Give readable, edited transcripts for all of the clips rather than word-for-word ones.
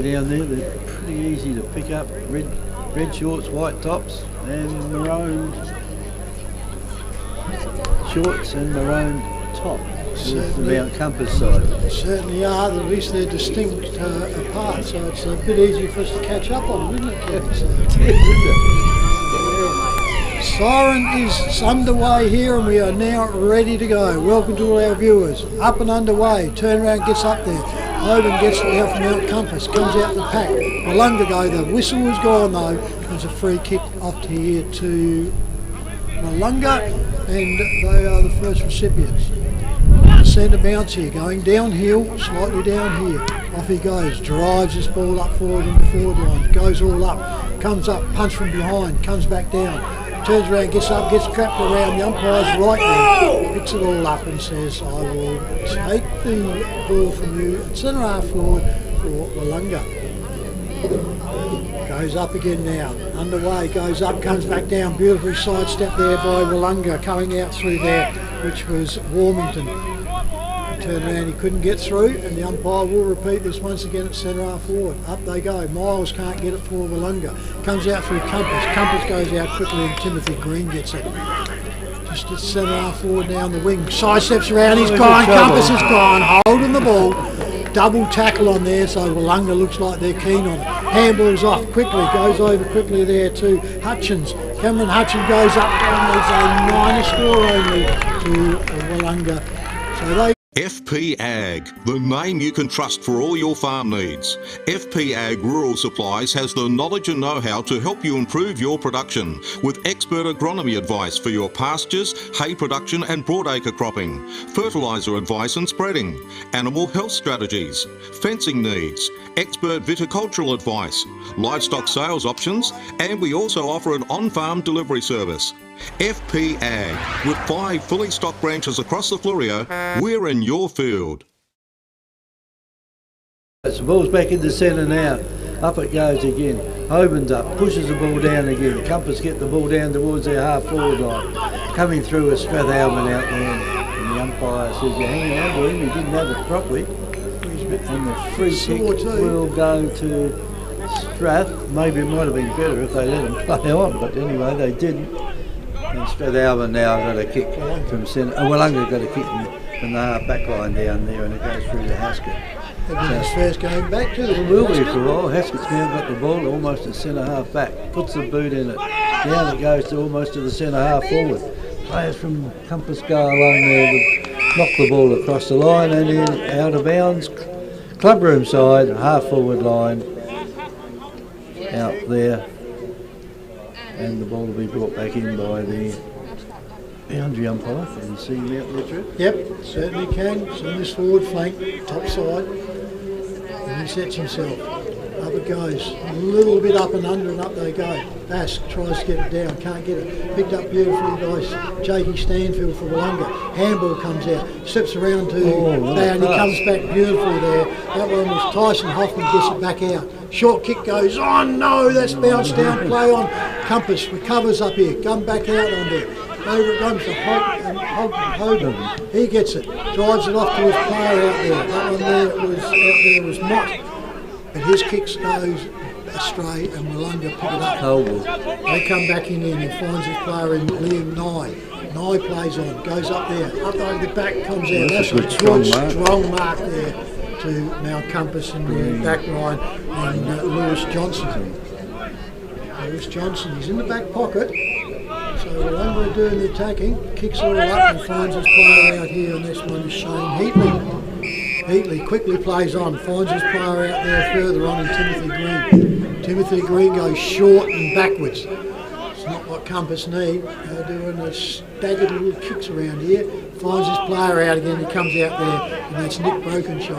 get down there, they're pretty easy to pick up. Red shorts, white tops, and maroon shorts and maroon top. With the Mount Compass side. Certainly are, at least they're distinct apart, so it's a bit easier for us to catch up on, isn't it, Kevin? So, Siren is underway here and we are now ready to go. Welcome to all our viewers. Up and underway, turn around, gets up there. Hoban gets it out from Mount Compass, comes out the pack. Willunga go, the whistle was gone though. There's a free kick off to here to Willunga, and they are the first recipients. Centre bounce here, going downhill, slightly down here. Off he goes, drives this ball up forward in the forward line, goes all up, comes up, punch from behind, comes back down, turns around, gets up, gets trapped around, the umpire's right there, picks it all up and says, I will take the ball from you at centre half forward for Willunga. Goes up again now, underway, goes up, comes back down, beautifully sidestep there by Willunga, coming out through there, which was Warmington. Turn around, he couldn't get through, and the umpire will repeat this once again at centre half forward. Up they go, Miles can't get it for Willunga. Comes out through Compass, Compass goes out quickly and Timothy Green gets it. Just at centre half forward now on the wing, side steps around, he's gone, Compass is gone, holding the ball. Double tackle on there, so Willunga looks like they're keen on it. Handball's off quickly, goes over quickly there to Hutchins. Cameron Hutchins goes up, and there's a minor score only to Willunga. So they FP Ag, the name you can trust for all your farm needs. FP Ag Rural Supplies has the knowledge and know-how to help you improve your production with expert agronomy advice for your pastures, hay production and broadacre cropping, fertiliser advice and spreading, animal health strategies, fencing needs, expert viticultural advice, livestock sales options, and we also offer an on-farm delivery service. FP Ag, with 5 fully stocked branches across the Fleurieu, we're in your field. The ball's back in the centre now. Up it goes again. Hoban's up, pushes the ball down again. Compass get the ball down towards their half forward line. Coming through with Strathalman out there. And the umpire says, you're hanging on to him, he didn't have it properly. And the free kick will go to Strath. Maybe it might have been better if they let him play on, but anyway, they didn't. And Strathalman now got a kick from centre. Willunga got a kick from the half back line down there, and it goes through to Haskett. It'll be his first game back to it. It will be for a while. Haskett's now got the ball almost at centre half back. Puts the boot in it. Down it goes to almost to the centre half forward. Players from Compass go along there to knock the ball across the line and in out of bounds. Clubroom side, half forward line out there. And the ball will be brought back in by the boundary umpire. Can you see him out there, Trev? Yep, certainly can. It's on this forward flank, top side. And he sets himself. Up it goes. A little bit up and under and up they go. Bask tries to get it down, can't get it. Picked up beautifully by Jakey Stanfield for Willunga. Handball comes out, steps around to down, he comes back beautifully there. That one was Tyson Hoffman, gets it back out. Short kick goes, oh no, that's bounced down, play on. Compass recovers up here, come back out on there. Over it comes to Hoban. He gets it, drives it off to his player out there. That one there was not. But his kicks goes astray and Willunga pick it up. They come back in and he finds his player in Liam Nye. Nye plays on, goes up there, up over the back, comes out. That's a strong mark there to Mount Compass and the back line and Lewis Johnson. Lewis Johnson, he's in the back pocket. So Willunga doing the attacking, kicks all up and finds his player out here, and this one is Shane Heatley. Heatley quickly plays on, finds his player out there further on in Timothy Green. Timothy Green goes short and backwards. It's not what Compass need. They're doing the staggered little kicks around here. Finds his player out again, he comes out there, and that's Nick Brokenshire.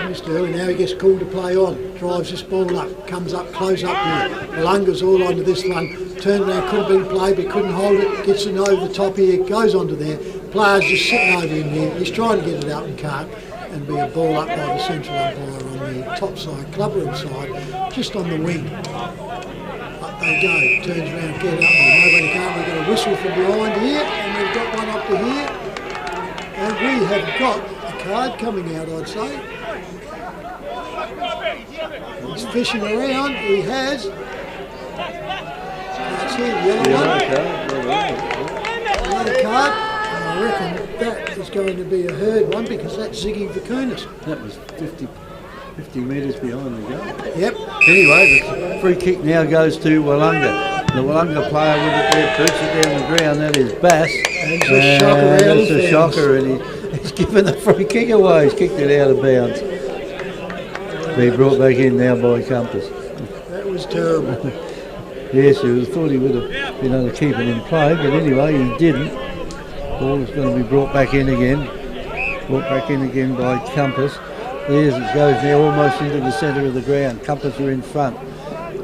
Missed early, now he gets called to play on, drives this ball up, comes up close up here. Willunga's all onto this one, turned around, could have been played but couldn't hold it, gets it over the top here, goes onto there. Player's just sitting over him here, he's trying to get it out and can't, and be a ball up by the central umpire on the top side, clubroom side, just on the wing. Up they go, turns around, get up there, nobody can't, we've got a whistle from behind here, and we've got one up to here, and we have got a card coming out, I'd say. He's fishing around. He has. That's it, yellow card. And I reckon that is going to be a herd one because that's Ziggy Vicunas. That was 50 metres behind the goal. Yep. Anyway, the free kick now goes to Willunga. The Willunga player with it there boots it down the ground. That is Bass. And it's a shocker out of It's a shocker, and he's given the free kick away. He's kicked it out of bounds. Being brought back in now by Compass. That was terrible. Yes, he thought he would have been able to keep it in play, but anyway, he didn't. Ball is going to be brought back in again. Brought back in again by Compass. There's it goes now almost into the centre of the ground. Compass are in front.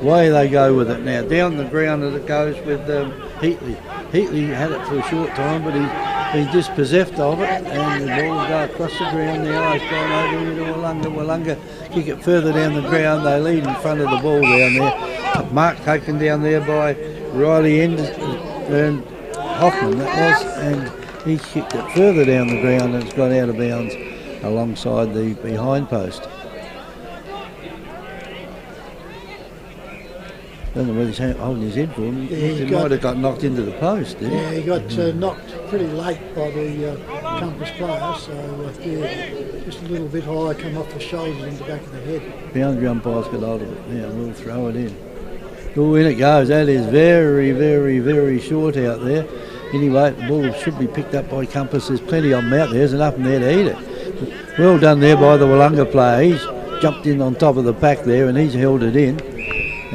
Away they go with it now. Down the ground as it goes with Heatley. Heatley had it for a short time, but he's been dispossessed of it, and the ball will go across the ground now. It's gone over into Willunga. Willunga kick it further down the ground. They lead in front of the ball down there. Mark taken down there by Riley Hoffman, that was, and he kicked it further down the ground and it's gone out of bounds alongside the behind post. I don't know whether he's holding his head for him. Yeah, he might have got knocked into the post. Yeah, he got knocked pretty late by the Compass player, so just a little bit high, come off the shoulders and the back of the head. Boundary umpire's got hold of it now. We'll throw it in. Oh, in it goes. That is very, very, very short out there. Anyway, the ball should be picked up by Compass. There's plenty of them out there. There's enough in there to eat it. Well done there by the Willunga player. He's jumped in on top of the pack there and he's held it in.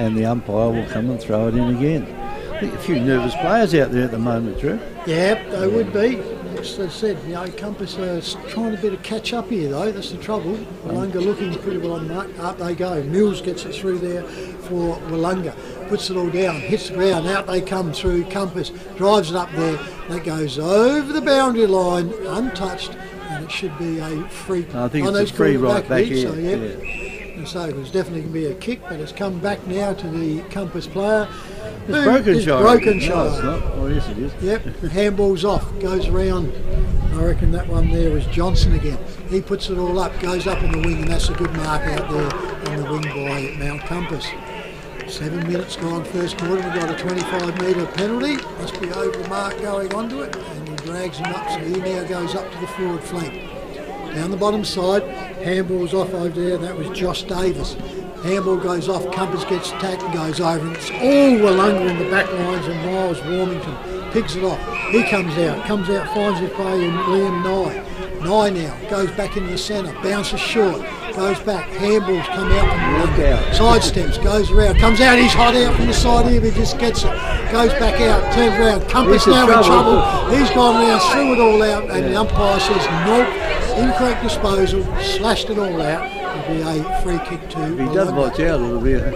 And the umpire will come and throw it in again. I think a few nervous players out there at the moment, Drew. Yeah, they would be. As I said, Compass are trying a bit of catch up here though, that's the trouble. Willunga looking pretty well on the mark. Up they go. Mills gets it through there for Willunga. Puts it all down, hits the ground, out they come through. Compass drives it up there. That goes over the boundary line, untouched, and it should be a free. I think it's a free right back here. So, yeah. And so there's definitely going to be a kick, but it's come back now to the Compass player. It's broken shot. Broken no, shot. It's not. Oh, yes, it is. Yep, handball's off, goes around. I reckon that one there was Johnson again. He puts it all up, goes up in the wing, and that's a good mark out there on the wing by Mount Compass. 7 minutes gone first quarter, we've got a 25-metre penalty. Must be over the mark going onto it, and he drags him up, so he now goes up to the forward flank. Down the bottom side, handball's off over there, that was Josh Davis. Handball goes off, Compass gets attacked and goes over, and it's all Willunga in the back lines, and Miles Warmington picks it off. He comes out, finds his play in Liam Nye. Nye now goes back into the centre, bounces short, goes back, handballs come out from Willunga, side steps, goes around, comes out, he's hot out from the side here, but he just gets it, goes back out, turns around, Compass now in trouble, he's gone around, threw it all out, and the umpire says nope, incorrect disposal, slashed it all out. It'll be a free kick to If he does watch out, it'll be a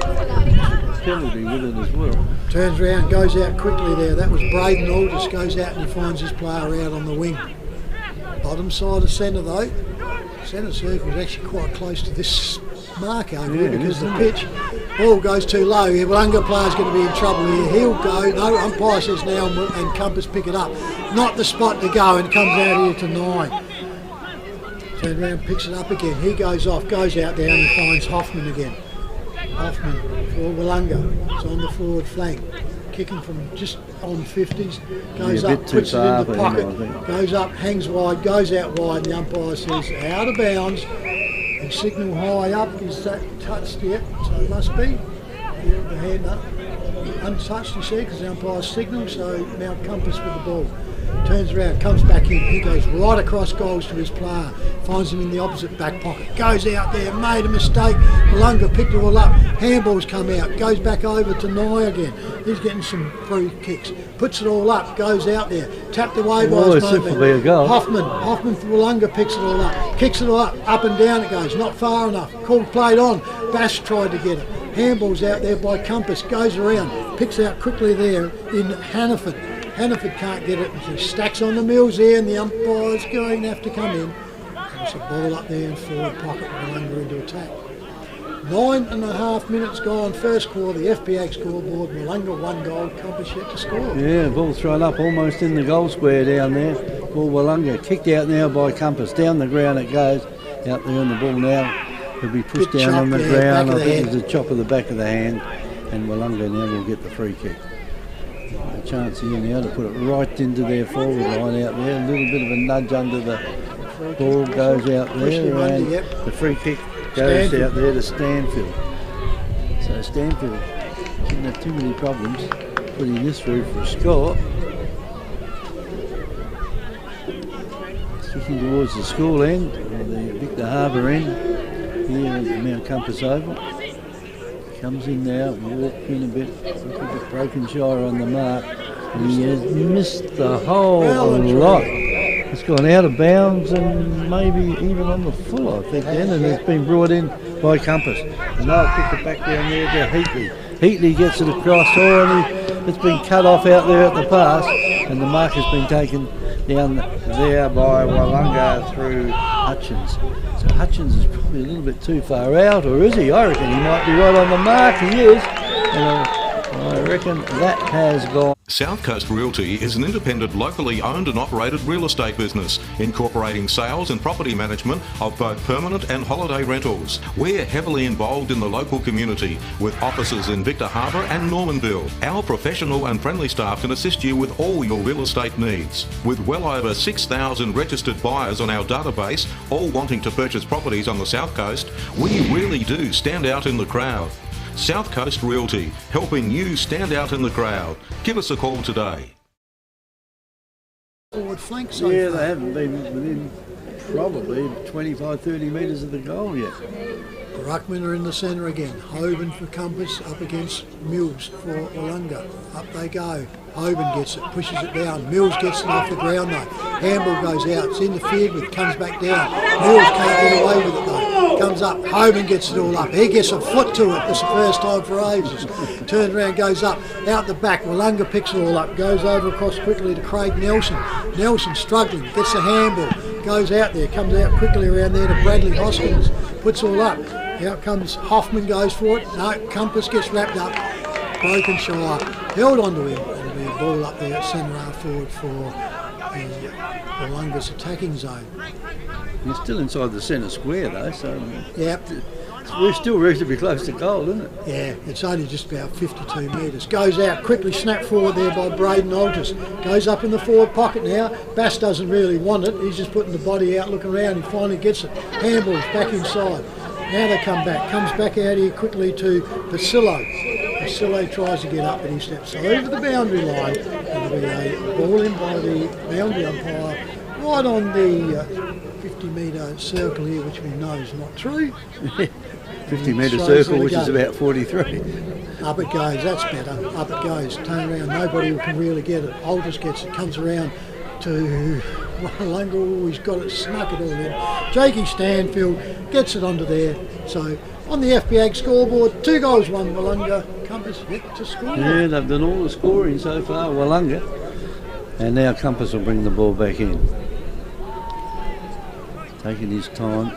penalty with it as well. Turns around, goes out quickly there. That was Braden Aldous, goes out and he finds his player out on the wing. Bottom side of centre though. Centre circle is actually quite close to this mark over here because the pitch. Ball goes too low here. Willunga player's going to be in trouble here. He'll go. No, umpire says now and Compass pick it up. Not the spot to go and comes out here to 9. Turns around, picks it up again. He goes off, goes out there and he finds Hoffman again. Hoffman for Willunga. It's on the forward flank. Kicking from just on 50s. Goes up, puts it in the pocket. Goes up, hangs wide, goes out wide. The umpire says out of bounds. And signal high up. Is that touched yet? So it must be. Yeah, the hand up. Untouched, you see, because the umpire signalled. So Mount Compass with the ball. Turns around, comes back in. He goes right across goals to his player. Finds him in the opposite back pocket. Goes out there, made a mistake. Willunga picked it all up. Handballs come out. Goes back over to Nye again. He's getting some free kicks. Puts it all up. Goes out there. Tapped away by his moment. Hoffman for Willunga picks it all up. Kicks it all up. Up and down it goes. Not far enough. Called played on. Bass tried to get it. Handballs out there by Compass. Goes around. Picks out quickly there in Hannaford. Hannaford can't get it, and he stacks on the Mills there, and the umpire's going to have to come in. There's a ball up there in forward pocket, Willunga into attack. 9.5 minutes gone, first quarter, the FPA scoreboard, Willunga 1 goal, Compass yet to score. Yeah, ball thrown up almost in the goal square down there. Ball Willunga kicked out now by Compass, down the ground it goes, out there on the ball now. He'll be pushed Bit down on chop, the yeah, ground. back I of the think hand. there's a chop of the back of the hand, and Willunga now will get the free kick. A chance here now to put it right into their forward line out there. A little bit of a nudge under the ball goes out Push him there, under, and yep. the free kick goes Stanfield. out there to Stanfield. So Stanfield shouldn't have too many problems putting this through for a score. Kicking towards the school end, or the Victor Harbour end, here at the Mount Compass Oval. Comes in now, walk in a bit, look a bit broken shy on the mark, and he has missed the whole lot. It's gone out of bounds and maybe even on the full, I think, then, and it's been brought in by Compass. And they'll kick it back down there to Heatley. Heatley gets it across, and it's been cut off out there at the pass, and the mark has been taken down there by Willunga through Hutchins. So Hutchins is probably a little bit too far out, or is he? I reckon he might be right on the mark. He is. And I reckon that has gone. South Coast Realty is an independent, locally owned and operated real estate business, incorporating sales and property management of both permanent and holiday rentals. We're heavily involved in the local community, with offices in Victor Harbour and Normanville. Our professional and friendly staff can assist you with all your real estate needs. With well over 6,000 registered buyers on our database, all wanting to purchase properties on the South Coast, we really do stand out in the crowd. South Coast Realty, helping you stand out in the crowd. Give us a call today. Forward flank so Yeah, far. they haven't been within probably 25, 30 metres of the goal yet. Ruckman are in the centre again. Hoban for Compass up against Mills for Willunga. Up they go. Hoban gets it, pushes it down. Mills gets it off the ground though. Handball goes out, it's interfered with, comes back down. Mills can't get away with it though. Comes up, Hoban gets it all up. He gets a foot to it. It's the first time for ages. Turns around, goes up, out the back. Willunga picks it all up, goes over across quickly to Craig Nelson. Nelson struggling, gets the handball, goes out there, comes out quickly around there to Bradley Hoskins, puts all up. Out comes Hoffman, goes for it. No, Compass gets wrapped up. Broken shy, held onto him. It'll be a ball up there at centre half forward for the Willunga's attacking zone. He's still inside the centre square though, so Yep. we're still reasonably close to goal, isn't it? Yeah, it's only just about 52 metres. Goes out, quickly snapped forward there by Braden Aldous. Goes up in the forward pocket now. Bass doesn't really want it. He's just putting the body out, looking around. He finally gets it. Handballs back inside. Now they come back. Comes back out here quickly to Basillo. Basillo tries to get up, but he steps over the boundary line. And there'll be a ball in by the boundary umpire right on the 50-metre circle here, which we know is not true. 50-metre Slows circle, it which is again. about 43. Up it goes, that's better. Up it goes, turn around, nobody can really get it. Aldous gets it, comes around to Willunga. Oh, he's got it, snuck it all in. Jakey Stanfield gets it onto there. So on the FBA scoreboard, 2 goals, 1 Willunga. Compass yet to score. Yeah, they've done all the scoring so far, Willunga. And now Compass will bring the ball back in. Taking his time.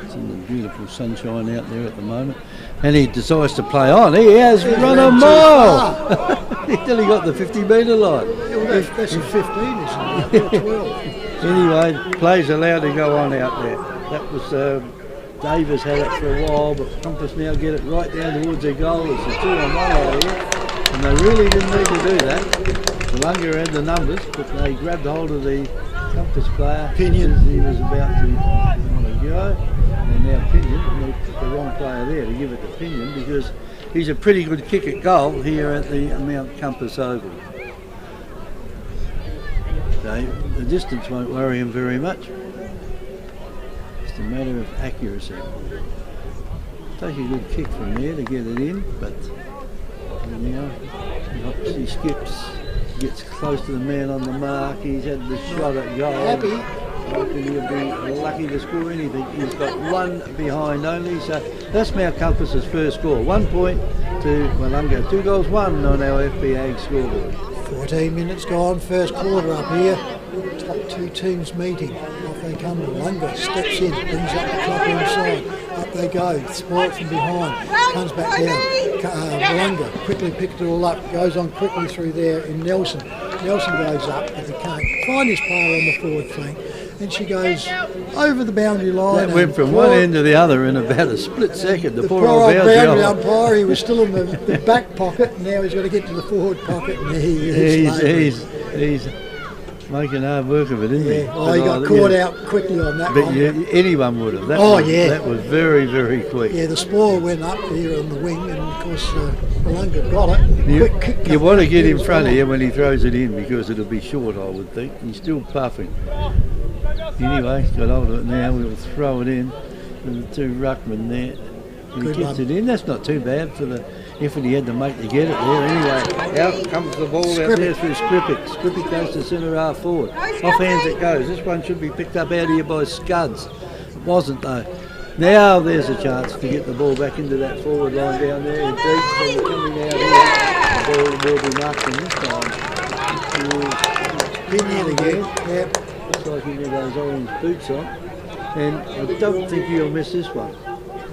It's in the beautiful sunshine out there at the moment. And he decides to play on. He has run a ran too mile! Until he got the 50-metre line. Yeah, well, that's a 15, isn't it? 12. Anyway, play's allowed to go on out there. That was Davis had it for a while, but Compass now get it right down towards their goal. It's a 2-on-1 over here, and they really didn't need to do that. Willunga had the numbers, but they grabbed hold of the Compass player Pinion. as he was about to go, and now Pinion, and they put the wrong player there to give it to Pinion because he's a pretty good kick at goal here at the Mount Compass Oval. So the distance won't worry him very much. It's a matter of accuracy. Take a good kick from there to get it in, but now he skips, gets close to the man on the mark. He's had the shot at goal. Happy. I reckon he'll be lucky to score anything. He's got 1 behind only, so that's Mount Compass's first score. 1 point to Willunga. 2 goals, 1 on our FBA scoreboard. 14 minutes gone, first quarter up here. Top 2 teams meeting. Off they come. Willunga steps in, brings up the clock inside. Up they go. Spoil it from behind. Comes back down. Willunga quickly picked it all up. Goes on quickly through there in Nelson. Nelson goes up, but he can't find his player on the forward flank. Then she goes over the boundary line. That went from one end to the other in about a split second. The poor old boundary umpire, he was still in the back pocket, and now he's got to get to the forward pocket, and he's making hard work of it, isn't he? Well, he got caught out quickly on that one. Anyone would have. That was very, very quick. Yeah, the spoil went up here on the wing, and of course Willunga got it. Quick kick. You want to get in front of him when he throws it in, because it'll be short, I would think. He's still puffing. Anyway, he's got hold of it now. We'll throw it in. And the two ruckmen there. He gets it in. That's not too bad for the effort he had to make to get it there. Anyway, out comes the ball out there through Skripik. Skripik goes to centre half forward. Off hands it goes. This one should be picked up out of here by Scuds. It wasn't though. Now there's a chance to get the ball back into that forward line down there. And deep, and coming out here. The ball will be marked in this time. Pinion again. Yep. Looks like he got those orange boots on. And I don't think he'll miss this one.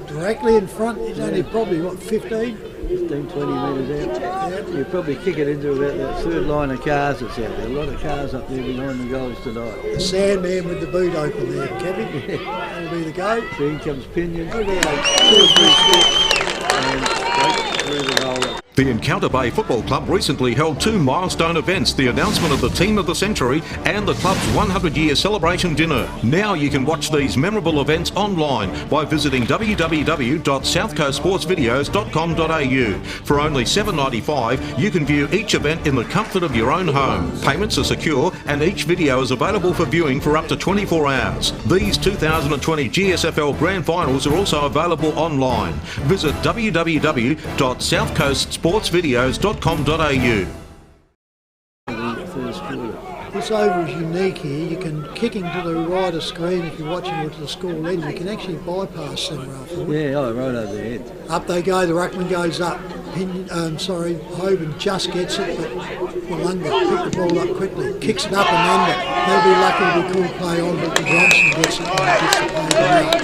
Directly in front, he's only probably, 15, 20 metres out. Yep. You'll probably kick it into about that third line of cars that's out there. A lot of cars up there behind the goals tonight. The Sandman with the boot open there, Kevin. Yeah. That'll be the go. So in comes Pinion. Look at that. 2 or 3 steps. And straight through the goal. The Encounter Bay Football Club recently held 2 milestone events, the announcement of the Team of the Century and the club's 100-year celebration dinner. Now you can watch these memorable events online by visiting www.southcoastsportsvideos.com.au. For only $7.95, you can view each event in the comfort of your own home. Payments are secure and each video is available for viewing for up to 24 hours. These 2020 GSFL Grand Finals are also available online. Visit www.southcoastsportsvideos.com.au. This over is unique here. You can, kicking to the right of screen, if you're watching it to the score end, you can actually bypass centre half forward. Yeah, right over the head. Up they go, the ruckman goes up. Hoban just gets it, but Willunga picked the ball up quickly, kicks it up and under. They'll be lucky to be called play on, but Johnson gets it and gets the play out.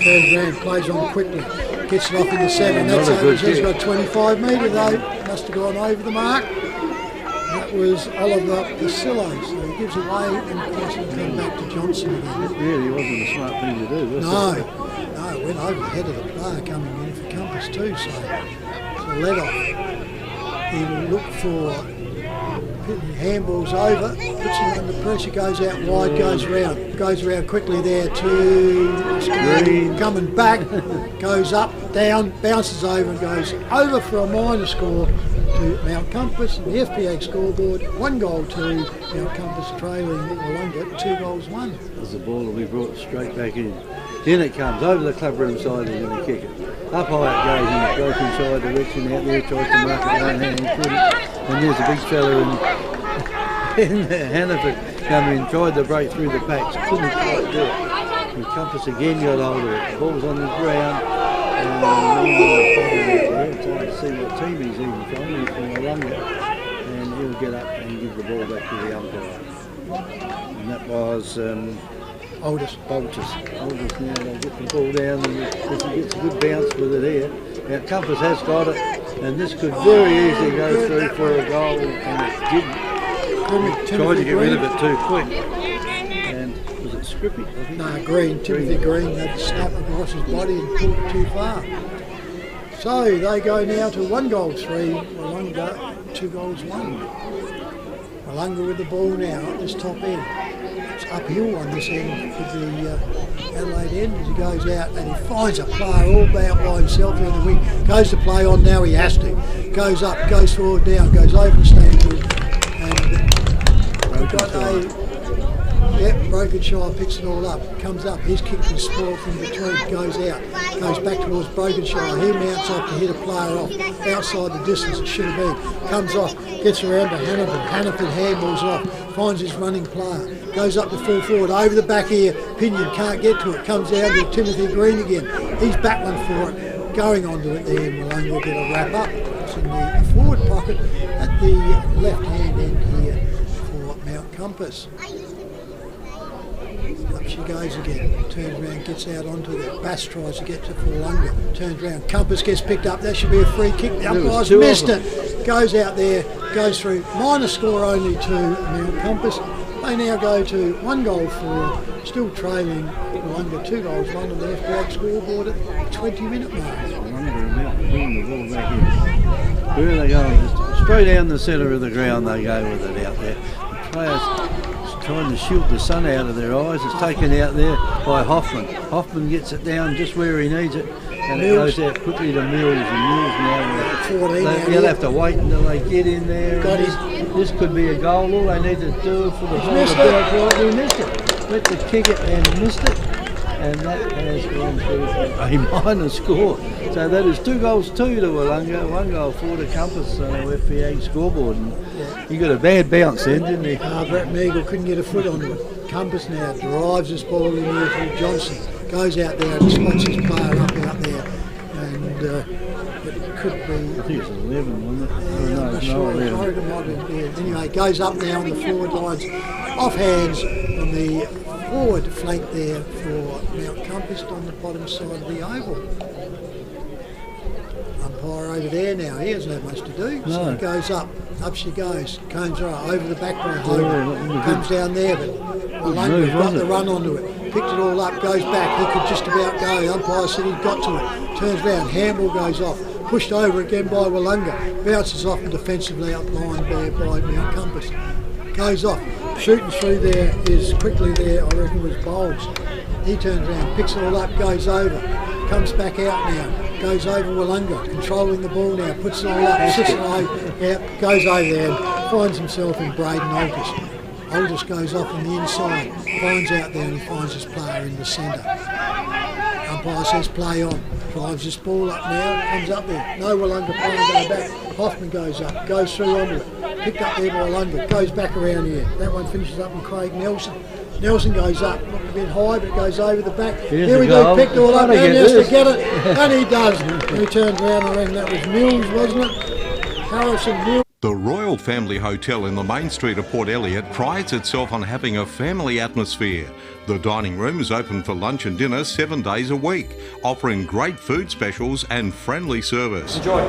Turns around, plays on quickly. Gets it off in the 7. That's over. He's got 25 metre though. Must have gone over the mark. That was Oliver Pasillo. So he gives away and of course he'll come back to Johnson again. It really wasn't a smart thing to do, was it? No, it went over the head of the player coming in for Compass too. So let off. He will look for handballs over, puts him under pressure, goes out wide, goes around quickly there to Green, coming back, goes up, down, bounces over and goes over for a minor score to Mount Compass and the FPA scoreboard, 1 goal to Mount Compass trailing Willunga, 2 goals 1. As the ball will be brought straight back in. In it comes, over the clubroom side and going to kick it. Up high it goes in the broken side direction, out there tries to mark it one hand, couldn't. And there's a big fella in Hannaford come in, tried to break through the packs, couldn't quite do it. And Compass again got hold of it. The ball's on the ground. And trying to see what team he's even from. He's from Willunga. And he'll get up and give the ball back to the umpire. And that was Boltus now, they'll get the ball down and he gets a good bounce with it here. Now Compass has got it and this could very easily go through for a goal and it didn't. Tried to get rid of it too quick. And was it Skripik? No, Timothy Green had to snap across his body and pulled it too far. So they go now to 1 goal 3, Willunga 2 goals 1. Willunga with the ball now at this top end. It's uphill on this end for the Adelaide end as he goes out and he finds a player all out by himself in the wing. Goes to play on now, he has to. Goes up, goes forward down, goes over the Stanfield. And we've got Brokenshire picks it all up, comes up, he's kicked and spoiled from between, goes out, goes back towards Brokenshire, he mounts up to hit a player off, outside the distance it should have been, comes off, gets around to Hannaford handballs off, finds his running player, goes up to full forward, over the back here, Pinion can't get to it, comes down to Timothy Green again, he's back one for it, going onto it there, and Willunga will get a wrap up, it's in the forward pocket at the left hand end here for Mount Compass. Up she goes again, turns around, gets out onto that. Bass tries to get to Willunga, turns around, Compass gets picked up, that should be a free kick, the umpire's missed it, goes out there, goes through, minor score only to Mount Compass. They now go to 1 goal for still trailing Willunga 2 goals, 1 on the FPA scoreboard at the 20-minute mark. Willunga about to bring the ball back in. Where are they going? Straight down the centre of the ground they go with it out there. The players trying to shield the sun out of their eyes. It's taken out there by Hoffman. Hoffman gets it down just where he needs it. And Mills. it goes out quickly to Mills, and Mills now 14 they'll have to wait until they get in there. Got This could be a goal. All they need to do for the ball to missed bounce right. He missed it. Went to kick it and missed it. And that has gone through for a minor score. So that is 2 goals 2 to Willunga, 1 goal 4 to Compass on our FPA scoreboard. And he got a bad bounce then, didn't he? Brett Meagle couldn't get a foot on it. Compass now drives this ball in here through Johnson. Goes out there and spots his player up out there. And it could be... I think it's 11, wasn't it? Yeah, No, I'm not it's sure. not 11. I reckon it might have been, yeah. Anyway, goes up now on the forward lines, off hands on the forward flank there for Mount Compass on the bottom side of the oval. Umpire over there now, he hasn't had much to do, so No. he goes up she goes, combs her over the back by Hogan, comes down there, but Willunga got the run onto it, picked it all up, goes back, he could just about go, the umpire said he'd got to it, turns round, handball goes off, pushed over again by Willunga, bounces off and defensively up line there by Mount Compass, goes off, shooting through there is quickly there, I reckon was Bowles, he turns around, picks it all up, goes over, comes back out now, goes over Willunga, controlling the ball now, puts it all up, sits it out, goes over there and finds himself in Braden Aldous. Aldous goes off on the inside, finds out there and he finds his player in the centre. Umpire says play on, drives this ball up now, comes up there, no Willunga playing go back, Hoffman goes up, goes through onto it, picked up there by Willunga, goes back around here, that one finishes up in Craig Nelson. Nelson goes up, not a bit high, but goes over the back. Here we go, picked all up, and he has to get it, and he does. And he turns around, I reckon that was Mills, wasn't it? Harrison Mills. The Royal Family Hotel in the main street of Port Elliot prides itself on having a family atmosphere. The dining room is open for lunch and dinner 7 days a week, offering great food specials and friendly service. Enjoy.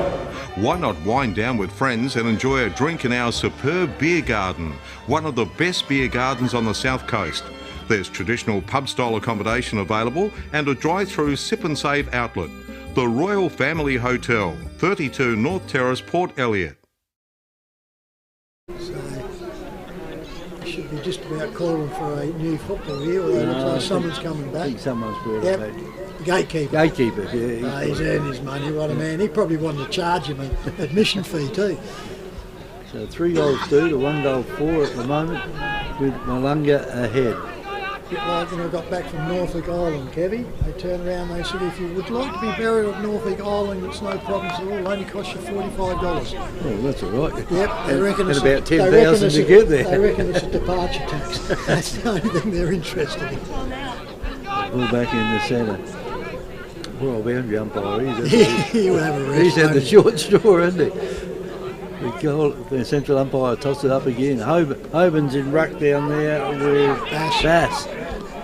Why not wind down with friends and enjoy a drink in our superb beer garden, one of the best beer gardens on the south coast. There's traditional pub-style accommodation available and a drive-through sip and save outlet. The Royal Family Hotel, 32 North Terrace, Port Elliot. So, should be just about calling for a new football here, although it looks like someone's coming I back. think someone's brought Yep. it back. The gatekeeper. Gatekeeper, yeah. He's earned his money, what a man. He probably wanted to charge him an admission fee too. So 3 goals 2 to 1 goal 4 at the moment, with Willunga ahead. Bit like when I got back from Norfolk Island, Kevy. They turned around, they said, if you would like to be buried at Norfolk Island, it's no problems at all, it'll only cost you $45. Oh, that's all right. Yep, they reckon And it's about they 10,000 to get there. They reckon it's a departure tax. That's the only thing they're interested in. Ball back in the centre. Well, boundary umpire, He'll have a rest. he's had the won't he? short straw, hasn't he? The central umpire tossed it up again. Hoban's in ruck down there with Bass.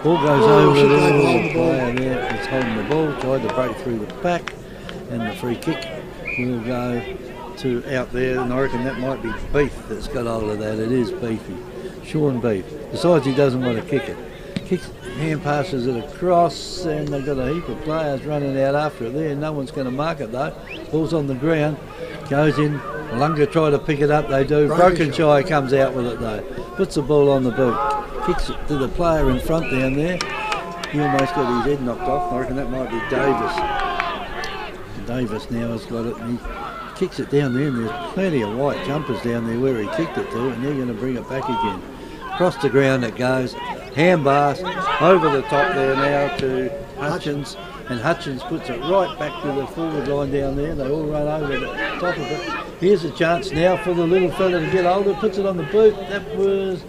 Ball goes over should the go behind little the ball. player there. He's holding the ball, tried to break through the pack, and the free kick will go to out there. And I reckon that might be Beef that's got hold of that. It is Beefy, Sean Beef. Besides, he doesn't want to kick it. Hand passes it across, and they've got a heap of players running out after it there. No one's going to mark it though. Ball's on the ground, goes in. Willunga try to pick it up, they do. Brokenshire comes out with it though. Puts the ball on the boot, kicks it to the player in front down there. He almost got his head knocked off. I reckon that might be Davis. Davis now has got it, and he kicks it down there, and there's plenty of white jumpers down there where he kicked it to, and they're going to bring it back again. Across the ground it goes. Handbars over the top there now to Hutchins, and Hutchins puts it right back to the forward line down there. They all run over the top of it. Here's a chance now for the little fella to get older, puts it on the boot. That was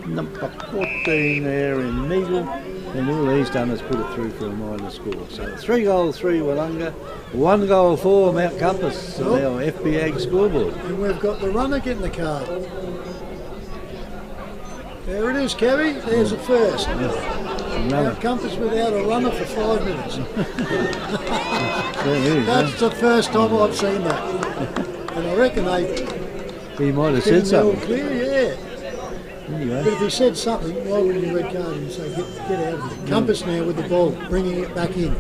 number 14 there in Meagle, and all he's done is put it through for a minor score. So 3 goals 3 Willunga, 1 goal 4 Mount Compass on our FBA scoreboard. And we've got the runner getting the card. There it is, Kevy. There's the first. Mount Compass without a runner for 5 minutes. That's the first time I've seen that. And I reckon He might have didn't said something. clear, yeah. Anyway. But if he said something, why wouldn't you red card him and say, get out of it? Compass now with the ball, bringing it back in.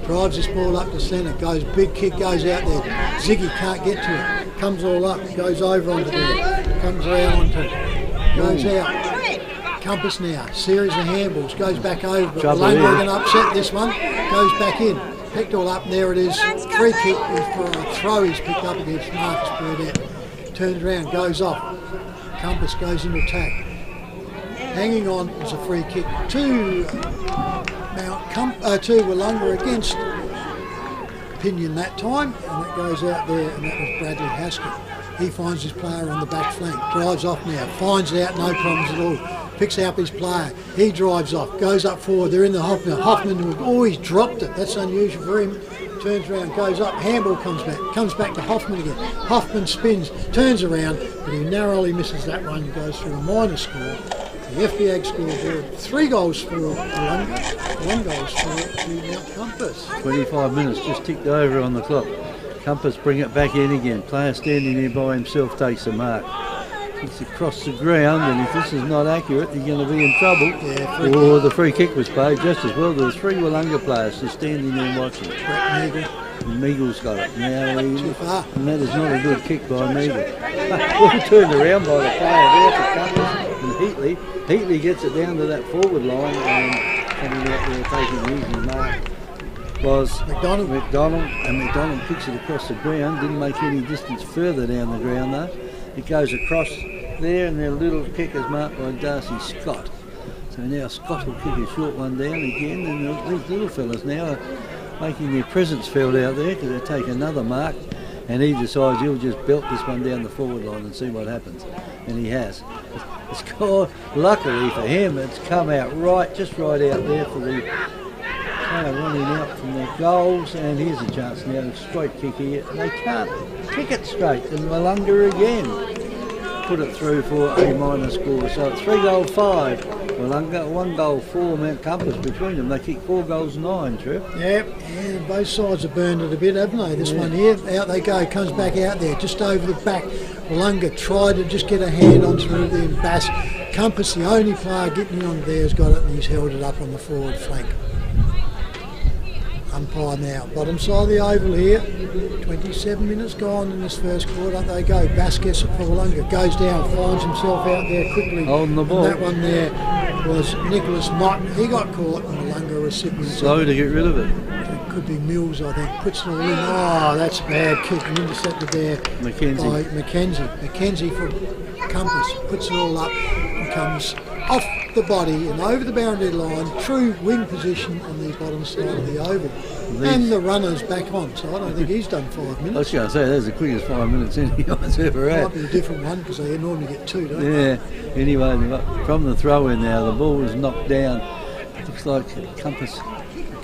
Drives this ball up to centre, goes, big kick goes out there. Ziggy can't get to it. Comes all up, goes over onto there. Comes around onto it. Goes out. Compass now, series of handballs, goes back over. But Willunga going to upset this one. Goes back in. Picked all up, and there it is. Free kick for a throw he's picked up against Marcus Burdett. Turns around, goes off. Compass goes into attack. Hanging on is a free kick to Willunga against Pinion that time, and it goes out there, and that was Bradley Haskett. He finds his player on the back flank, drives off now, finds it out, no problems at all. Picks out his player, he drives off, goes up forward, they're in the Hoffman. Hoffman always dropped it, that's unusual for him. Turns around, goes up, handball comes back to Hoffman again. Hoffman spins, turns around, but he narrowly misses that one, goes through a minor score. The FBA scoreboard, 3 goals for Willunga, 1 goal for the Mount Compass. 25 minutes just ticked over on the clock. Compass bring it back in again. Player standing there by himself takes a mark. Kicks across the ground, and if this is not accurate, they're going to be in trouble. Yeah, the free kick was played just as well. There were 3 Willunga players just standing there watching. Meagle's got it. Now, and that is not a good kick by Meagle. Well turned around by the player there for Compass, and Heatley gets it down to that forward line, and coming out there taking an easy mark was McDonald, and McDonald kicks it across the ground. Didn't make any distance further down the ground though. It goes across there, and their little kick is marked by Darcy Scott. So now Scott will kick a short one down again, and these little fellas now are making their presence felt out there because they take another mark, and he decides he'll just belt this one down the forward line and see what happens, and he has. It's gone, luckily for him, it's come out just right out there for the player running out from their goals, and here's a chance now, straight kick here. They can't kick it straight, and Willunga again put it through for a minor score. So it's 3 goal 5 Willunga, 1 goal 4 Mount Compass between them. They kick 4 goals 9, Trev. Yep, and both sides have burned it a bit, haven't they? This one here, out they go, comes back out there, just over the back. Willunga tried to just get a hand on through the Bass. Compass, the only player getting on there, has got it, and he's held it up on the forward flank. Umpire now, bottom side of the oval here, 27 minutes gone in this first quarter, up they go, Bass gets it for Willunga, goes down, finds himself out there quickly. Holding the ball. And that one there was Nicholas Mott, he got caught, and Willunga was sitting. Slow to get rid of it. It could be Mills, I think, puts it all in. Oh, that's a bad kick, and intercepted there by Mackenzie for Compass, puts it all up and comes off the body and over the boundary line, true wing position on the bottom side of the oval. And the runner's back on, so I don't think he's done 5 minutes. I was going to say, that's the quickest 5 minutes anyone's ever had. Might be a different one, because they normally get 2, don't they? Anyway, from the throw-in now, the ball was knocked down. Looks like Compass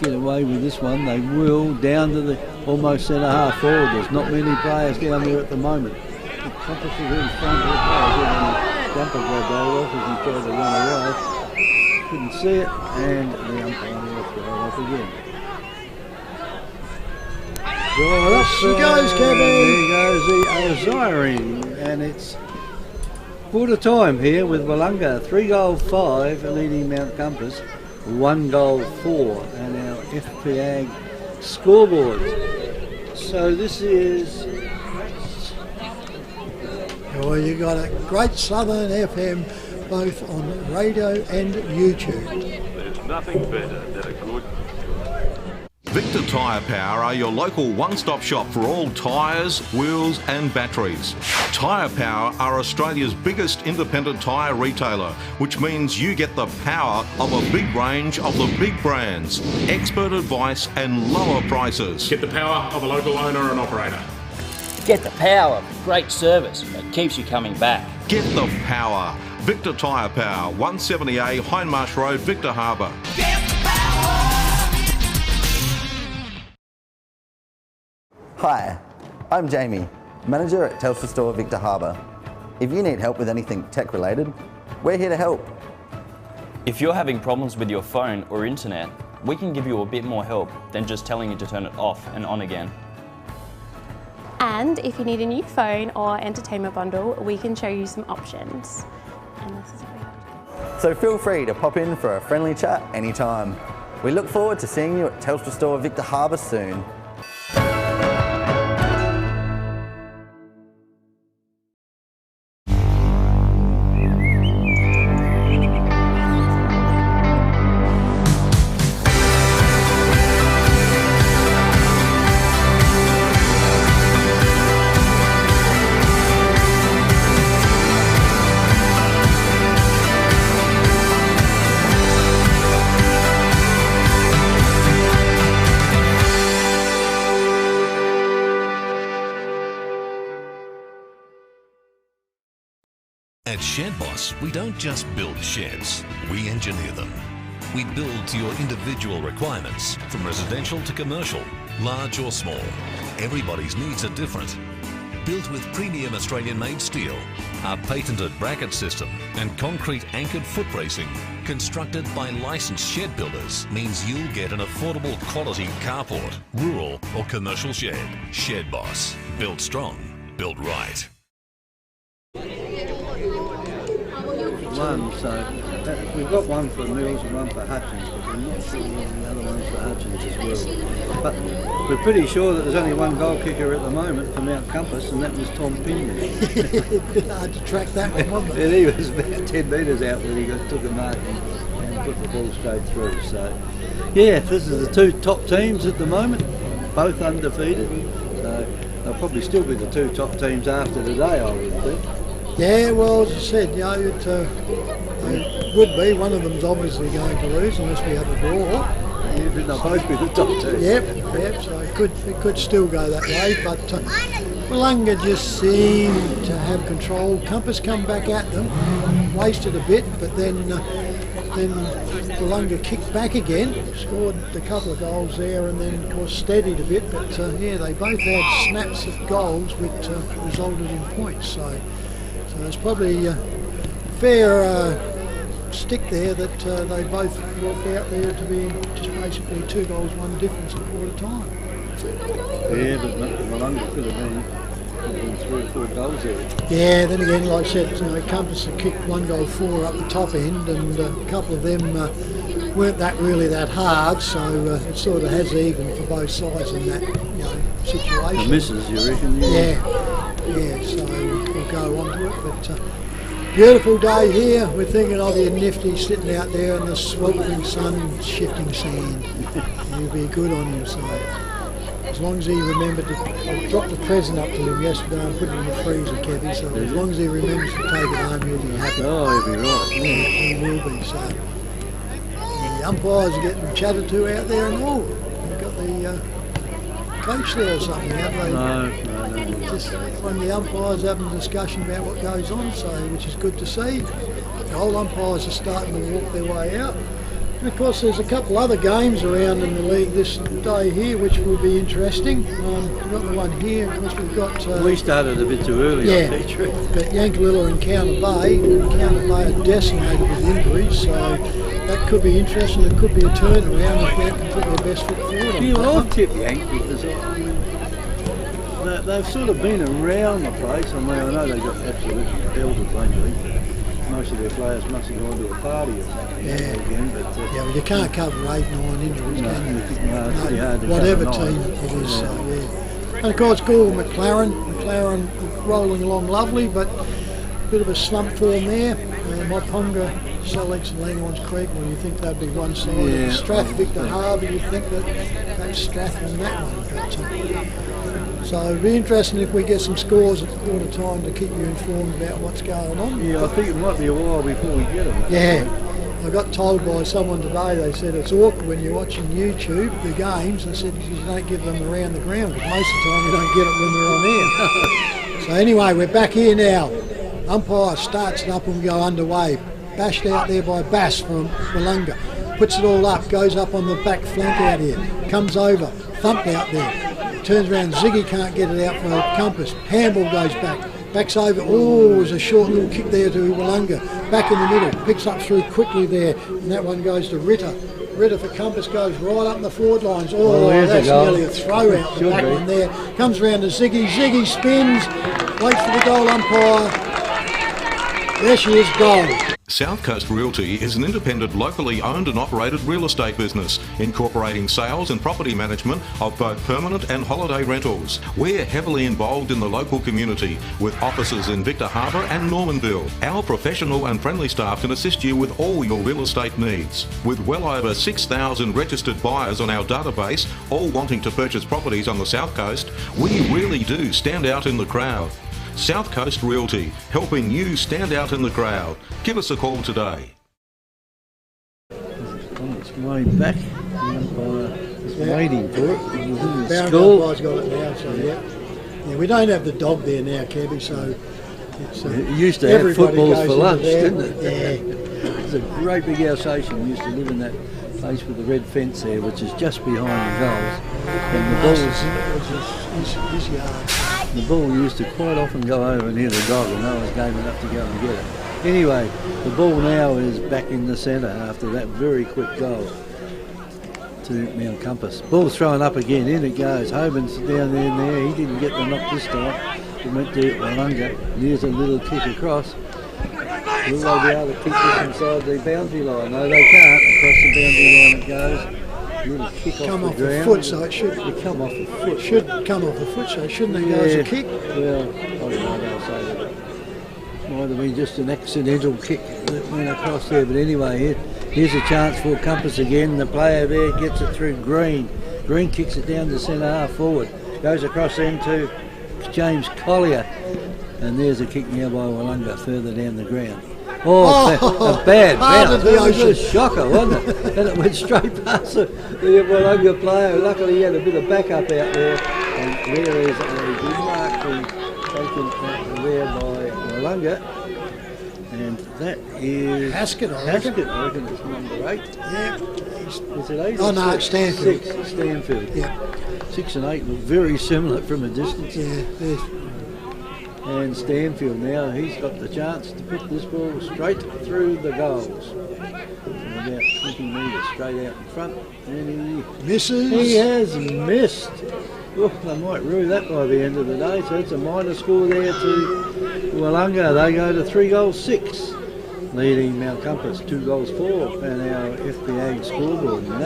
get away with this one. They will down to the almost centre half forward. There's not many players down there at the moment. Compass is in front of the players. Jumper grabbed off as he tried to run away. Couldn't see it, and the umpire left it off again. There goes Kevin. There goes the Osiring, and it's quarter time here with Willunga. 3 goal 5 leading Mount Compass, 1 goal 4, and our FPAG scoreboard. So this is. Well, you got a great Southern FM both on radio and YouTube. There's nothing better than a good. Victor Tyre Power are your local one-stop shop for all tyres, wheels and batteries. Tyre Power are Australia's biggest independent tyre retailer, which means you get the power of a big range of the big brands, expert advice and lower prices. Get the power of a local owner and operator. Get the power of great service that keeps you coming back. Get the power. Victor Tyre Power, 170A Hindmarsh Road, Victor Harbour. Get the power. Hi, I'm Jamie, manager at Telstra Store Victor Harbour. If you need help with anything tech related, we're here to help. If you're having problems with your phone or internet, we can give you a bit more help than just telling you to turn it off and on again. And if you need a new phone or entertainment bundle, we can show you some options. So feel free to pop in for a friendly chat anytime. We look forward to seeing you at Telstra Store Victor Harbour soon. At Shed Boss, we don't just build sheds, we engineer them. We build to your individual requirements, from residential to commercial, large or small. Everybody's needs are different. Built with premium Australian-made steel, our patented bracket system and concrete anchored foot bracing, constructed by licensed shed builders, means you'll get an affordable quality carport, rural or commercial shed. Shed Boss. Built strong, built right. One, so we've got one for Mills and one for Hutchins, but we're not sure the other one's for Hutchins as well. But we're pretty sure that there's only one goal kicker at the moment for Mount Compass, and that was Tom Pinion. Bit hard to track that one, wasn't it? And he was about 10 metres out when he took a mark and put the ball straight through. So, yeah, this is the two top teams at the moment, both undefeated. So they'll probably still be the two top teams after today, I would think. Yeah, well, as I said, it would be. One of them's obviously going to lose unless we have a draw. Yeah, but they'll both be the top two. Yep, so it could still go that way, but Willunga just seemed to have control. Compass come back at them, wasted a bit, but then Willunga kicked back again, scored a couple of goals there, and then of course steadied a bit, but yeah, they both had snaps of goals which resulted in points, so it's probably a fair stick there that they both walked out there to be just basically 2 goals, 1 difference at quarter time. Yeah, but Willunga could have been 3 or 4 goals there. Yeah, then again, like I said, Compass had kicked 1 goal 4 up the top end, and a couple of them weren't really that hard, so it sort of has even for both sides in that situation. The misses, you reckon? Yeah, so we'll go on to it, but beautiful day here. We're thinking of you nifty sitting out there in the sweltering sun, shifting sand. You'll be good on him, so as long as he remembered to, I dropped a present up to him yesterday and put it in the freezer, Kevy, so as long as he remembers to take it home, he'll be happy. Oh, he'll be right. Yeah, he will be, so. And the umpires are getting chatted to out there and all. They've got the coach there or something, have they? No. Just when the umpires having a discussion about what goes on, so which is good to see. The old umpires are starting to walk their way out. And of course there's a couple other games around in the league this day here which will be interesting. We've got the one here, of course we've got... we started a bit too early, yeah, I think. but Yankalilla and Counter Bay. Counter Bay are decimated with injuries, so that could be interesting. It could be a turnaround if they can put their best foot forward. Yeah, well, I've tipped Yank because they've sort of been around the place. I mean, I know they got absolutely belted injuries. Most of their players must have gone to a party or something again. But, yeah, well, you can't cover 8, 9 injuries, can you? No, it's pretty hard to whatever cover 9. team it is, so yeah. And of course, Gore McLaren rolling along lovely, but a bit of a slump form there. Moponga, Solix and Langons Creek, well, you think that'd be one side. Yeah. Strath, Victor Harbour, you'd think that's Strath on that one. But, so it'd be interesting if we get some scores at quarter time to keep you informed about what's going on. Yeah, I think it might be a while before we get them. Yeah. I got told by someone today, they said it's awkward when you're watching YouTube, the games, they said you don't give them around the ground because most of the time you don't get it when we're on air. So anyway, we're back here now. Umpire starts it up and we go underway. Bashed out there by Bass from Willunga. Puts it all up, goes up on the back flank out here. Comes over, thumped out there. Turns around, Ziggy can't get it out for Compass. Handball goes back. Backs over, there's a short little kick there to Willunga. Back in the middle, picks up through quickly there. And that one goes to Ritter. Ritter for Compass goes right up the forward lines. That's nearly a throw out the back one there. Comes around to Ziggy. Ziggy spins, waits for the goal umpire. There she is, goal. South Coast Realty is an independent, locally owned and operated real estate business, incorporating sales and property management of both permanent and holiday rentals. We're heavily involved in the local community, with offices in Victor Harbour and Normanville. Our professional and friendly staff can assist you with all your real estate needs. With well over 6,000 registered buyers on our database, all wanting to purchase properties on the South Coast, we really do stand out in the crowd. South Coast Realty, helping you stand out in the crowd. Give us a call today. On its way back, it's waiting for it. It was in the Boundary school. umpire's got it now, so yeah. Yeah, we don't have the dog there now, Kebby, so it's... It used to have everybody footballs goes for into lunch, there. didn't it? Yeah. It's a great big Alsatian. We used to live in that place with the red fence there, which is just behind the goals. And the balls, His yard. the ball used to quite often go over near the dog, and I was game enough to go and get it. Anyway, the ball now is back in the centre after that very quick goal to Mount Compass. Ball's thrown up again, in it goes. Hoban's down there, he didn't get the knock this time. He went to Willunga, and here's a little kick across. Will they be able to keep this inside the boundary line? No, they can't. Across the boundary line it goes. Little kick Come off off the the ground. foot, so it should... It come off the foot. It should come off the foot, so shouldn't it go as a kick? Well, I don't know how to say that. It might have been just an accidental kick that went across there. But anyway, here's a chance for Compass again. The player there gets it through Green. Green kicks it down to centre half forward. Goes across into James Collier. And there's a kick now by Willunga further down the ground. A bad bounce. It was a shocker, wasn't it? And it went straight past the Willunga player. Luckily he had a bit of backup out there. And there is a good mark being taken out there by Willunga. And that is... Haskett, I reckon. I reckon it's number 8. Yeah. Is it 8? Oh no, it's Stanfield. 6, Stanfield. Yeah. 6 and 8 look very similar from a distance. Yeah, there's... And Stanfield now, he's got the chance to put this ball straight through the goals. About 20 metres straight out in front. And Misses. he has missed. Oh, they might rue that by the end of the day. So it's a minor score there to Willunga. They go to 3-6, leading Mount Compass 2-4 and our FPA scoreboard. And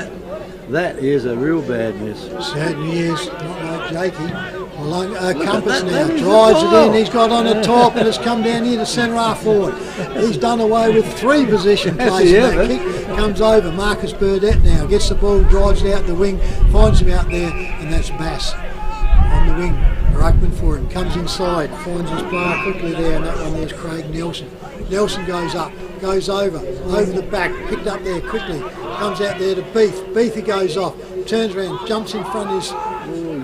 that is a real bad miss. Certainly is. Not like Jakey. Compass that, now that drives it in. He's got on the top and it's come down here to centre half forward. He's done away with 3 position plays. That kick comes over. Marcus Burdett now gets the ball, drives it out the wing, finds him out there, and that's Bass on the wing. Ruckman for him, comes inside, finds his player quickly there, and that one there's Craig Nelson. Nelson goes up, goes over the back, picked up there quickly, comes out there to Beath. Beathy goes off, turns around, jumps in front of his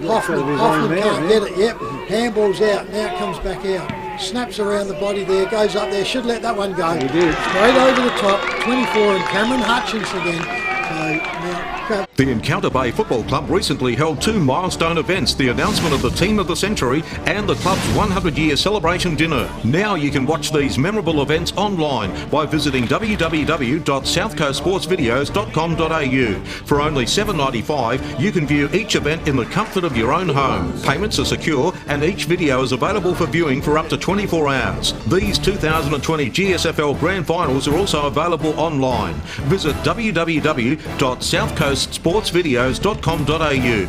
Hoffman can't get it, yep. Handball's out, now it comes back out. Snaps around the body there, goes up there, should let that one go. He did. Straight over the top, 24, and Cameron Hutchins again. So now... The Encounter Bay Football Club recently held 2 milestone events, the announcement of the Team of the Century and the club's 100-year celebration dinner. Now you can watch these memorable events online by visiting www.southcoastsportsvideos.com.au. For only $7.95, you can view each event in the comfort of your own home. Payments are secure and each video is available for viewing for up to 24 hours. These 2020 GSFL Grand Finals are also available online. Visit www.southcoastsportsvideos.com.au.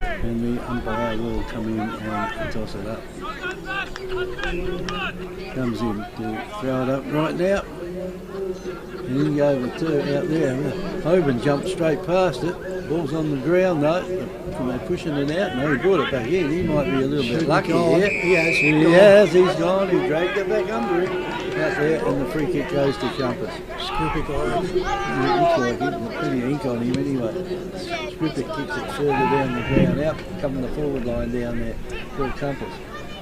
And the umpire will come in and toss it up. Comes in to throw it up right now. And in over to out there. Hoban jumped straight past it. Ball's on the ground though. They're pushing it out. No, he brought it back in. He might be a little bit lucky here. He has. He's gone. He dragged it back under him. Out there, and the free kick goes to Compass. Skripik, I reckon. It looks like he's got plenty of ink on him anyway. Skripik kicks it further down the ground, out coming the forward line down there for Compass.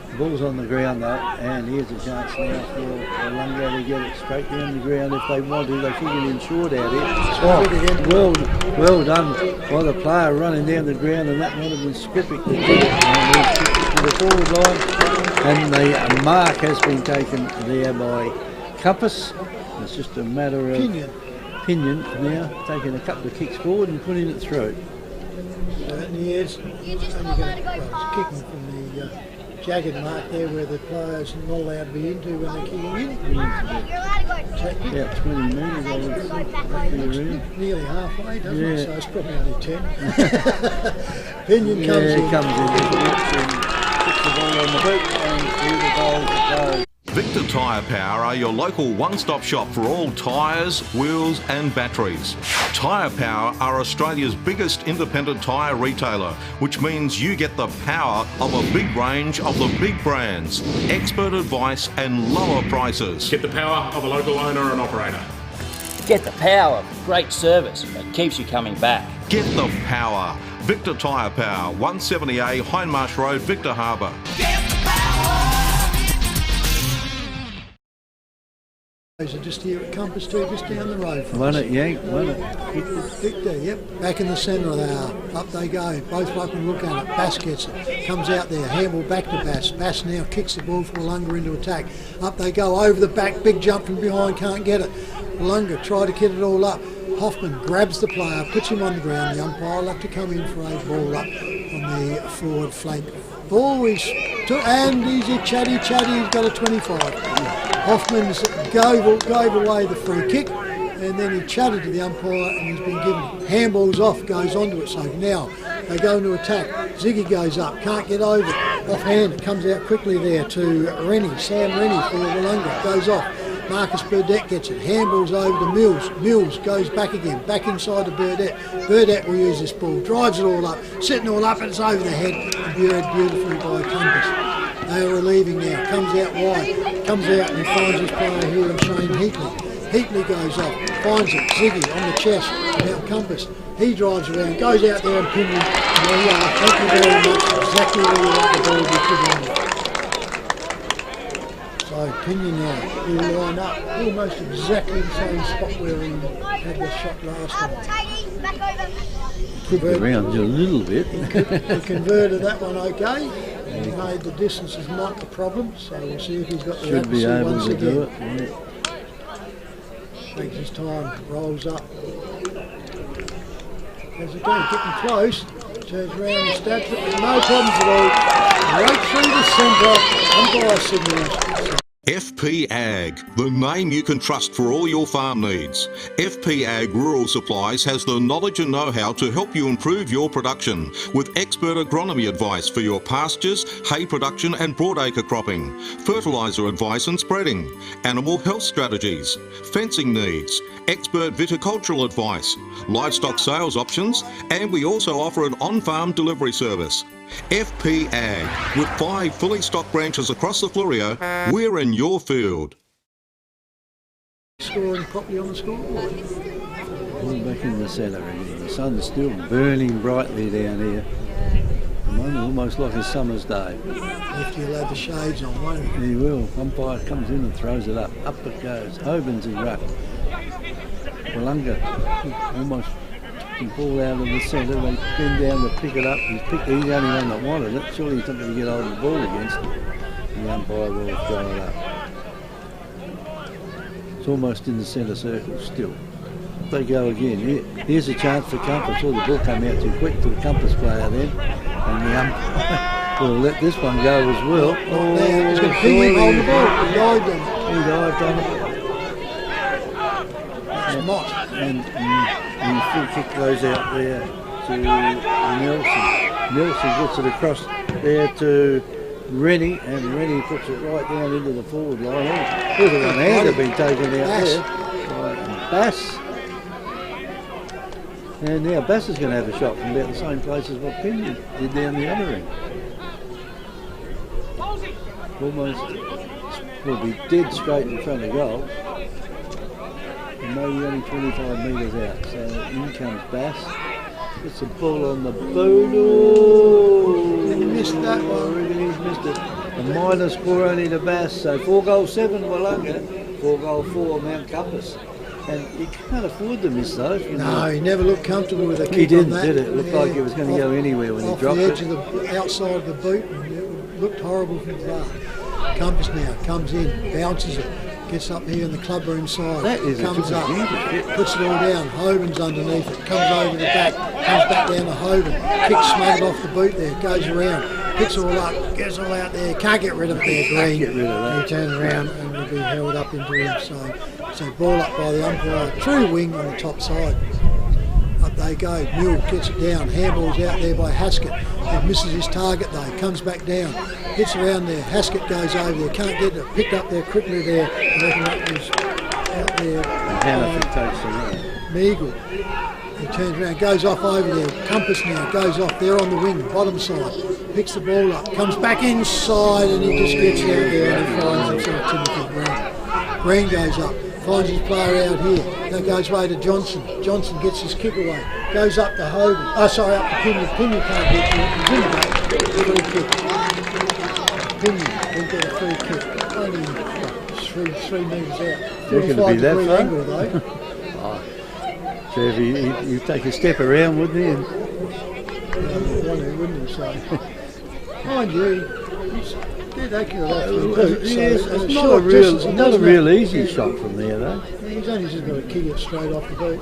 The ball's on the ground though, and here's a chance now for Willunga to get it straight down the ground if they want to. They figured in short out here. Oh, well done by the player running down the ground, and that might have been Skripik that did it. And he's kicked it to the forward line, and the mark has been taken there by Compass. It's just a matter of Pinion now taking a couple of kicks forward and putting it through. Certainly is. It's kicking from the jagged mark there where the players are not allowed to be into when they're kicking in. About 20 metres, I would think, roughly around. Nearly halfway, doesn't it? Yeah. So it's probably only 10. Pinion comes in. Comes in, puts the ball on the boot, and through the goals it goes. Victor Tyre Power are your local one-stop shop for all tyres, wheels and batteries. Tyre Power are Australia's biggest independent tyre retailer, which means you get the power of a big range of the big brands, expert advice and lower prices. Get the power of a local owner and operator. Get the power of great service that keeps you coming back. Get the power. Victor Tyre Power, 170A Hindmarsh Road, Victor Harbour. Those are just here at Compass too, just down the road from Won us. it, Yank, won it. Victor, yep, back in the centre they are. Up they go, both up and look at it. Bass gets it, comes out there, handball back to Bass. Bass now kicks the ball for Willunga into attack. Up they go, over the back, big jump from behind, can't get it. Willunga try to get it all up. Hoffman grabs the player, puts him on the ground. The umpire will have to come in for a ball up on the forward flank. Ball is, and he's a chatty, he's got a 25. Hoffman's gave away the free kick, and then he chatted to the umpire and he's been given handballs off, goes onto it. So now they go into attack. Ziggy goes up, can't get over it. Offhand, it comes out quickly there to Rennie, Sam Rennie for Willunga, goes off. Marcus Burdett gets it, handballs over to Mills. Mills goes back again, back inside to Burdett. Burdett will use this ball, drives it all up, setting it all up, and it's over the head, and beautifully by Compass. They are relieving now, comes out wide, comes out and he finds his player here in Shane Heatley. Heatley goes off, finds it, Ziggy on the chest, Mount Compass. He drives around, goes out there and Pinion. There you are, thank you very much, exactly where you want the ball to be put on. So Pinion now, will line up almost exactly the same spot where he had the shot last time. Kicked around just a little bit. He converted that one okay. He made the distance is not the problem, so we'll see if he's got the Should be accuracy able once to again. do it. Yeah. Takes his time, rolls up. As it goes, getting close, turns around and stabs it, no problems at all. Right through the centre, umpire signals. FP Ag, the name you can trust for all your farm needs. FP Ag Rural Supplies has the knowledge and know-how to help you improve your production with expert agronomy advice for your pastures, hay production and broadacre cropping, fertiliser advice and spreading, animal health strategies, fencing needs, expert viticultural advice, livestock sales options, and we also offer an on-farm delivery service. FP Ag, with 5 fully stocked branches across the Fleurieu, we're in your field. Scoring properly on the scoreboard. All back in the centre again. The sun's still burning brightly down here. Almost like a summer's day. If you'll have the shades on, won't you? He will. Umpire comes in and throws it up. Up it goes. Hoban's in ruck. Willunga almost can ball out of the centre. They bend down to pick it up. He's the only one that wanted it. Surely he's not going to get hold of the ball against it. The umpire will throw it up. It's almost in the centre circle still. They go again. Here's a chance for Compass. Oh, the ball came out too quick to the Compass player then. And the umpire will let this one go as well. Oh, he's going to ping him on the ball. He dived on it. He dived on it. That's Mott. And the free kick goes out there to Nelson. Nelson puts it across there to Rennie, and Rennie puts it right down into the forward line. There's a one-hander been taken out there by Bass. And now Bass is going to have a shot from about the same place as what Pinion did down the other end. Almost will be dead straight in front of goal. And maybe only 25 metres out. So in comes Bass. Gets the ball on the boot. Oh, He missed that I one. reckon he's missed it. A minor score only to Bass. So 4-7 Willunga, 4-4 Mount Compass. And you can't afford to miss those. No, he never looked comfortable with a kick He didn't, on that. did it? It looked like it was going to go anywhere when he dropped off the edge it. of the outside of the boot, and it looked horrible from far. Compass now comes in, bounces it, gets up here in the clubroom side. That is comes a up, good puts it all down. Hoban's underneath it, comes over the back, comes back down to Hoban, kicks smothered off the boot there, goes around. picks it all up, gets all out there, can't get rid of it there, Green. Get rid of that. He turns around and will be held up into him. So ball up by the umpire, true wing on the top side. Up they go, Mule gets it down, handball's out there by Haskett. He misses his target though, comes back down, hits around there, Haskett goes over there, can't get it, picked up there quickly there, I reckon that was out there. Hannaford takes the run. Meagle. He turns around, goes off over there, Compass now, goes off there on the wing, bottom side, picks the ball up, comes back inside and he just gets out there and he finds himself Timothy Green. Green goes up, finds his player out here, that goes away to Johnson. Johnson gets his kick away, goes up to Hogan, up to Pinion. Pinion can't get to it, he's in the back, free kick. Pinion will get a free kick, only 3 metres out. You're going to be that far? Angle, though. So if you take a step around, wouldn't you? Wouldn't he? So, mind you, he's dead accurate off the Yes, it's not a real easy shot from there, though. He's only just got to kick it straight off the boot.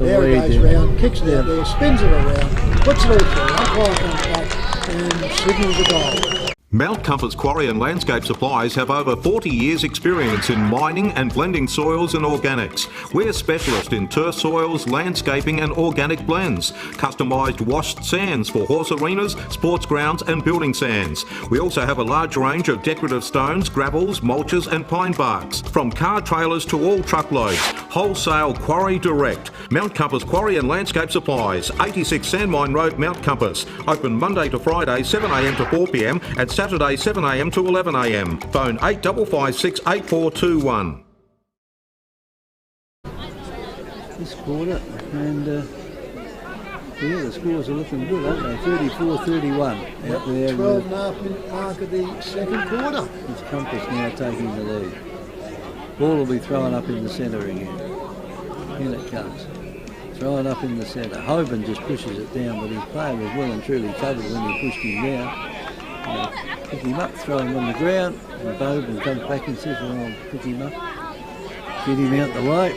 There it goes round, kicks it out there, spins it around, puts it all through, umpire comes back and signals a goal. Mount Compass Quarry and Landscape Supplies have over 40 years experience in mining and blending soils and organics. We're specialists in turf soils, landscaping and organic blends. Customised washed sands for horse arenas, sports grounds and building sands. We also have a large range of decorative stones, gravels, mulches and pine barks. From car trailers to all truckloads. Wholesale Quarry Direct. Mount Compass Quarry and Landscape Supplies, 86 Sandmine Road, Mount Compass. Open Monday to Friday 7am to 4pm and Saturday 7am to 11am. Phone 8556 8421. This quarter, and the scores are looking good, aren't they? 34-31 out there. 12.5-minute mark of the second quarter. It's Compass now taking the lead. Ball will be thrown up in the centre again. In it comes. Thrown up in the centre. Hoban just pushes it down, but his player was well and truly covered when he pushed him down. Pick him up, throw him on the ground, and Hoban comes back and says, well, I'll pick him up, get him out the way,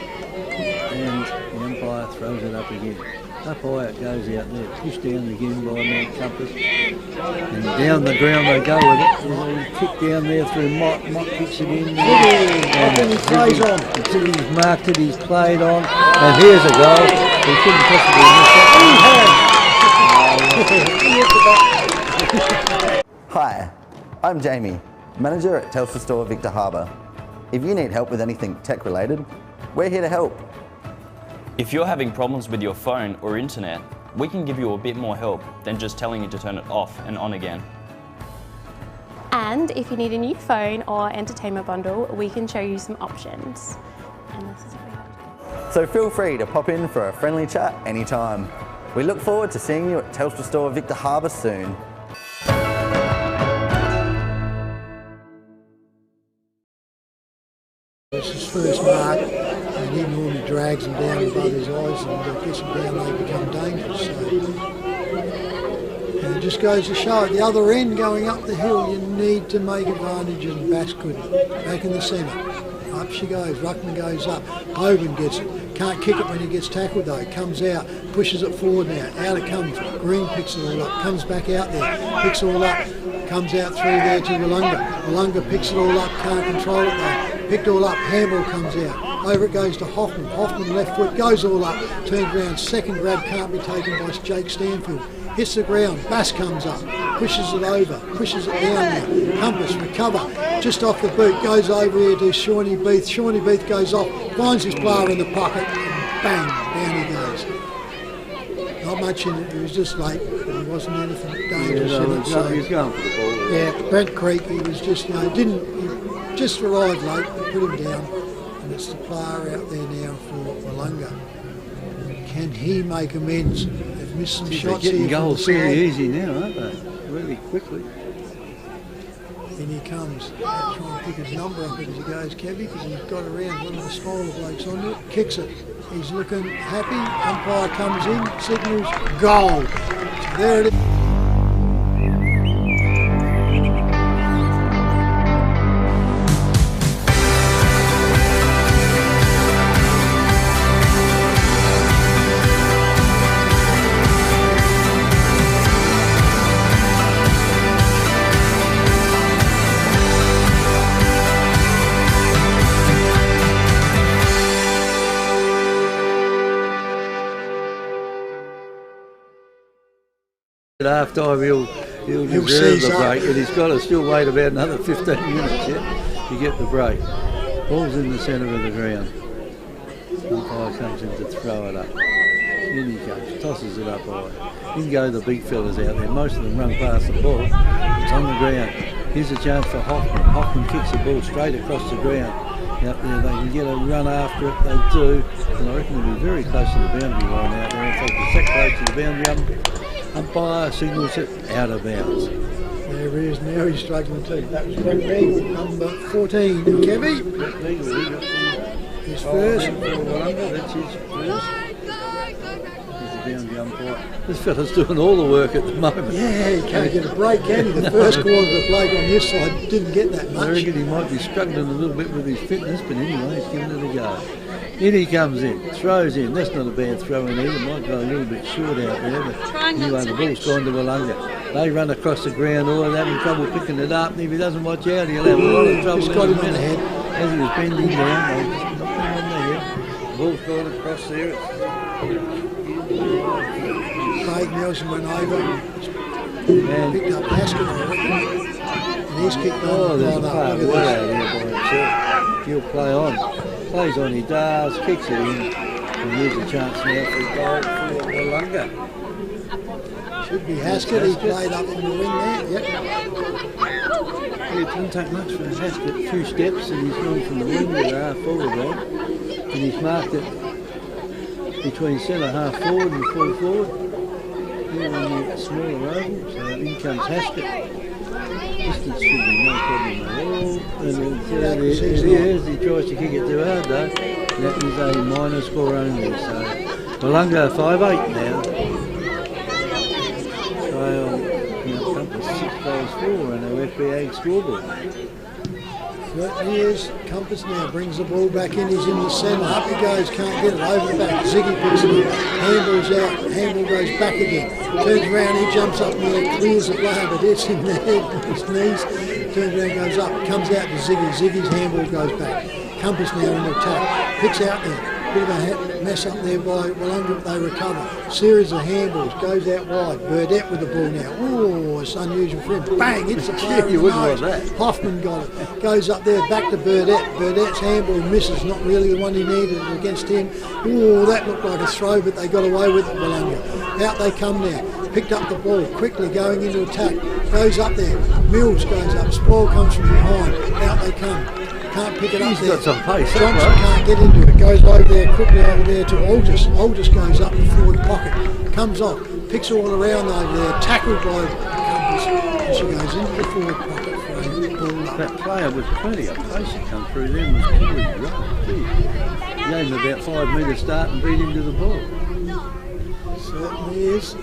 and the umpire throws it up again. Up high it goes out there, pushed down again by Mount Compass, and down the ground they go with it. And he kicked down there through Mott, Mott kicks it in, and he plays on. He's marked it, he's played on, and here's a goal. He couldn't possibly miss that. Hi, I'm Jamie, manager at Telstra Store Victor Harbour. If you need help with anything tech related, we're here to help. If you're having problems with your phone or internet, we can give you a bit more help than just telling you to turn it off and on again. And if you need a new phone or entertainment bundle, we can show you some options. And this is what we have. So feel free to pop in for a friendly chat anytime. We look forward to seeing you at Telstra Store Victor Harbour soon. It's his first mark, and he normally drags them down above his eyes, and gets them down, they become dangerous. And it just goes to show at the other end, going up the hill, you need to make advantage, and Bass couldn't. Back in the centre. Up she goes, Ruckman goes up, Hogan gets it, can't kick it when he gets tackled though, comes out, pushes it forward now, out it comes, Green picks it all up, comes back out there, picks it all up, comes out through there to Willunga, Willunga picks it all up, can't control it though, picked all up, handball comes out, over it goes to Hoffman, Hoffman left foot, goes all up, turns around, second grab can't be taken by Jake Stanfield, hits the ground, Bass comes up, pushes it over, pushes it down now, Compass, recover, just off the boot, goes over here to Shawnee Beath, Shawnee Beath goes off, finds his player in the pocket, and bang, down he goes. Not much in it, he was just late, but he wasn't anything dangerous in it. So, He's going for the ball. yeah, Brent Creek, he was just, he just arrived late, they put him down, and it's the player out there now for Willunga. Can he make amends? They've missed some shots They're getting here. goals very easy now, aren't they? Really quickly. In he comes, trying to pick his number up as he goes, Kevy, because he's got around one of the smaller blokes on it, kicks it. He's looking happy, umpire comes in, signals, goal. So there it is. At half time he'll deserve seize the up. break, and he's got to still wait about another 15 minutes yet to get the break. Ball's in the centre of the ground. Umpire comes in to throw it up. In he comes, tosses it up high. In go the big fellas out there. Most of them run past the ball. It's on the ground. Here's a chance for Hoffman. Hoffman kicks the ball straight across the ground. Out there, they can get a run after it. They do, and I reckon they'll be very close to the boundary line out there. In fact, the set close to the boundary. Umpire signals it out of bounds. There he is now. He's struggling too. That was Brett Legal, number 14. Kevy. Brett Legal, he got his first. That's his first. Boundary umpire. This fella's doing all the work at the moment. Yeah, he can't get a break, can he? The first quarter of the bloke on this side didn't get that much. I reckon he might be struggling a little bit with his fitness, but anyway, he's giving it a go. In he comes in, throws in. That's not a bad throw in either. Might go a little bit short out there, but anyway, the ball's gone to Willunga. They run across the ground, or they're having trouble picking it up, and if he doesn't watch out, he'll have a lot of trouble. He's got him on the head. As he was bending down, they just knocked him on the head. The ball's gone across there. Craig Nelson went over and picked up Haskell, I reckon. And he's kicked on. Oh, there's a right far up. way out here by himself. He'll play on. Plays on, he does, kicks it in. And here's a chance now for a goal for Willunga. Should be Haskell. He played up in the wing there. Yep. It doesn't take much for Haskell. A few steps and he's gone from the wing to the half forward line. And he's marked it between centre half forward and full forward. Here on the smaller oval, so in comes Haskell. Distance should be no problem at all. And there it is, he tries to kick it too hard though. That is a minor score only, so Willunga 5-8 now. Trail Mount Compass 6 goals 4 and our FBA scoreboard. 30 years, Compass now brings the ball back in, he's in the centre, up he goes, can't get it, over the back, Ziggy picks it up, handball's out, handball goes back again, turns around, he jumps up in the air, clears the player, but hits him in the head with his knees, turns around, goes up, comes out to Ziggy, Ziggy's handball goes back, Compass now in the attack, picks out there, bit of a mess up there by Willunga, they recover, series of handballs, goes out wide, Burdett with the ball now, oh, it's unusual for him, bang, hits the player in the nose, Hoffman got it, goes up there, back to Burdett, Burdett's handball misses, not really the one he needed against him, oh, that looked like a throw, but they got away with it, Willunga, out they come now, picked up the ball, quickly going into attack, goes up there, Mills goes up, Spoil comes from behind, out they come, can't pick it up there. He's got some pace. Johnson can't get into it. Goes over there, quickly over there to Aldous. Aldous goes up the forward pocket. Comes off. Picks all around over there. Tackled by Compass. And she goes into the forward pocket for a ball up. That player with plenty of pace that come through them was pretty rough. Gee. Gave him about 5 metre start and beat him to the ball. Certainly is.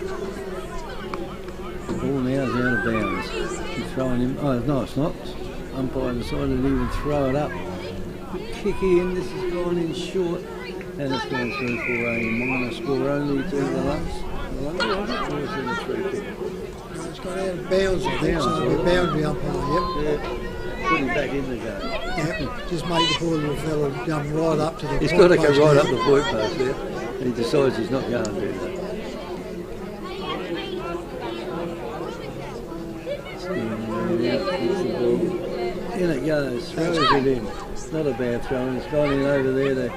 The ball now is out of bounds. She's throwing him. Oh, no, it's not. Umpire decided he would throw it up. Kick in, this has gone in short, and it's gone through for a minor score only to the lunch. Or is it a free kick? It's gone out of bounds, I think, so it'll be boundary umpire, yep. Yeah, put him back in the game. Yep, just made the poor little fellow jump right up to the He's point got to go post right now. up the point post there, and he decides he's not going to do that. In it goes, throws it in. Not a bad throw, and it's gone in over there. The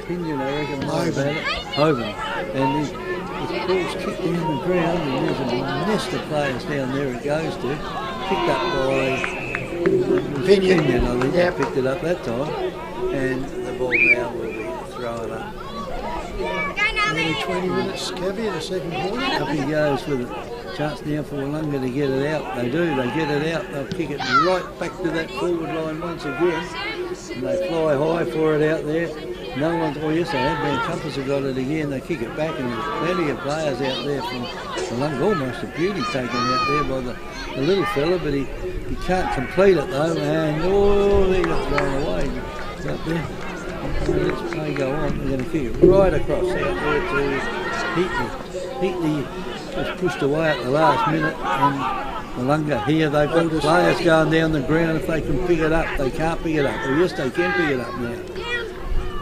Pinion, I reckon, might have had it. Hovan. And his ball's kicked in the ground, and there's a nest of players down there it goes to. Picked up by Pinion, I think. Yep. Picked it up that time. And the ball now will be thrown up. Nearly 20 minutes, Kevy, in the second quarter. Up he goes with it. Chance now for Willunga to get it out. They do, they get it out. They'll kick it right back to that forward line once again. And they fly high for it out there. No one's, oh yes they have, Mount Compass have got it again. They kick it back and there's plenty of players out there from Willunga. Almost a beauty taken out there by the little fella, but he can't complete it though. And oh, they got thrown away. It's up there. Let's play go on. They're going to kick it right across out there to Heatley. Heatley was pushed away at the last minute, and Willunga here, they've got players going down the ground. If they can pick it up, they can't pick it up. Well, yes, they can pick it up now.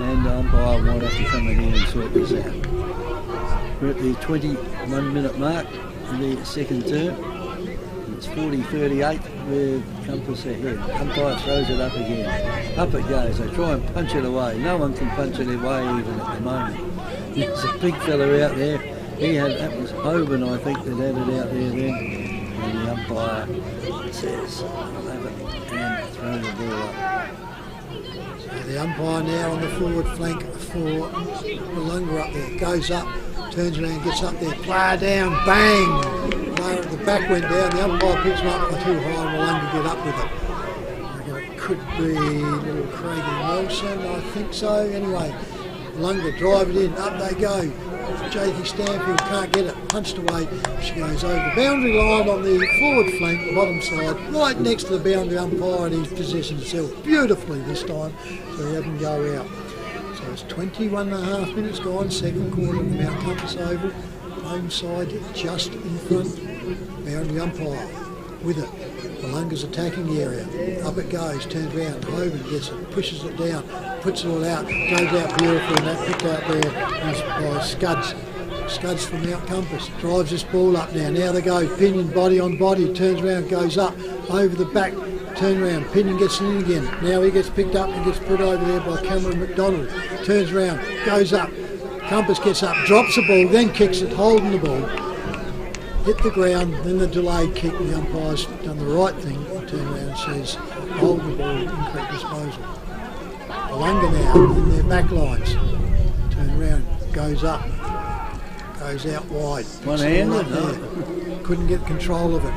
And umpire might have to come in here and sort this out. We're at the 21-minute mark in the second term. It's 40-38 with Compass ahead. Umpire throws it up again. Up it goes. They try and punch it away. No one can punch it away even at the moment. There's a big fella out there. That was Hoban, I think, that had it out there then. And the umpire says, I'll have it, and throw the ball up. So the umpire now on the forward flank for Willunga up there. Goes up, turns around, gets up there, player down, bang! Player at the back went down, the umpire picks him up for too high and Willunga get up with it. I reckon it could be little Craigie Nelson, I think so. Anyway, Willunga drive it in, up they go. Jakey Stanfield can't get it, punched away. She goes over the boundary line on the forward flank, the bottom side, right next to the boundary umpire, and he's positioned himself beautifully this time, so he doesn't go out. So it's 21.5 minutes gone, second quarter of the Mount Compass Oval. Home side just in front, boundary umpire with it. Willunga's attacking area. Up it goes, turns around, Hoban gets it, pushes it down, puts it all out, goes out beautifully, and that picked out there is by Scuds. Scuds from Mount Compass, drives this ball up now. Now they go, Pinion body on body, turns around, goes up, over the back, turn around, Pinion gets in again. Now he gets picked up and gets put over there by Cameron McDonald. Turns around, goes up, Compass gets up, drops the ball, then kicks it, holding the ball. Hit the ground, then the delayed kick, the umpire's done the right thing, turn around and says, hold the ball, incorrect disposal. Willunga now in their back lines, turn around, goes up, goes out wide. One-handed, couldn't get control of it.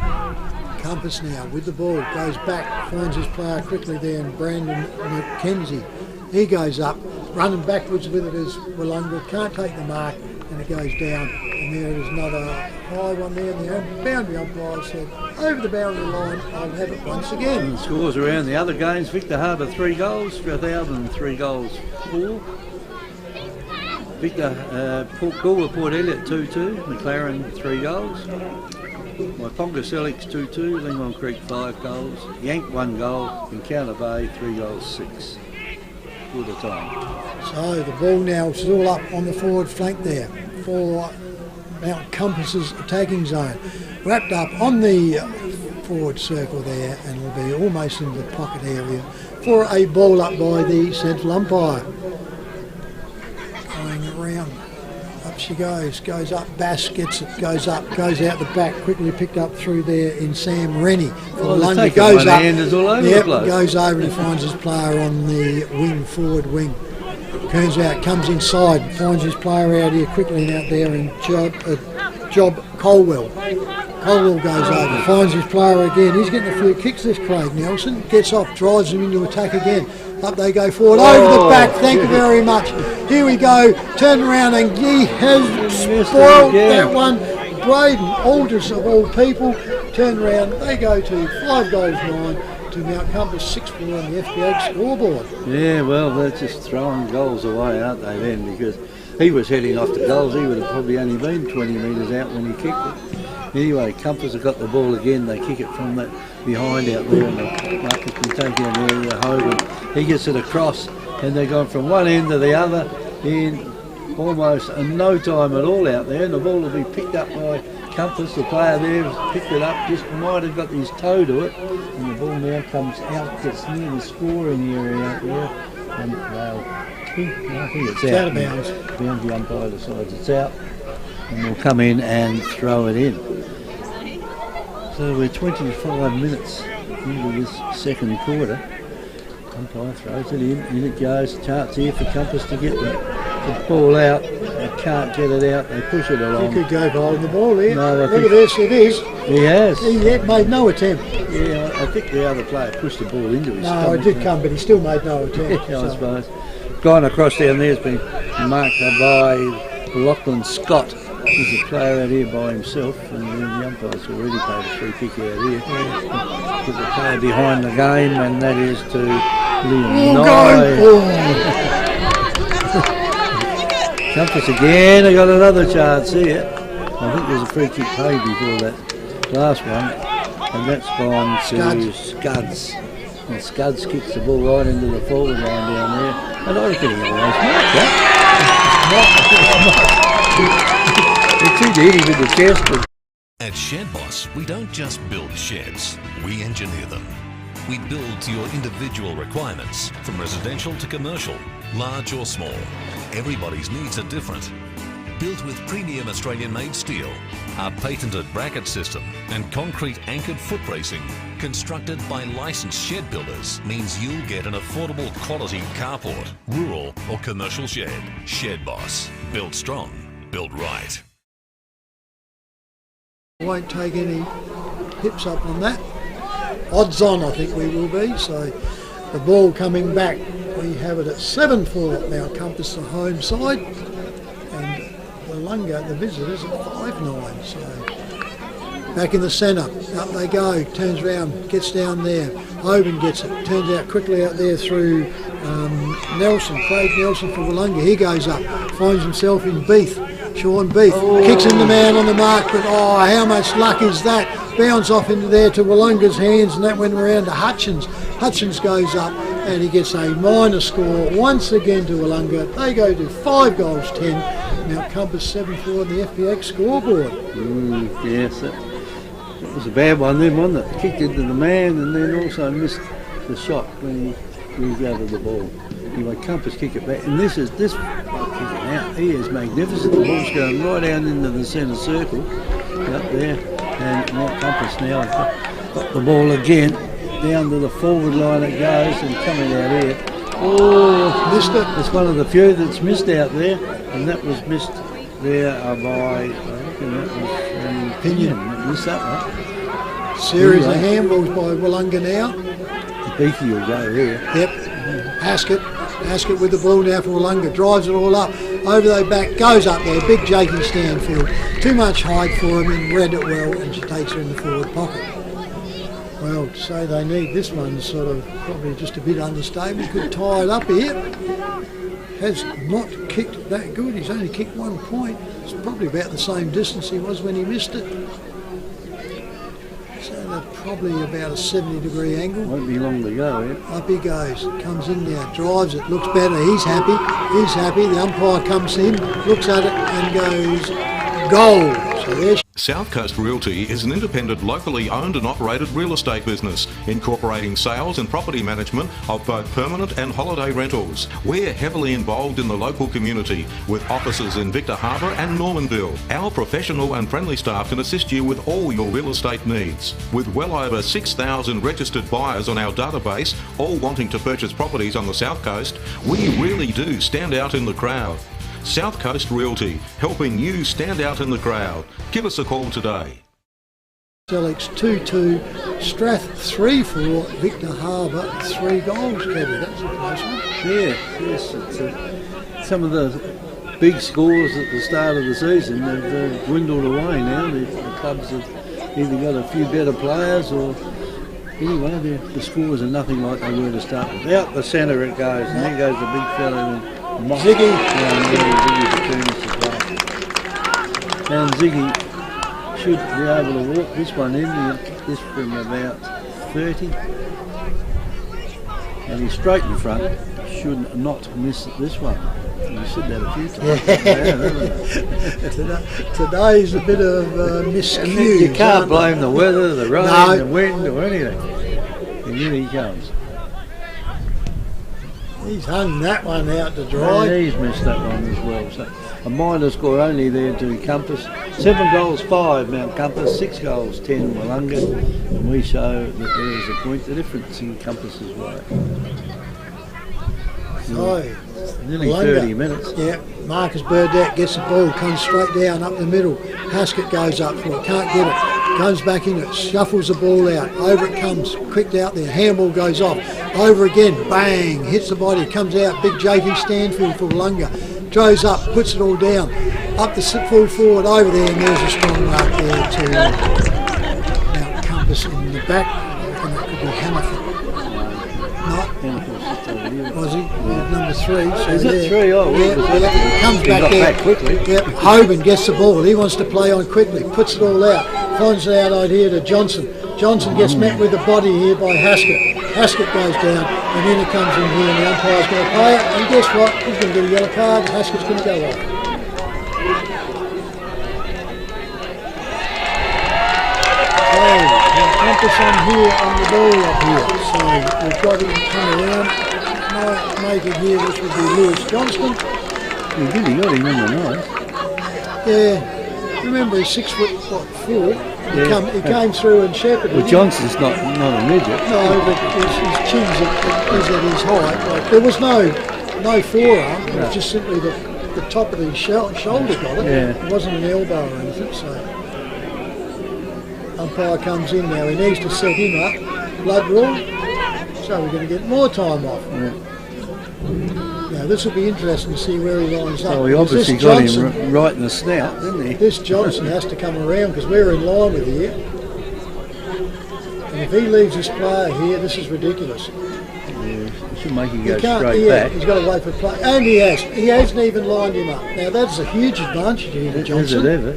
Compass now with the ball, goes back, finds his player quickly there, and Brandon McKenzie. He goes up, running backwards with it as Willunga, can't take the mark, and it goes down. And there is another high one there. And the boundary umpire said, over the boundary line, I'll have it once again. And scores around the other games. Victor Harbour 3 goals, Strathalbyn 3 goals 4. Victor Galway Port Elliot 2-2, McLaren 3 goals. Waiponga Selix 2-2, Lingwon Creek 5 goals, Yank 1 goal, Encounter Bay 3 goals 6. Good a time. So the ball now is all up on the forward flank there for Mount Compass's attacking zone. Wrapped up on the forward circle there, and will be almost in the pocket area for a ball up by the central umpire. Going around, up she goes up, Bass gets it, goes up, goes out the back, quickly picked up through there in Sam Rennie. Willunga goes up, goes over and finds his player on the wing, forward wing. Turns out, comes inside, finds his player out here quickly and out there, and Job Colwell. Colwell goes over, finds his player again. He's getting a few kicks, this Craig Nelson. Gets off, drives him into attack again. Up they go forward, over the back, thank you very much. Here we go, turn around, and he has spoiled that one. Braden Aldous of all people, turn around, they go to 5 goals 9 to Mount Compass 6-4 on the FBH scoreboard. Yeah, well, they're just throwing goals away, aren't they then, because he was heading off the goals. He would have probably only been 20 metres out when he kicked it. Anyway, Compass have got the ball again. They kick it from that behind out there, and the Marcus Kentuckian area, Hoban. He gets it across, and they're going from one end to the other in almost no time at all out there, and the ball will be picked up by Compass. The player there has picked it up, just might have got his toe to it, and the ball now comes out, gets near the scoring area out there, and I think it's out of bounds. The umpire decides it's out, and we'll come in and throw it in. So we're 25 minutes into this second quarter. Umpire throws it in it goes. Chance here for Compass to get the ball out. They can't get it out, they push it along. He could go by the ball here. No, look at this, it is. He has. He yet made no attempt. Yeah, I think the other player pushed the ball into his stomach. No, it did come, but he still made no attempt. Yeah, I suppose. Gone across down there has been marked by Lachlan Scott. There's a player out here by himself, and the umpire's already played a free kick out here. Put the player behind the game, and that is to Liam Nye. Compass again, I got another chance here. I think there's a free kick paid before that last one, and that's gone to Scuds. And Scuds kicks the ball right into the forward line down there, and I reckon he always marked that. to hit him in the chest. But At Shed Boss, we don't just build sheds, we engineer them. We build to your individual requirements, from residential to commercial, large or small. Everybody's needs are different. Built with premium Australian-made steel, our patented bracket system and concrete anchored foot bracing, constructed by licensed shed builders, means you'll get an affordable quality carport, rural or commercial shed. Shed Boss. Built strong, built right. Won't take any hips up on that. Odds on, I think we will be. So the ball coming back, we have it at 7-4 at Mount Compass, the home side, and Willunga, the visitors, at 5-9. So back in the centre, up they go, turns round, gets down there. Hoban gets it, turns out quickly out there through Nelson, Craig Nelson for Willunga. He goes up, finds himself in Beath. Sean Beath kicks in the man on the mark, but oh, how much luck is that? Bounce off into there to Willunga's hands, and that went around to Hutchins. Hutchins goes up and he gets a minor score once again to Willunga. They go to 5 goals 10. Mount Compass 7-4 on the FPX scoreboard. Yes, that was a bad one then, wasn't it? Kicked into the man and then also missed the shot when he moved out of the ball. Anyway, Compass kick it back, and this kicking out. He is magnificent. The ball's going right out into the centre circle, up there, and Mount Compass now got the ball again down to the forward line. It goes and coming out here. Oh, missed it. It's one of the few that's missed out there, and that was missed there by, I reckon that was Pinion. Missed that one. Series of handballs by Willunga now. Beathy will go there. Yep. Haskett with the ball now for Willunga, drives it all up, over they back, goes up there, big Jakey Stanfield, too much height for him, and read it well, and she takes her in the forward pocket. Well, to say they need this one, sort of probably just a bit understatement. Could tie it up here. Has not kicked that good, he's only kicked 1 point. It's probably about the same distance he was when he missed it. So that's probably about a 70-degree angle. Won't be long to go, yeah. Up he goes, comes in now, drives it, looks better, he's happy. The umpire comes in, looks at it and goes, goal. So there's South Coast Realty is an independent, locally owned and operated real estate business, incorporating sales and property management of both permanent and holiday rentals. We're heavily involved in the local community, with offices in Victor Harbour and Normanville. Our professional and friendly staff can assist you with all your real estate needs. With well over 6,000 registered buyers on our database, all wanting to purchase properties on the South Coast, we really do stand out in the crowd. South Coast Realty, helping you stand out in the crowd. Give us a call today. Selleck's 2-2, Strath 3-4, Victor Harbour 3 goals, Kevin. That's a close one. Yeah, yes. It's, some of the big scores at the start of the season have dwindled away now. The clubs have either got a few better players or anyway, the scores are nothing like they were to start with. Out the centre it goes, and there goes the big fella. Ziggy. And Ziggy should be able to walk this one in. He'll kick this from about 30. And he's straight in front. Should not miss this one. You said that a few times. Today's a bit of miscue. You can't blame the weather, the rain, the wind or anything. And here he comes. He's hung that one out to dry. And he's missed that one as well. So a minor score only there to Compass. 7 goals 5 Mount Compass, 6 goals 10 Willunga. And we show that there is a point the difference in Compass's way. So, nearly Willunga, 30 minutes. Yeah, Marcus Burdett gets the ball, comes straight down up the middle. Haskett goes up for it, can't get it. Comes back in it, shuffles the ball out. Over it comes, quick out there. Handball goes off. Over again, bang, hits the body, comes out. Big Jakey Stanfield for Willunga. Throws up, puts it all down. Up the full forward over there, and there's a strong mark there to Mount Compass in the back. I reckon that could be Hammerford. Was he? Number 3. So is it 3? Oh, yeah, comes back there. Back quickly. Yep, Hoban gets the ball. He wants to play on quickly. Puts it all out. Finds it out here to Johnson. Johnson gets met with the body here by Haskett. Haskett goes down, and then it comes in here, and the umpire's going to play it. And guess what? He's going to get a yellow card. Haskett's going to go off. here on the ball up here, so we've got him to come around. Might make it here, which would be Lewis Johnston. You really got him in the night. Yeah, remember he's 6'4". Yeah. He came through and shepherded. Well, Johnson's not a midget. No, but his chin's is at his height. Like, there was no forearm. It was just simply the top of his shoulder got it. Yeah. It wasn't an elbow or anything. So umpire comes in now. He needs to set him up. Blood rule. So we're going to get more time off. Yeah. Now this will be interesting to see where he lines up. Well, he obviously got him right in the snout, didn't he? This Johnson has to come around because we're in line with here. And if he leaves this player here, this is ridiculous. Yeah, should make him go straight back. He's got to wait for play. And he has. He hasn't even lined him up. Now that's a huge advantage here for Johnson. Is it ever?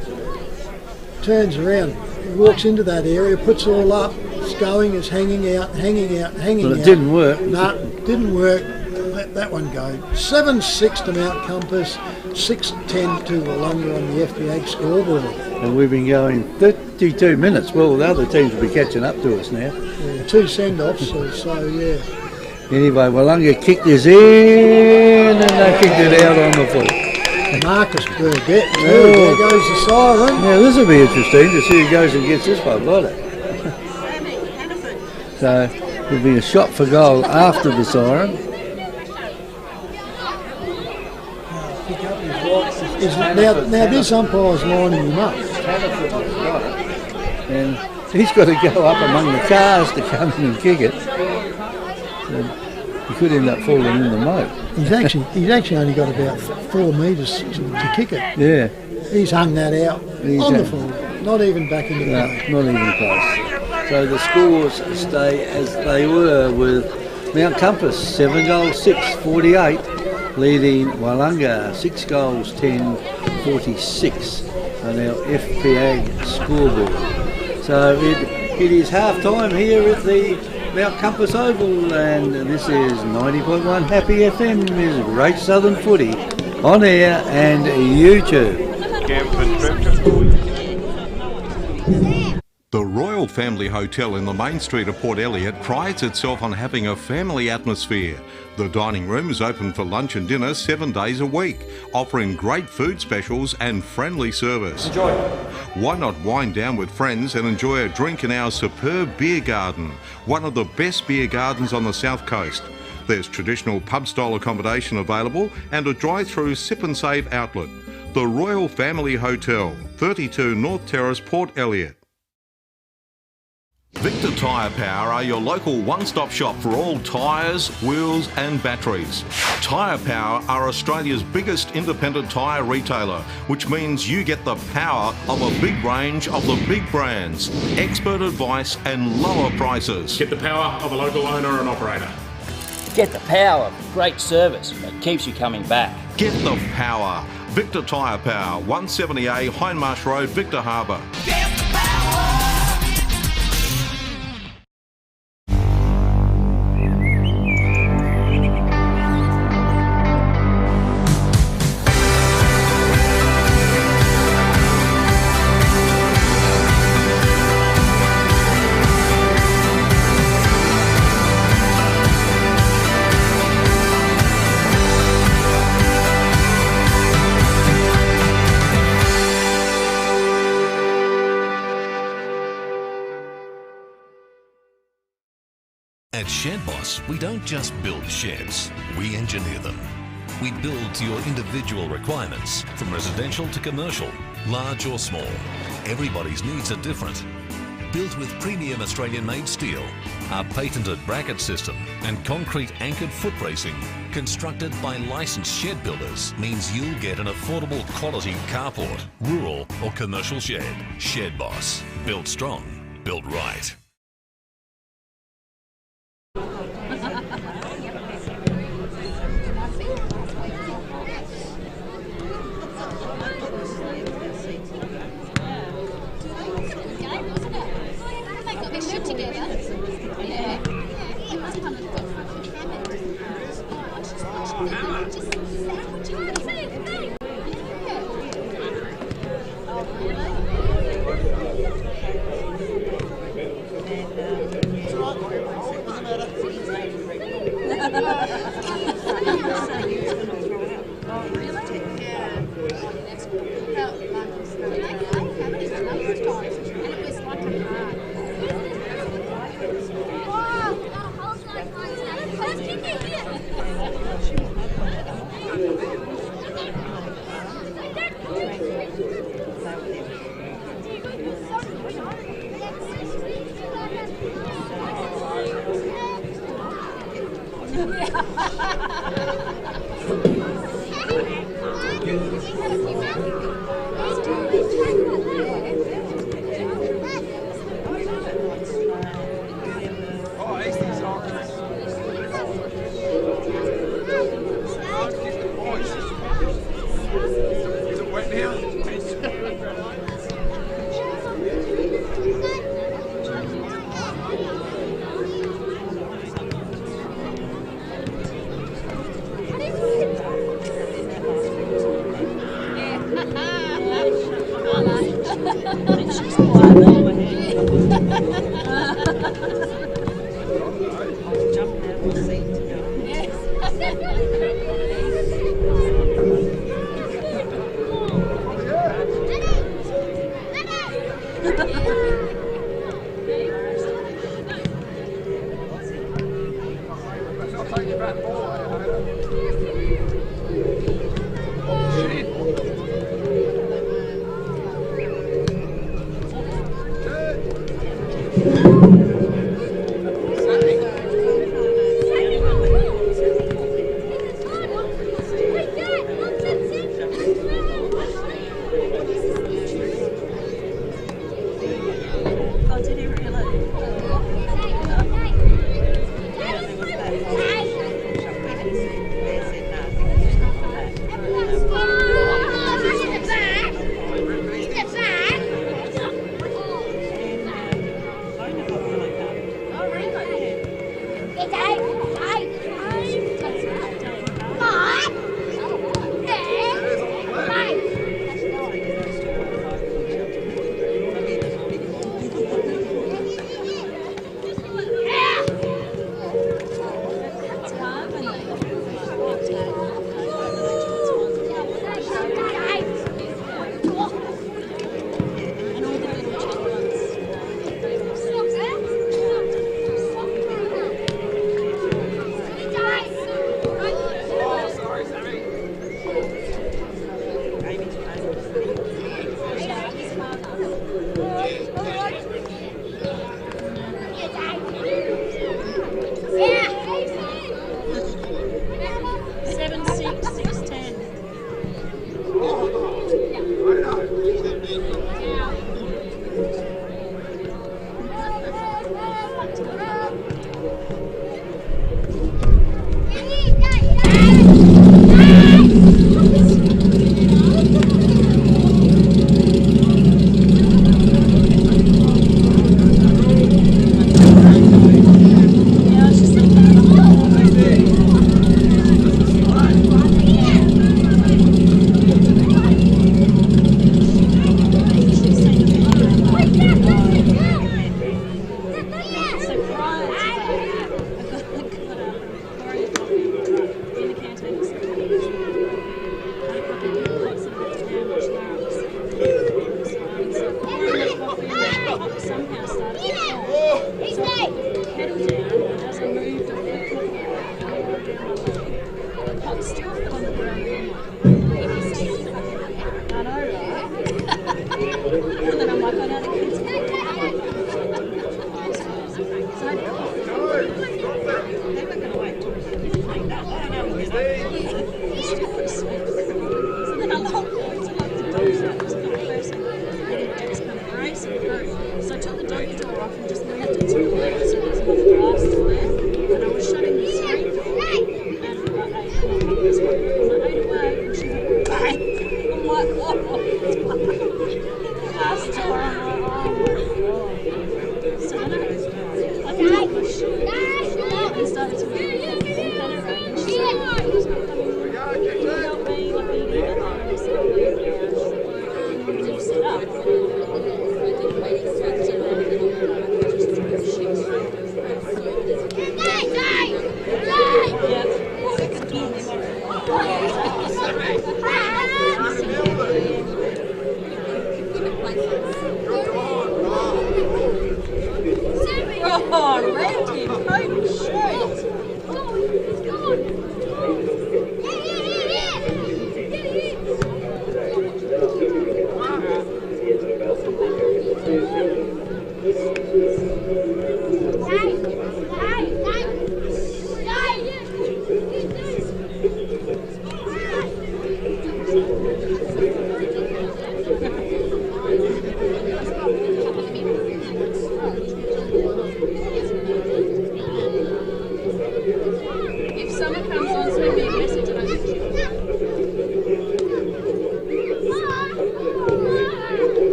Turns around. He walks into that area, puts it all up. It's going, it's hanging out. Well, it didn't work. No, didn't work. Let that one go. 7-6 to Mount Compass, 6-10 to Willunga on the FPA scoreboard. And we've been going 32 minutes. Well, the other teams will be catching up to us now. Yeah, 2 send-offs, so yeah. Anyway, Willunga kicked this in and they kicked it out on the full. Marcus Burgett too. There goes the siren. Now this will be interesting to see who goes and gets this one, won't it? So there'll be a shot for goal after the siren. Now this umpire's lining him up. And he's got to go up among the cars to come in and kick it. So he could end up falling in the moat. He's actually only got about 4 metres to kick it. Yeah. He's hung that out on the full, not even back into the play. Not even close. So the scores stay as they were with Mount Compass 7 goals 6 48, leading Willunga 6 goals 10 46 on our FPA scoreboard. So it is half time here at the Mount Compass Oval, and this is 90.1 Happy FM is Great Southern Footy on air and YouTube. The Royal Family Hotel in the main street of Port Elliot prides itself on having a family atmosphere. The dining room is open for lunch and dinner 7 days a week, offering great food specials and friendly service. Enjoy. Why not wind down with friends and enjoy a drink in our superb beer garden, one of the best beer gardens on the south coast. There's traditional pub-style accommodation available and a drive-through sip and save outlet. The Royal Family Hotel, 32 North Terrace, Port Elliot. Victor Tyre Power are your local one-stop shop for all tyres, wheels and batteries. Tyre Power are Australia's biggest independent tyre retailer, which means you get the power of a big range of the big brands, expert advice and lower prices. Get the power of a local owner and operator. Get the power of great service that keeps you coming back. Get the power. Victor Tyre Power, 170A Hindmarsh Road, Victor Harbour. Get the power. At Shed Boss, we don't just build sheds, we engineer them. We build to your individual requirements, from residential to commercial, large or small. Everybody's needs are different. Built with premium Australian-made steel, our patented bracket system and concrete anchored foot bracing, constructed by licensed shed builders, means you'll get an affordable quality carport, rural or commercial shed. Shed Boss, built strong, built right.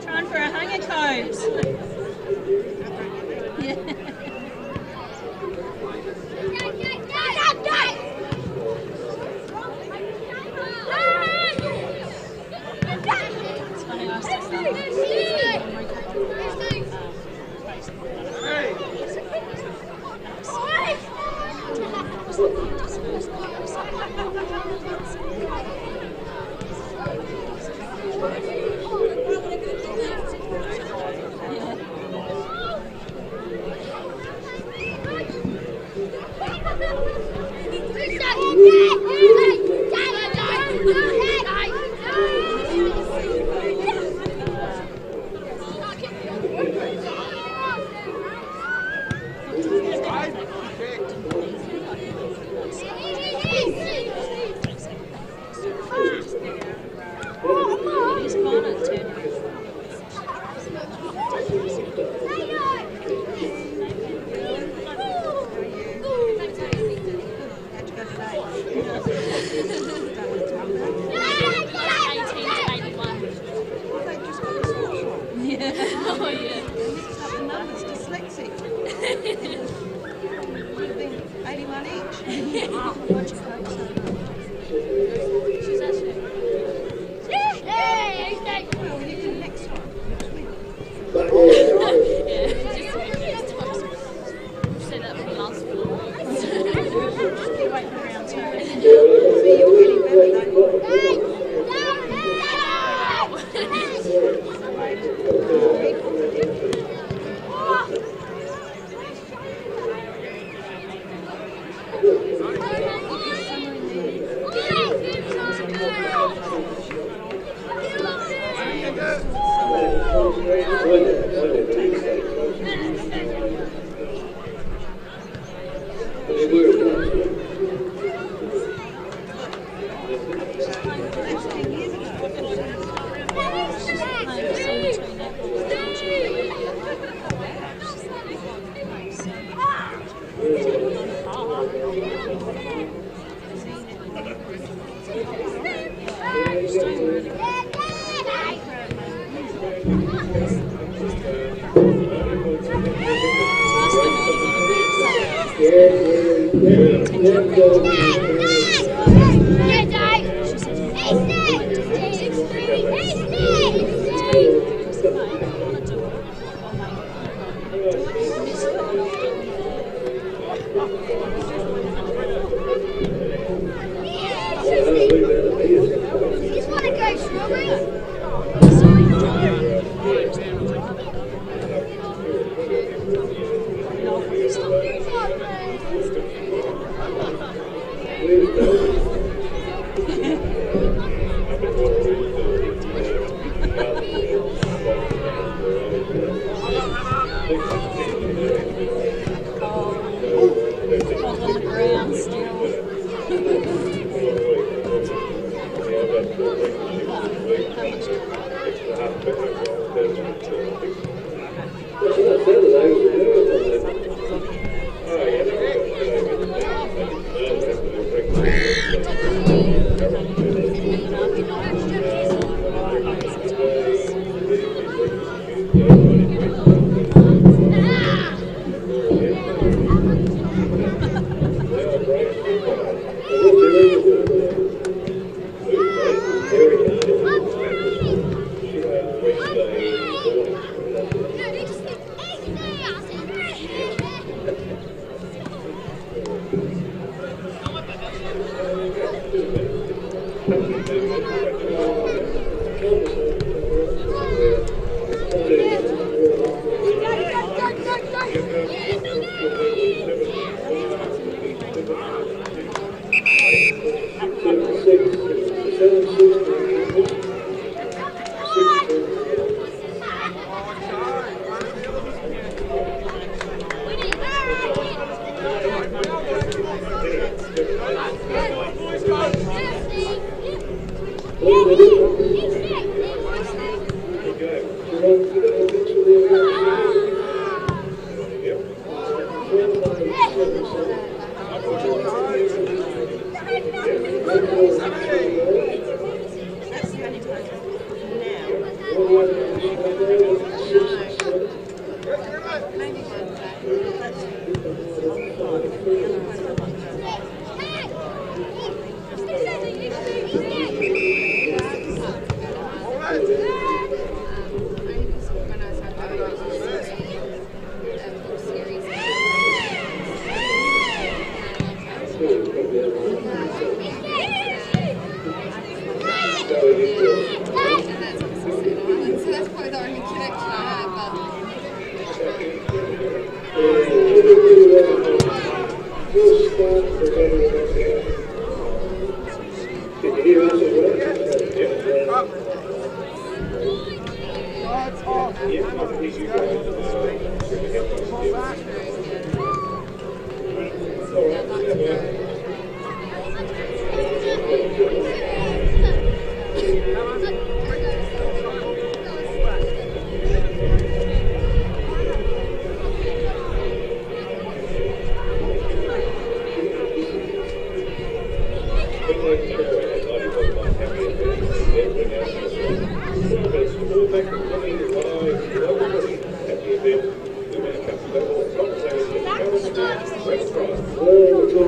Trying for a hanger coat.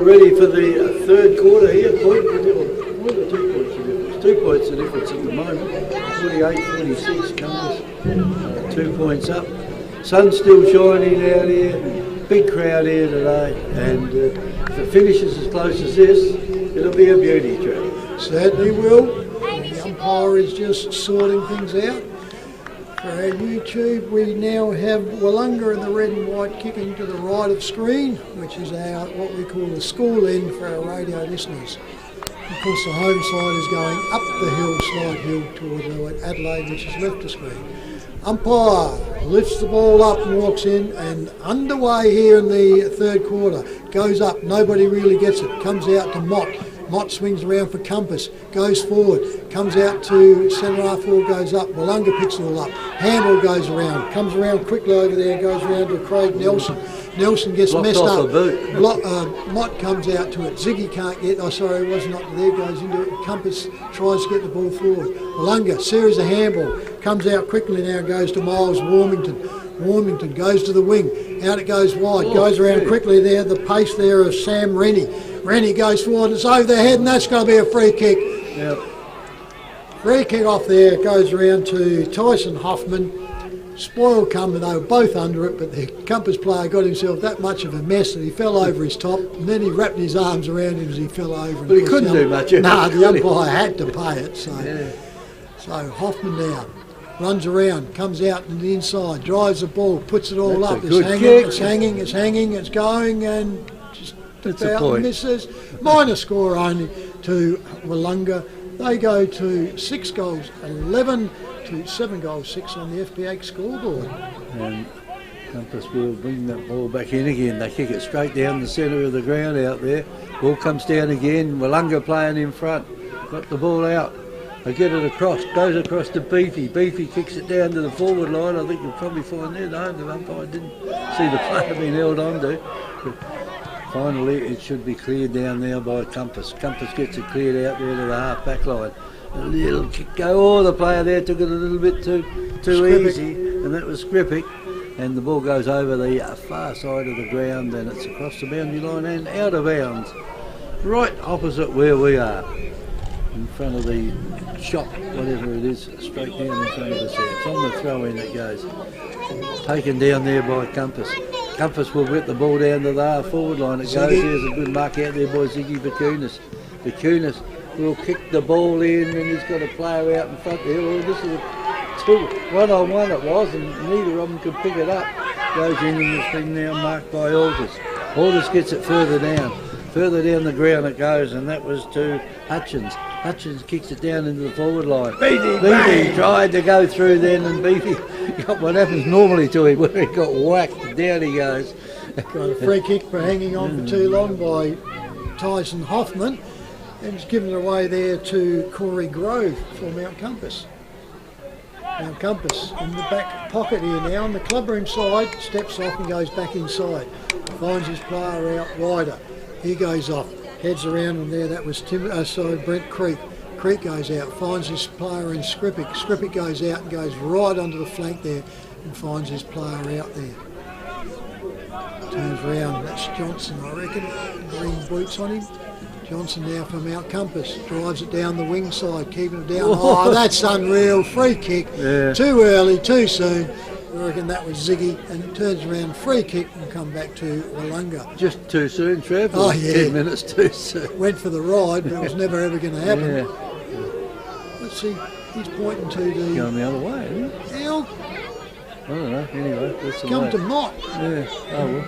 Ready for the third quarter here. What are the 2 points the difference? 2 points the difference at the moment. 48-46 comes. 2 points up. Sun's still shining out here. Big crowd here today. And if it finishes as close as this, it'll be a beauty track. Certainly will. The umpire is just sorting things out. For our YouTube, we now have Willunga in the red and white kicking to the right of screen, which is our what we call the school end for our radio listeners. Of course, the home side is going up the hill, slide hill toward Adelaide, which is left of screen. Umpire lifts the ball up and walks in, and underway here in the third quarter. Goes up, nobody really gets it. Comes out to Mott. Mott swings around for Compass, goes forward, comes out to centre half forward, goes up. Willunga picks it all up. Handball goes around, comes around quickly over there, goes around to Craig Nelson. Nelson gets Blocked messed off up. a boot. Mott comes out to it. Ziggy can't get. Oh, sorry, it wasn't up to there. Goes into it. Compass tries to get the ball forward. Willunga, series of handball, comes out quickly now. Goes to Miles Warmington. Warmington goes to the wing. Out it goes wide. Goes around quickly there. The pace there of Sam Rennie. Rennie goes forward. It's over the head, and that's going to be a free kick. Yep. Free kick off there. Goes around to Tyson Hoffman. Spoil come, and they were both under it, but the Compass player got himself that much of a mess that he fell over his top, and then he wrapped his arms around him as he fell over. But he couldn't do much. No, the umpire had to pay it. So Hoffman now runs around, comes out in the inside, drives the ball, puts it all up. It's hanging, it's going, and just about misses. Minor score only to Willunga. They go to 6 goals, 11 to 7 goals, 6 on the FPH scoreboard. And Compass will bring that ball back in again. They kick it straight down the centre of the ground out there. Ball comes down again. Willunga playing in front. Got the ball out. They get it across. Goes across to Beefy. Beefy kicks it down to the forward line. I think you'll probably find there. No, the umpire didn't see the player being held on to. But finally, it should be cleared down there by Compass. Compass gets it cleared out there to the half back line. A little kick go. Oh, the player there took it a little bit too easy, and that was Skripik. and the ball goes over the far side of the ground, and it's across the boundary line and out of bounds, right opposite where we are, in front of the shop, whatever it is, straight down in front of us there. It's on the throw-in it goes. Taken down there by Compass. Compass will whip the ball down to the half forward line. It goes. There's a good mark out there by Ziggy Bakunis. Bakunis will kick the ball in, and he's got a player out in front there. Well, this is a one-on-one it was, and neither of them could pick it up. Goes in, and it's been now marked by Aldous. Aldous gets it further down. Further down the ground it goes, and that was to Hutchins. Hutchins kicks it down into the forward line. Beatty tried to go through then, and Beatty got what happens normally to him, where he got whacked. Down he goes. Got a free kick for hanging on for too long by Tyson Hoffman, and it's given away there to Corey Grove for Mount Compass. Mount Compass in the back pocket here now, on the clubroom side, steps off and goes back inside. Finds his player out wider. He goes off, heads around, and there that was Brent Creek. Creek goes out, finds his player in Skripik. Skripik goes out and goes right onto the flank there and finds his player out there. Turns around, that's Johnson, I reckon. Green boots on him. Johnson now for Mount Compass, drives it down the wing side, keeping it down. Oh, that's unreal, free kick. Yeah. Too early, too soon. I reckon that was Ziggy, and it turns around, free kick, and come back to Willunga. Just too soon, Trev. Oh, yeah. 10 minutes too soon. Went for the ride, but it was never ever going to happen. Yeah. Let's see, he's pointing to the... Going the other way, isn't it? Hell, I don't know, anyway. That's the come way. to Mott. Yeah, oh well.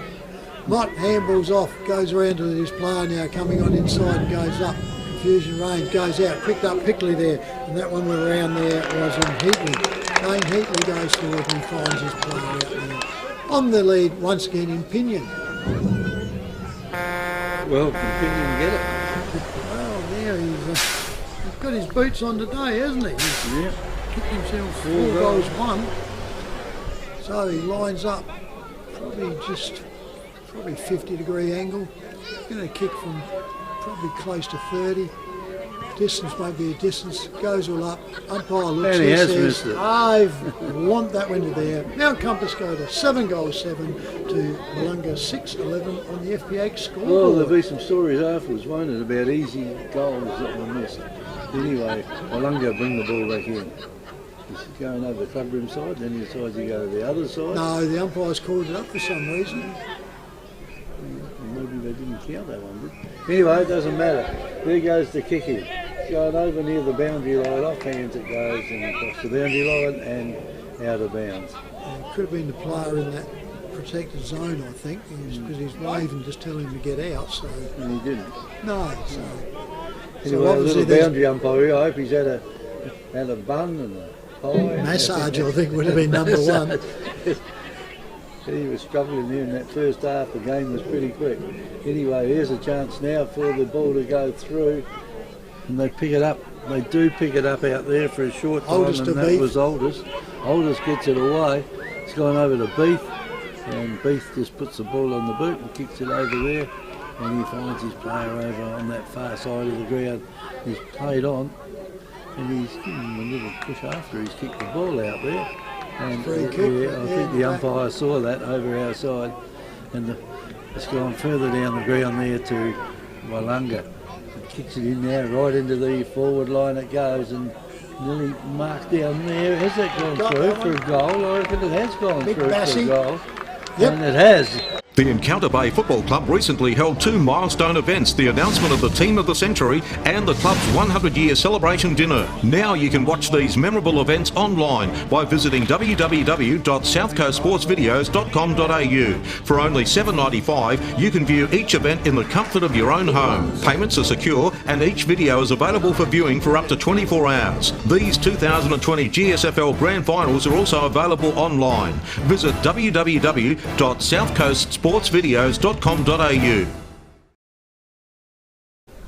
Mott handballs off, goes around to his player now, coming on inside and goes up. Confusion range, goes out, picked up Pickley there, and that one went around there was in Heatley. Dane Heatley goes forward and finds his player out there. On the lead, once again in Pinion. Well, Pinion get it. Well, there he's got his boots on today, hasn't he? Yeah. Kicked himself 4 goals, 1. So he lines up, probably 50-degree angle. Going to kick from probably close to 30. Distance won't be a distance. Goes all up. Umpire looks And he has says, missed it. I want that window there. Mount Compass go to 7 goals 7 to Willunga 6-11 on the FPH scoreboard. Well, there'll be some stories afterwards, won't it, about easy goals that were missed. Anyway, Willunga bring the ball back in. He's going over the clubroom side, then he decides to go to the other side. No, the umpires called it up for some reason. Maybe they didn't count that one, did they? Anyway, it doesn't matter. There goes the kicking. Going over near the boundary line, off hands it goes, and across the boundary line and out of bounds. It could have been the player in that protected zone, I think, because he's waving, just telling him to get out. So. And he didn't. No. So anyway, a little boundary umpire. I hope he's had a bun and a pie. Massage, I think, would have been number 1. He was struggling there in that first half. The game was pretty quick. Anyway, here's a chance now for the ball to go through, and they pick it up. They do pick it up out there for a short time, Aldous and to that Beef. was Aldous. Aldous gets it away. It's gone over to Beef, and Beef just puts the ball on the boot and kicks it over there, and he finds his player over on that far side of the ground. He's played on, and he's given him a little push after he's kicked the ball out there. And Free kick. I think the umpire saw that over our side, and it's gone further down the ground there to Willunga. It kicks it in there, right into the forward line it goes, and nearly marked down there. Has that gone through for a goal? I reckon it has gone Big through Bassy. for a goal. Yep. And it has. The Encounter Bay Football Club recently held 2 milestone events, the announcement of the Team of the Century and the club's 100-year celebration dinner. Now you can watch these memorable events online by visiting www.southcoastsportsvideos.com.au. For only $7.95, you can view each event in the comfort of your own home. Payments are secure and each video is available for viewing for up to 24 hours. These 2020 GSFL Grand Finals are also available online. Visit www.southcoastsportsvideos.com.au.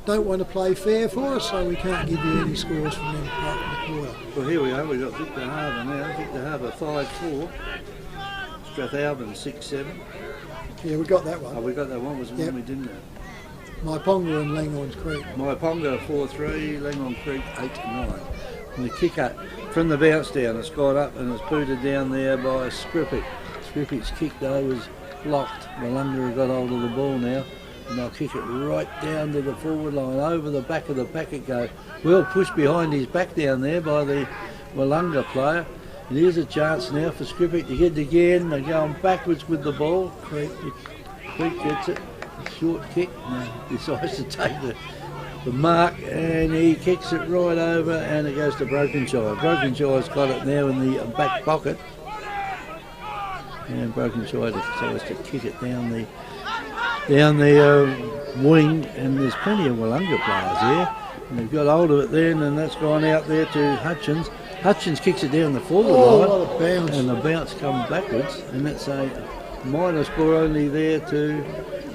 Don't want to play fair for us, so we can't give you any scores from them right in the quarter. Well, here we are. We've got Victor Harbour now. Victor Harbour 5-4. Strathalbyn 6-7. Yeah, we got that one. Oh, we got that one. Was the Yep. one we didn't have. Maiponga and Langhorns Creek. Maiponga 4-3, Langhorne Creek 8-9. And the kicker from the bounce down, it's gone up and it's booted down there by Skripik. Scrippet's kick though was blocked. Willunga have got hold of the ball now, and they'll kick it right down to the forward line. Over the back of the pack it goes. Well pushed behind his back down there by the Willunga player. And here's a chance now for Scrippet to get it again. They're going backwards with the ball. Creek gets it. Short kick. Now decides to take the mark, and he kicks it right over, and it goes to Brokenshire. Brokenshire's got it now in the back pocket, and Brokenshire decides to kick it down the wing, and there's plenty of Willunga players here, and they've got hold of it then, and that's gone out there to Hutchins. Hutchins kicks it down the forward line, what a bounce. And the bounce comes backwards, and that's a minor score only there to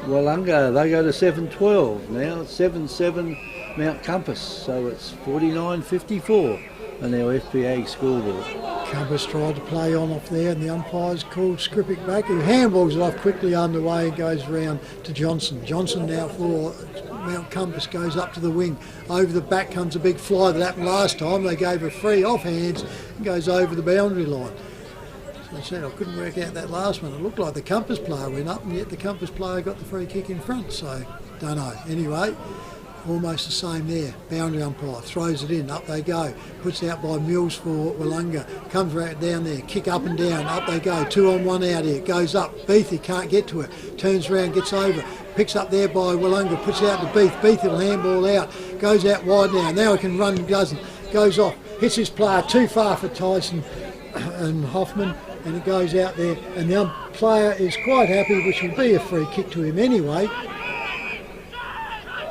Willunga. They go to 7-12 now. 7-7 Mount Compass, so it's 49-54 on our FPA scoreboard. Compass tried to play on off there, and the umpires called Scrippet back, who handballs it off quickly underway and goes round to Johnson. Johnson now for Mount Compass goes up to the wing. Over the back comes a big fly that happened last time. They gave a free off hands and goes over the boundary line. So I said I couldn't work out that last one. It looked like the Compass player went up, and yet the Compass player got the free kick in front. So don't know. Anyway, almost the same there. Boundary umpire throws it in, up they go. Puts out by Mills for Willunga. Comes right down there, kick up and down, up they go. 2 on 1 out here, goes up. Beathy can't get to it. Turns around, gets over. Picks up there by Willunga, puts it out to Beath. Beath will handball out, goes out wide now. Now he can run, doesn't. Goes off, hits his player too far for Tyson and Hoffman, and it goes out there. And the player is quite happy, which will be a free kick to him anyway.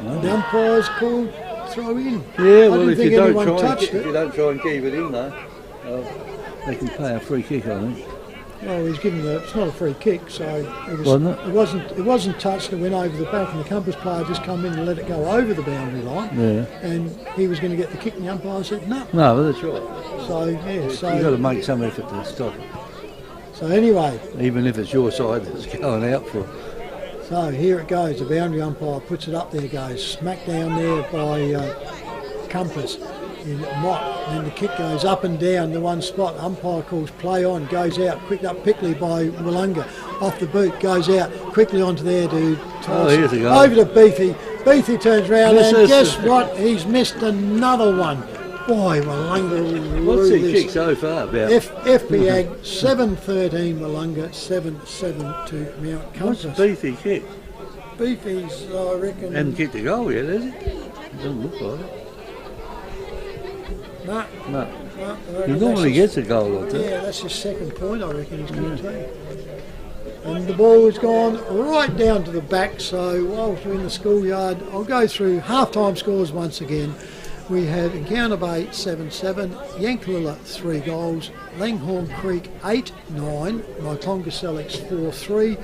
The umpire's called throw in. Yeah, well, if you don't try and keep it in though, they can play a free kick, I think. Well, he's given it's not a free kick, so it wasn't touched. It went over the back, and the Compass player just come in and let it go over the boundary line. Yeah. And he was going to get the kick, and the umpire said no. No, that's right. So yeah, so you've got to make some effort to stop it. So anyway, even if it's your side that's going out for it. So here it goes, the boundary umpire puts it up there, goes smack down there by Compass in Mott, and the kick goes up and down the one spot. Umpire calls play on, goes out, picked up quickly by Willunga, off the boot, goes out, quickly onto there to Tyson, here's the goal. Over to Beathy. Beathy turns round and guess what? He's missed another one. Boy, Willunga. What's the kick so far about? FPAG 7-13 Willunga, 7-7 to Mount Compass. What's Beathy kick? Beathy's, I reckon. Hasn't kicked a goal yet, has he? Doesn't look like it. No. He normally gets a goal or two. Yeah, that's his second point, I reckon he's kicked too. And the ball has gone right down to the back, so whilst we're in the schoolyard, I'll go through half-time scores once again. We have Encounter Bay 7-7, Yankalilla 3 goals, Langhorne Creek 8-9, Myponga Selix 4-3,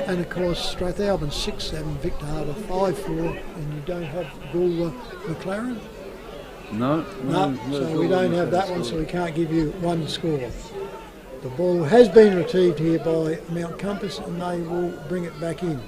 and of course Strathalbyn 6-7, Victor Harbour 5-4, and you don't have Goolwa McLaren? No, so we don't have that one, so we can't give you one score. The ball has been retrieved here by Mount Compass, and they will bring it back in.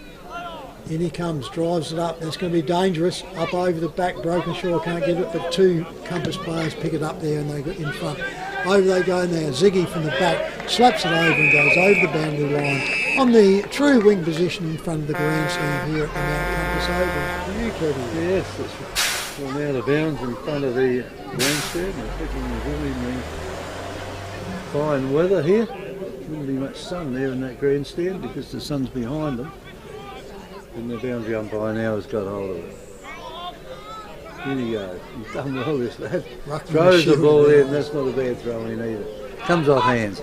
In he comes, drives it up. That's going to be dangerous. Up over the back, Brokenshire can't get it, but 2 Compass players pick it up there and they get in front. Over they go now. Ziggy from the back slaps it over and goes over the boundary line on the true wing position in front of the grandstand here at the Mount Compass Oval. You, Kevin? Yes, it's gone out of bounds in front of the grandstand. We're picking really fine weather here. Wouldn't be much sun there in that grandstand because the sun's behind them. And the boundary umpire now has got hold of it. Here he goes. He's done well, this lad. Throws the ball in. That's not a bad throw in either. Comes off hands.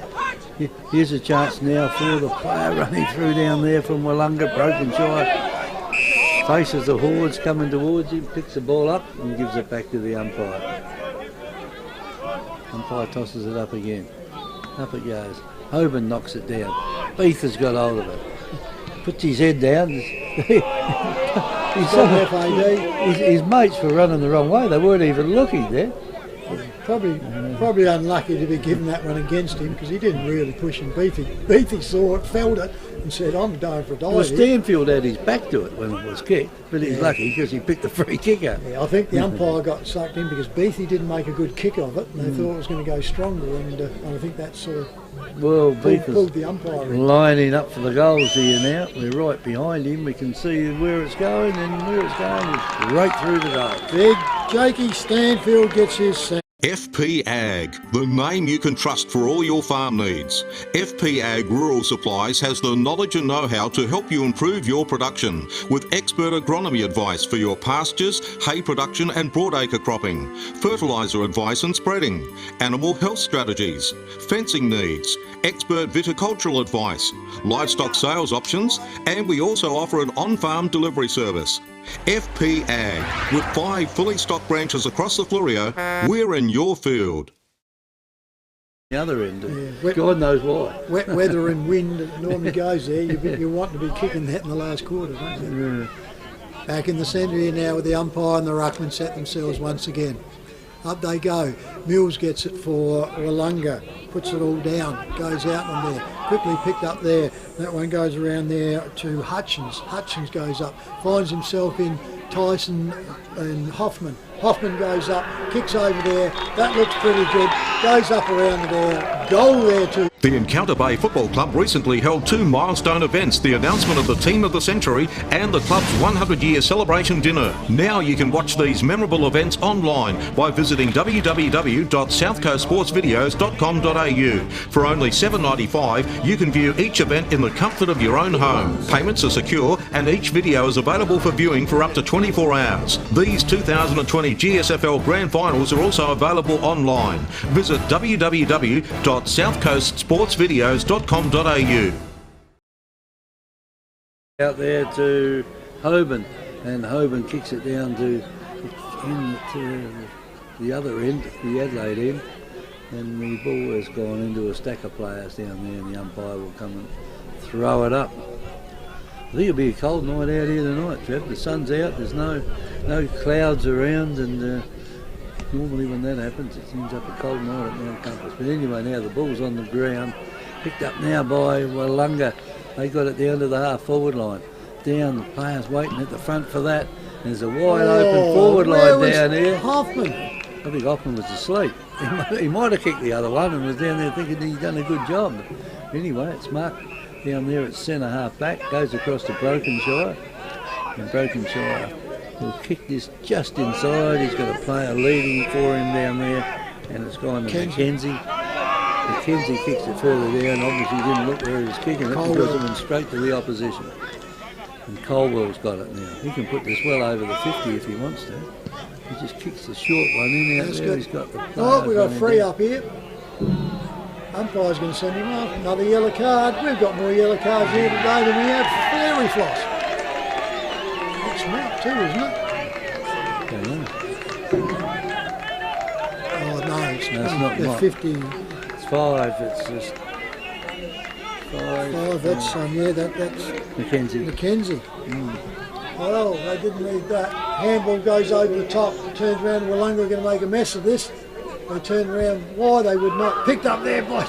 Here's a chance now for the player running through down there from Willunga. Brokenshire faces the hordes coming towards him, picks the ball up and gives it back to the umpire. Umpire tosses it up again. Up it goes. Hoban knocks it down. Beath has got hold of it. Puts his head down. His mates were running the wrong way. They weren't even looking there. Probably unlucky to be given that one against him because he didn't really push him. Beathy saw it, felt it, and said, I'm going for a dive Well, here. Stanfield had his back to it when it was kicked, but he's lucky because he picked the free kicker. Yeah, I think the umpire got sucked in because Beatty didn't make a good kick of it, and they thought it was going to go stronger, and I think that sort of pulled the umpire in. Lining up for the goals here now. We're right behind him. We can see where it's going, and where it's going is right through the goal. Big Jakey Stanfield gets his set. FP Ag, the name you can trust for all your farm needs. FP Ag Rural Supplies has the knowledge and know-how to help you improve your production with expert agronomy advice for your pastures, hay production and broadacre cropping, fertiliser advice and spreading, animal health strategies, fencing needs, expert viticultural advice, livestock sales options, and we also offer an on-farm delivery service. FP Ag, with 5 fully stocked branches across the Fleurieu, we're in your field. The other end, God knows why. Wet weather and wind, it normally goes there. You want to be kicking that in the last quarter, don't you? Yeah. Back in the centre here now with the umpire and the ruckman set themselves once again. Up they go. Mills gets it for Willunga. Puts it all down. Goes out on there. Quickly picked up there. That one goes around there to Hutchins. Hutchins goes up. Finds himself in Tyson and Hoffman. Hoffman goes up. Kicks over there. That looks pretty good. Goes up around there. Goal there too. The Encounter Bay Football Club recently held 2 milestone events, the announcement of the Team of the Century and the club's 100-year celebration dinner. Now you can watch these memorable events online by visiting www.southcoastsportsvideos.com.au. For only $7.95, you can view each event in the comfort of your own home. Payments are secure and each video is available for viewing for up to 24 hours. These 2020 GSFL Grand Finals are also available online. Visit www.southcoastsportsvideos.com.au. Out there to Hoban, and Hoban kicks it down to the other end, the Adelaide end, and the ball has gone into a stack of players down there, and the umpire will come and throw it up. I think it'll be a cold night out here tonight, Trev. The sun's out, there's no clouds around, and normally when that happens it ends up a cold night at Mount Compass. But anyway, now the ball's on the ground, picked up now by Willunga. They got it down to the half-forward line. Down, the players waiting at the front for that. There's a wide-open forward line down here. Hoffman? I think Hoffman was asleep. He might have kicked the other one and was down there thinking he'd done a good job. But anyway, it's marked down there at centre half-back, goes across to Brokenshire. And Brokenshire will kick this just inside. He's got a player leading for him down there, and it's gone to Mackenzie. Mackenzie kicks it further down. Obviously he didn't look where he was kicking it because it went straight to the opposition. And Colwell's got it now. He can put this well over the 50 if he wants to. He just kicks the short one in out there. He's got the we've got 3 up here. Umpire's going to send him off. Another yellow card. We've got more yellow cards here today than we had for Fleury Floss. That's Matt too, isn't it? Oh no, it's not. The 50. It's 5. It's just 5. That's that's Mackenzie. Well, they didn't need that. Handball goes over the top. Turns around. Willunga are going to make a mess of this. They turn around. Why they would not? Picked up there by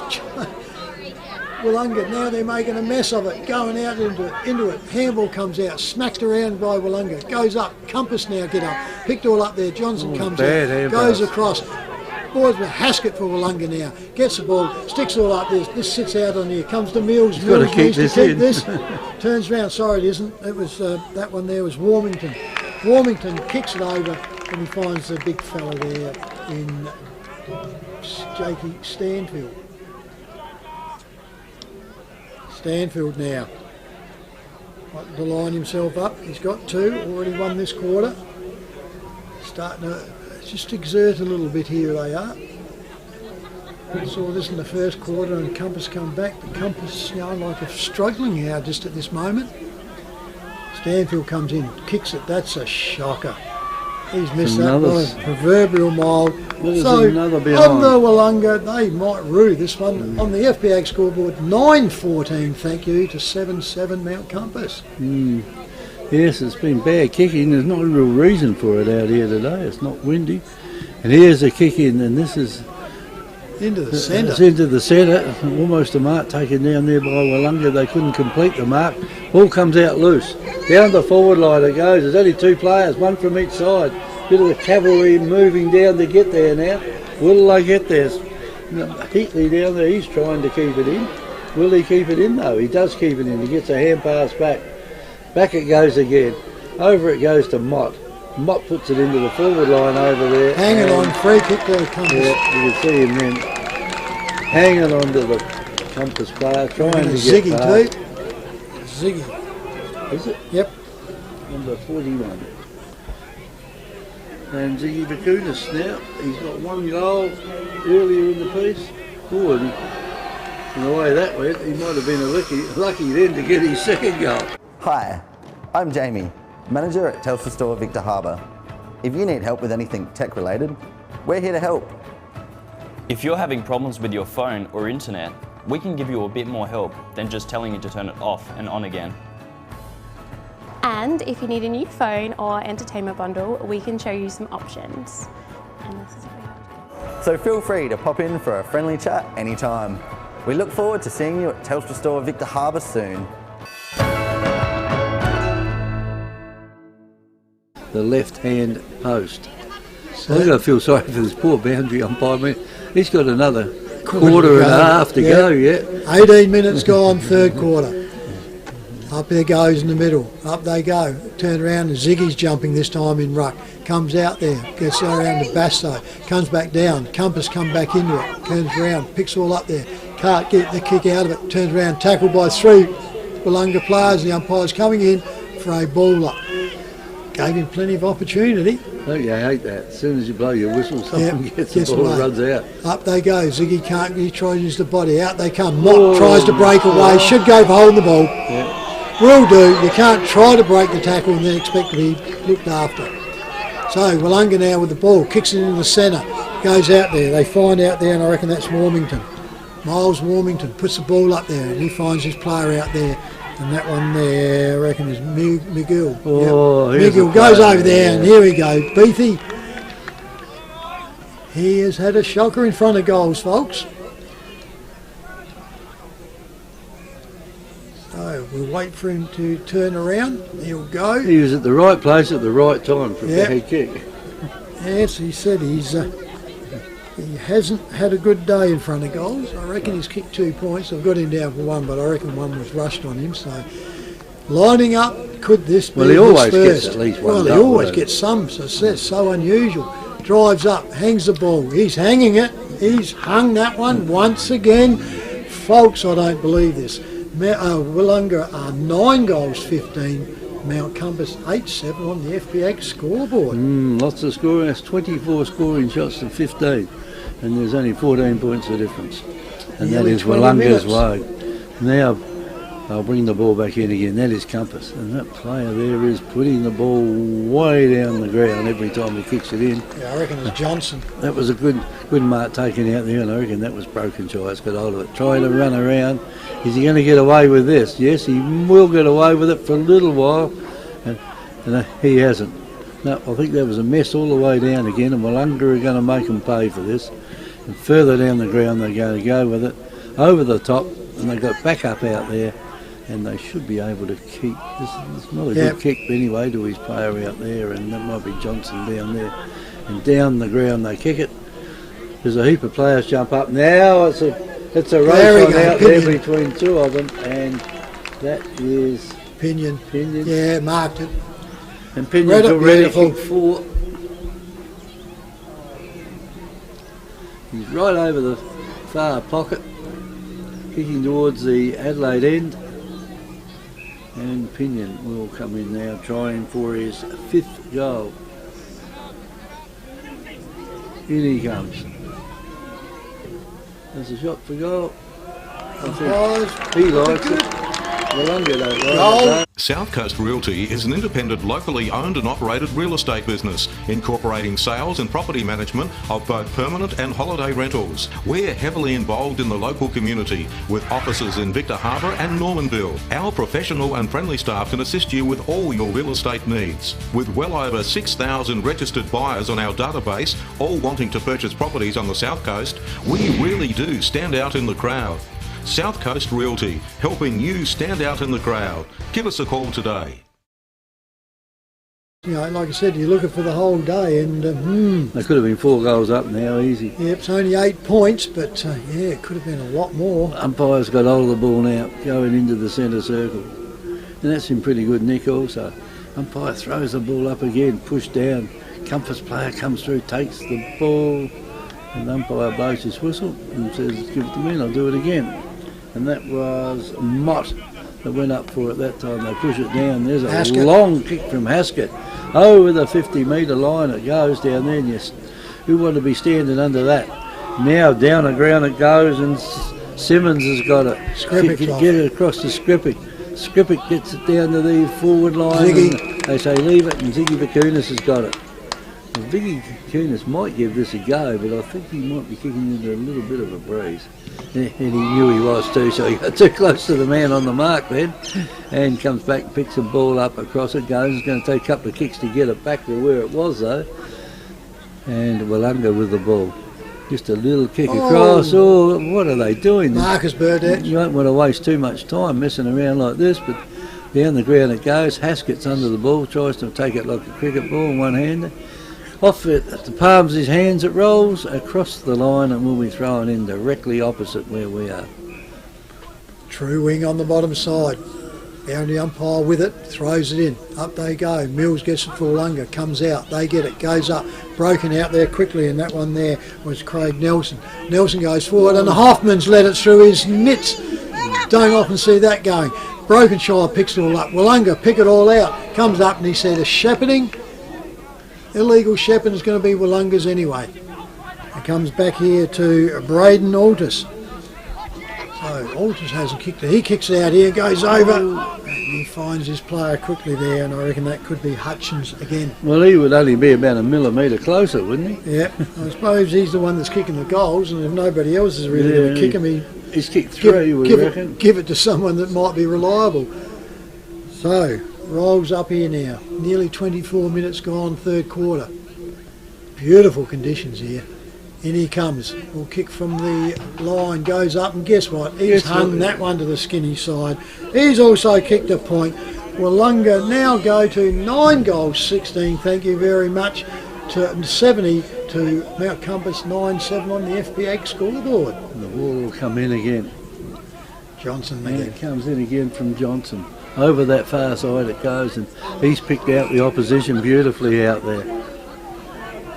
Willunga. Now they're making a mess of it. Going out into it. Handball comes out. Smacked around by Willunga. Goes up. Compass now get up. Picked all up there. Johnson comes out. Goes across. Boys with Haskett for Willunga now. Gets the ball. Sticks all up there. This sits out on here. Comes to Mills. He's got to keep this in. Turns around. Sorry, it isn't. It was that one there was Warmington. Warmington kicks it over and he finds the big fella there in Jakey Stanfield. Stanfield now. Wanting to line himself up. He's got 2. Already won this quarter. Starting to just exert a little bit here they are. Saw this in the first quarter and Compass come back. The Compass, like a struggling now just at this moment. Stanfield comes in, kicks it. That's a shocker. He's missed that by a proverbial mile. So on the Willunga, they might rue this one. On the FPAG scoreboard, 9-14, thank you, to 7-7 Mount Compass. Yes, it's been bad kicking. There's not a real reason for it out here today. It's not windy. And here's a kick in, and this is Into the centre. It's into the centre. Almost a mark taken down there by Willunga. They couldn't complete the mark. Ball comes out loose. Down the forward line it goes. There's only two players, one from each side. Bit of the cavalry moving down to get there now. Will they get there? Heatley down there, he's trying to keep it in. Will he keep it in though? He does keep it in. He gets a hand pass back. Back it goes again. Over it goes to Mott. Mott puts it into the forward line over there. Hanging on, free kick to the Compass. Yeah, you can see him then hanging on to the Compass player, trying to get Ziggy past. too. Ziggy. Is it? Yep. Number 41. And Ziggy Bakunis now, he's got one goal earlier in the piece. Oh, and the way that went, he might have been lucky then to get his second goal. Hi, I'm Jamie, manager at Telstra Store Victor Harbour. If you need help with anything tech related, we're here to help. If you're having problems with your phone or internet, we can give you a bit more help than just telling you to turn it off and on again. And if you need a new phone or entertainment bundle, we can show you some options. And this is what we have. So feel free to pop in for a friendly chat anytime. We look forward to seeing you at Telstra Store Victor Harbour soon. The left-hand post. I've got to feel sorry for this poor boundary umpire. I mean, he's got another quarter and a half to go yet. 18 minutes gone, third quarter. Up there goes in the middle. Up they go. Turn around and Ziggy's jumping this time in ruck. Comes out there. Gets around to Basto. Comes back down. Compass come back into it. Turns around. Picks all up there. Can't get the kick out of it. Turns around. Tackled by three Willunga players. The umpire's coming in for a ball up. Gave him plenty of opportunity. Don't you hate that? As soon as you blow your whistle, someone gets the ball and runs out. Up they go. Ziggy can't. He tries to use the body. Out they come. Mott tries to break away. Should go for holding the ball. Yeah. Will do. You can't try to break the tackle and then expect to be looked after. So Willunga now with the ball, kicks it in the centre, goes out there. They find out there, and I reckon that's Warmington. Miles Warmington puts the ball up there, and he finds his player out there. And that one there, I reckon, is McGill. Oh, yep. McGill goes over there, and here we go. Beathy. He has had a shocker in front of goals, folks. So we'll wait for him to turn around. He'll go. He was at the right place at the right time for a head kick. Yes, he said he hasn't had a good day in front of goals. I reckon he's kicked 2 points. I've got him down for one, but I reckon one was rushed on him. So lining up, could this be? Well, he always first? gets at least one. Well, he always gets some. So that's so unusual. Drives up, hangs the ball. He's hanging it. He's hung that one once again. Folks, I don't believe this. Willunga are 9 goals 15. Mount Compass 8-7 on the FPX scoreboard. Lots of scoring. That's 24 scoring shots to 15. And there's only 14 points of difference. And that is Willunga's way. Now they'll bring the ball back in again. That is Compass. And that player there is putting the ball way down the ground every time he kicks it in. Yeah, I reckon it's Johnson. That was a good mark taken out there, and I reckon that was Broken Shire's got hold of it. Trying to run around. Is he going to get away with this? Yes, he will get away with it for a little while. And he hasn't. No, I think that was a mess all the way down again, and Willunga are going to make them pay for this. And further down the ground they're going to go with it, over the top, and they've got back up out there, and they should be able to keep. It's not a good kick anyway to his player out there, and that might be Johnson down there. And down the ground they kick it. There's a heap of players jump up. Now it's a race on out there between two of them, and that is Pinion. Yeah, marked it. And Pinion's already kicked 4. He's right over the far pocket, kicking towards the Adelaide end. And Pinion will come in now, trying for his 5th goal. In he comes. There's a shot for goal. He likes it. Willunga don't like Goal. it. South Coast Realty is an independent, locally owned and operated real estate business, incorporating sales and property management of both permanent and holiday rentals. We're heavily involved in the local community, with offices in Victor Harbour and Normanville. Our professional and friendly staff can assist you with all your real estate needs. With well over 6,000 registered buyers on our database, all wanting to purchase properties on the South Coast, we really do stand out in the crowd. South Coast Realty, helping you stand out in the crowd. Give us a call today. You know, like I said, you're looking for the whole day, and They could have been 4 goals up now, easy. yeah, it's only 8 points, but yeah, it could have been a lot more. Umpire's got hold of the ball now, going into the centre circle. And that's in pretty good nick also. Umpire throws the ball up again, pushed down. Compass player comes through, takes the ball, and the umpire blows his whistle and says, give it to me and I'll do it again. And that was Mott that went up for it that time. They push it down. There's a Haskett. long kick from Haskett. Over the 50-metre line it goes down there, and yes, who want to be standing under that? Now down the ground it goes, and Simmons has got it. Skripik's off. Get it across to Skripik. Skripik gets it down to the forward line. Ziggy. And they say leave it, and Ziggy Vakunas has got it. Well, Ziggy Vakunas might give this a go, but I think he might be kicking into a little bit of a breeze. And he knew he was too, so he got too close to the man on the mark then, and comes back, picks the ball up across it, goes. It's going to take a couple of kicks to get it back to where it was though. And Willunga with the ball. Just a little kick across. Oh, what are they doing? Marcus Burdett. You don't want to waste too much time messing around like this, but down the ground it goes. Haskett's under the ball, tries to take it like a cricket ball, one-hander. Off it, at the palms of his hands it rolls across the line, and we'll be throwing in directly opposite where we are. True wing on the bottom side. Boundary umpire with it, throws it in. Up they go. Mills gets it for Willunga, comes out. They get it, goes up. Broken out there quickly, and that one there was Craig Nelson. Nelson goes forward, and Hoffman's let it through his mitts. Don't often see that going. Brokenshire picks it all up. Willunga pick it all out. Comes up and he said, a shepherding. Illegal shepherding is going to be Willunga's anyway. It comes back here to Braden Altus. So Altus hasn't kicked it. He kicks it out here, goes over, and he finds his player quickly there, and I reckon that could be Hutchins again. Well, he would only be about a millimetre closer, wouldn't he? Yeah, I suppose he's the one that's kicking the goals, and if nobody else is really going to kick him, he's kicked 3, we reckon. Give it to someone that might be reliable. So, rolls up here now. Nearly 24 minutes gone, third quarter. Beautiful conditions here. In he comes. Will kick from the line, goes up, and guess what? He's hung that one to the skinny side. He's also kicked a point. Willunga now go to 9 goals, 16, thank you very much, to 70 to Mount Compass 9-7 on the FPA scoreboard. And the ball will come in again. Johnson And again. it comes in again from Johnson. Over that far side it goes, and he's picked out the opposition beautifully out there.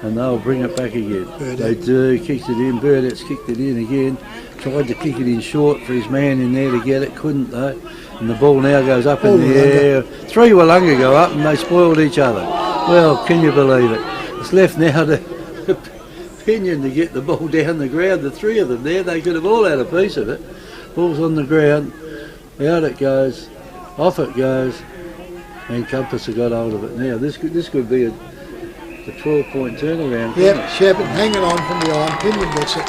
And they'll bring it back again. Burdett. They do, kicked it in, Burdett's kicked it in again. Tried to kick it in short for his man in there to get it, couldn't though. And the ball now goes up in the air. 3 Willunga go up and they spoiled each other. Well, can you believe it? It's left now to Pinion to get the ball down the ground. The 3 of them there, they could have all had a piece of it. Ball's on the ground, out it goes, off it goes, and Compass have got hold of it. Now this could be a 12-point turnaround. Yep, Shepard hanging on from behind. Pinion gets it.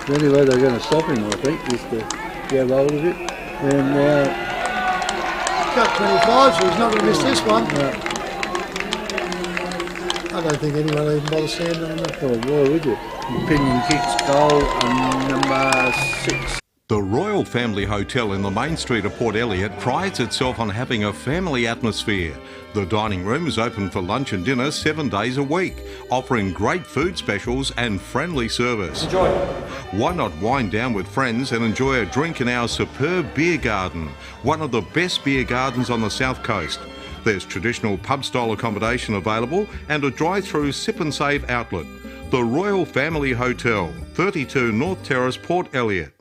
The only way they're going to stop him, I think, is to grab hold of it. And He's got 25, so he's not going to miss this one. I don't think anyone will even bother standing on that. Oh, why would you? Pinion kicks goal and number 6. The Royal Family Hotel in the main street of Port Elliot prides itself on having a family atmosphere. The dining room is open for lunch and dinner 7 days a week, offering great food specials and friendly service. Enjoy. Why not wind down with friends and enjoy a drink in our superb beer garden, one of the best beer gardens on the South Coast. There's traditional pub-style accommodation available and a drive-through sip and save outlet. The Royal Family Hotel, 32 North Terrace, Port Elliot.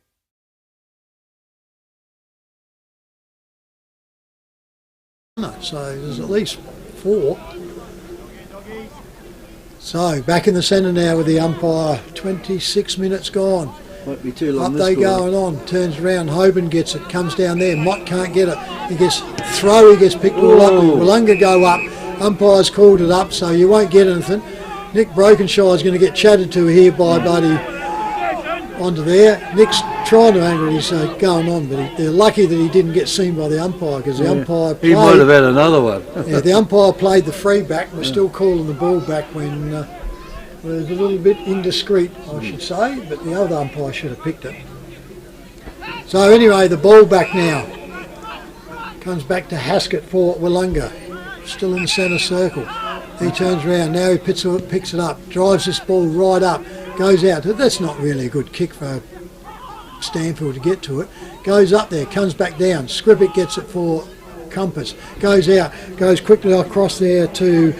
So there's at least 4. So back in the centre now with the umpire. 26 minutes gone. Might be too long. Up this they quarter. going on, turns around, Hoban gets it, comes down there, Mott can't get it. He gets picked all up, and Willunga go up. Umpire's called it up, so you won't get anything. Nick Brokenshire's going to get chatted to here by Buddy onto there. Nick's trying to anger it, he's going on, but they're lucky that he didn't get seen by the umpire, because the umpire played... He might have had another one. Yeah, the umpire played the free back, and was still calling the ball back when it was a little bit indiscreet, I should say, but the other umpire should have picked it. So anyway, the ball back now. Comes back to Haskett for Willunga, still in the centre circle. He turns around, now he picks it up, drives this ball right up, goes out. That's not really a good kick for Stanfield to get to it. Goes up there, comes back down. Skripek gets it for Compass. Goes out, goes quickly across there to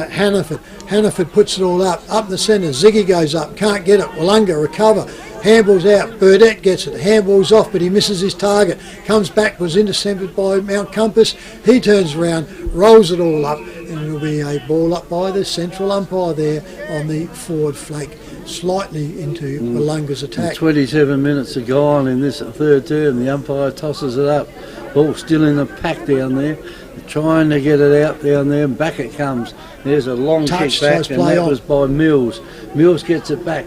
Hannaford. Hannaford puts it all up in the centre. Ziggy goes up, can't get it. Willunga recover. Handball's out, Burdett gets it, handball's off, but he misses his target. Comes back, was intercepted by Mount Compass. He turns around, rolls it all up, and it'll be a ball up by the central umpire there on the forward flank, slightly into Willunga's attack. 27 minutes are gone in this third term. The umpire tosses it up. Ball still in the pack down there. They're trying to get it out down there, and back it comes. There's a long Touch, kick back, so and that on. was by Mills. Mills gets it back.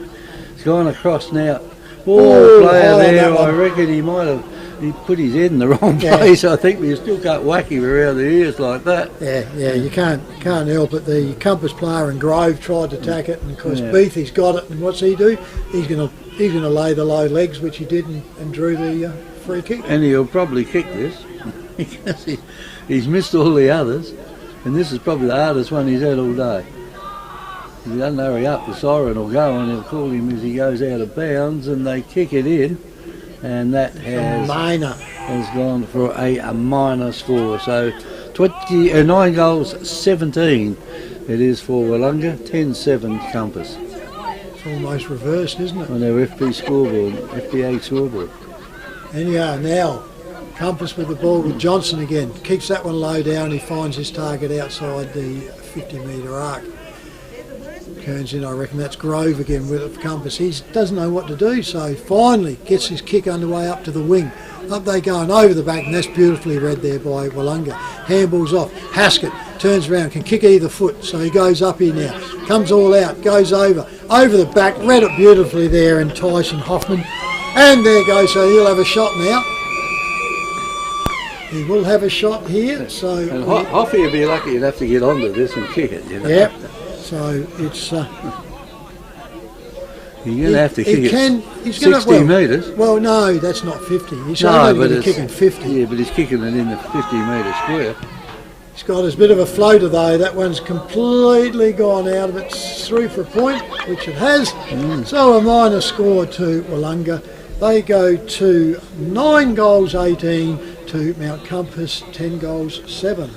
It's gone across now. Player there, I reckon he put his head in the wrong place, I think, but you still can't whack him around the ears like that. Yeah, you can't help it. The Compass player and Grove tried to attack it, and of course Beathy's got it, and what's he do? He's going to lay the low legs, which he did, and drew the free kick. And he'll probably kick this, because he's missed all the others, and this is probably the hardest one he's had all day. If he doesn't hurry up, the siren will go and he'll call him as he goes out of bounds, and they kick it in, and that has gone for a -4. So 9 goals, 17 it is for Willunga, 10-7 Compass. It's almost reversed, isn't it? On their FPA scoreboard. Anyhow, now Compass with the ball with Johnson again. Keeps that one low down, he finds his target outside the 50-metre arc. Turns in, I reckon that's Grove again with Compass. He doesn't know what to do, so finally gets his kick underway up to the wing. Up they go and over the back, and that's beautifully read there by Willunga. Handball's off. Haskett turns around, can kick either foot, so he goes up here now. Comes all out, goes over the back, read it beautifully there, and Tyson Hoffman. And there goes, so he'll have a shot now. He will have a shot here, so... And Hoffy would be lucky he'd have to get onto this and kick it, you know. Yep. So it's... You're going to have to kick it 60 metres. Well, no, that's not 50. He's only going to be kicking 50. Yeah, but he's kicking it in the 50-metre square. He's got his bit of a floater, though. That one's completely gone out of it. It's through for a point, which it has. So a minor score to Willunga. They go to 9 goals 18 to Mount Compass, 10 goals 7.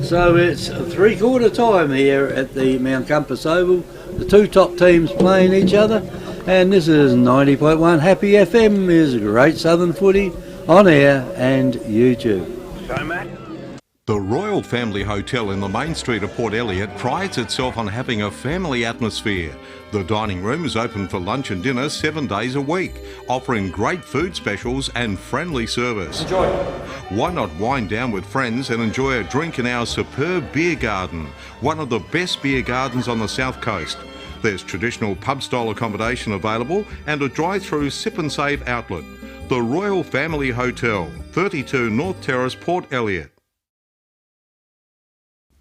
So it's 3/4 time here at the Mount Compass Oval. The two top teams playing each other, and this is 90.1 Happy FM is great Southern footy on air and YouTube. The Royal Family Hotel in the main street of Port Elliot prides itself on having a family atmosphere. The dining room is open for lunch and dinner 7 days a week, offering great food specials and friendly service. Enjoy. Why not wind down with friends and enjoy a drink in our superb beer garden, one of the best beer gardens on the south coast. There's traditional pub-style accommodation available and a drive-through sip and save outlet. The Royal Family Hotel, 32 North Terrace, Port Elliot.